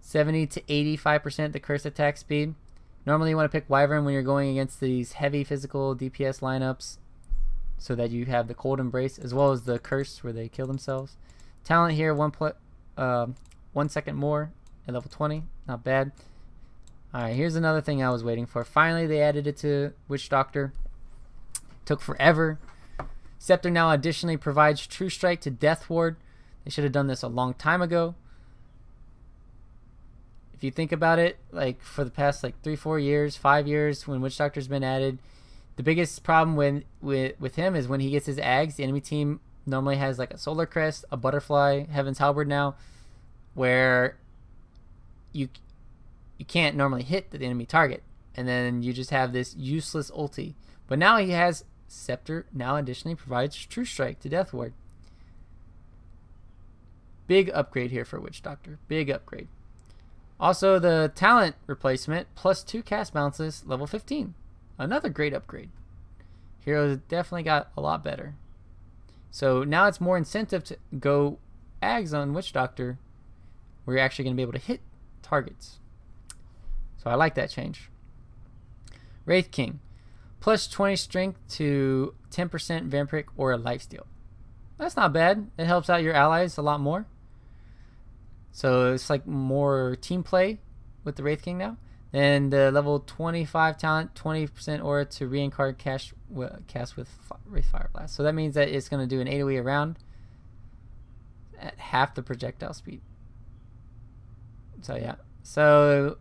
70 to 85% the curse attack speed. Normally you want to pick Wyvern when you're going against these heavy physical DPS lineups, so that you have the cold embrace as well as the curse where they kill themselves. Talent here, 1 second more at level 20. Not bad. Alright, here's another thing I was waiting for. Finally they added it to Witch Doctor. Took forever. Scepter now additionally provides True Strike to Death Ward. They should have done this a long time ago. If you think about it, like for the past 3-4 years, 5 years, when Witch Doctor's been added, the biggest problem with him is when he gets his Ags, the enemy team normally has like a Solar Crest, a Butterfly, Heaven's Halberd now, where you can't normally hit the enemy target, and then you just have this useless ulti. But now he has Scepter, now additionally provides True Strike to Death Ward. Big upgrade here for Witch Doctor. Big upgrade. Also, the talent replacement, plus 2 cast bounces, level 15. Another great upgrade. Hero definitely got a lot better. So now it's more incentive to go Ags on Witch Doctor, where you're actually going to be able to hit targets. So I like that change. Wraith King, plus 20 strength to 10% Vampiric or a Lifesteal. That's not bad. It helps out your allies a lot more. So it's like more team play with the Wraith King now. And the level 25 talent, 20% aura to reincarnate cast with Wraith Fire Blast. So that means that it's going to do an AoE around at half the projectile speed. So yeah. So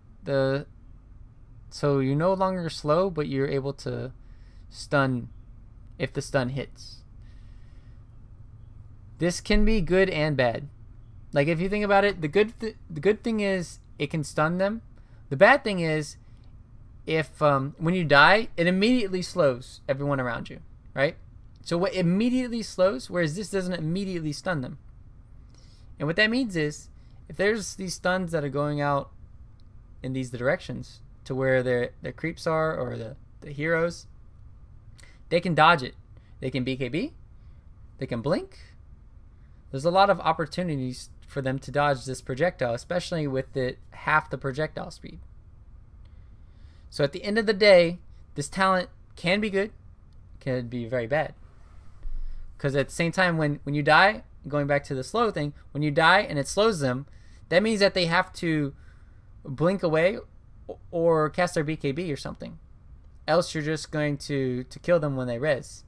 you're no longer slow, but you're able to stun if the stun hits. This can be good and bad. Like if you think about it, the good thing is it can stun them. The bad thing is if when you die, it immediately slows everyone around you, right? So what immediately slows, whereas this doesn't immediately stun them. And what that means is if there's these stuns that are going out in these directions to where their creeps are or the heroes, they can dodge it. They can BKB. They can blink. There's a lot of opportunities for them to dodge this projectile, especially with it half the projectile speed. So at the end of the day, this talent can be good, can be very bad. Because at the same time, when you die, going back to the slow thing, when you die and it slows them, that means that they have to blink away or cast their BKB or something. Else you're just going to kill them when they res.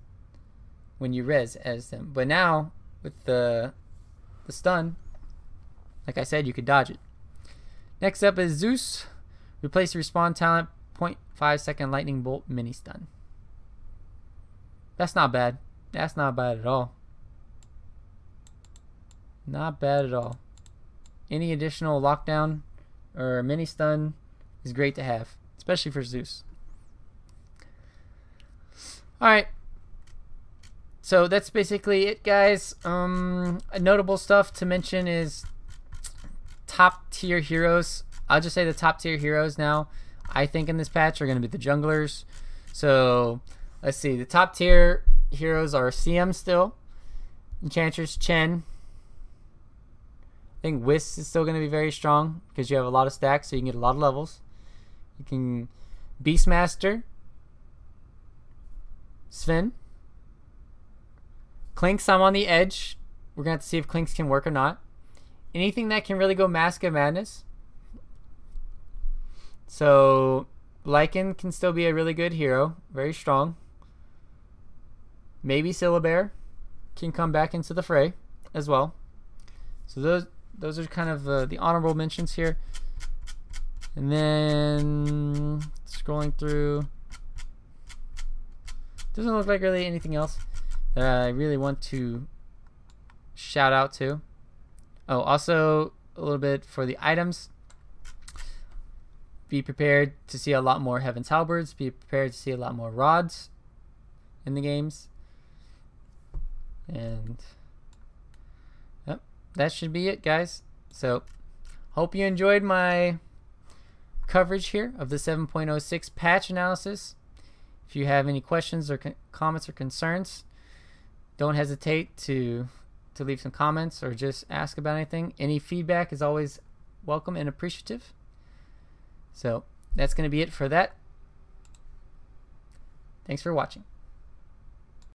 When you res as them. But now, with the stun, like I said, you could dodge it. Next up is Zeus. Replace respawn talent, 0.5 second lightning bolt mini stun. That's not bad. That's not bad at all. Not bad at all. Any additional lockdown or mini stun is great to have, especially for Zeus. Alright. So that's basically it, guys. Notable stuff to mention is top tier heroes. I'll just say the top tier heroes now, I think in this patch, are going to be the junglers. So let's see. The top tier heroes are CM still. Enchantress, Chen. I think Whis is still going to be very strong because you have a lot of stacks, so you can get a lot of levels. You can Beastmaster, Sven. Clinks, I'm on the edge. We're going to have to see if Clinks can work or not. Anything that can really go Mask of Madness. So Lycan can still be a really good hero. Very strong. Maybe Syllabear can come back into the fray as well. So those are kind of the honorable mentions here. And then scrolling through, doesn't look like really anything else that I really want to shout out to. Oh, also a little bit for the items. Be prepared to see a lot more Heaven's Halberds. Be prepared to see a lot more rods in the games. And yep, that should be it, guys. So hope you enjoyed my coverage here of the 7.06 patch analysis. If you have any questions or comments or concerns, don't hesitate to leave some comments or just ask about anything. Any feedback is always welcome and appreciative. So that's going to be it for that. Thanks for watching.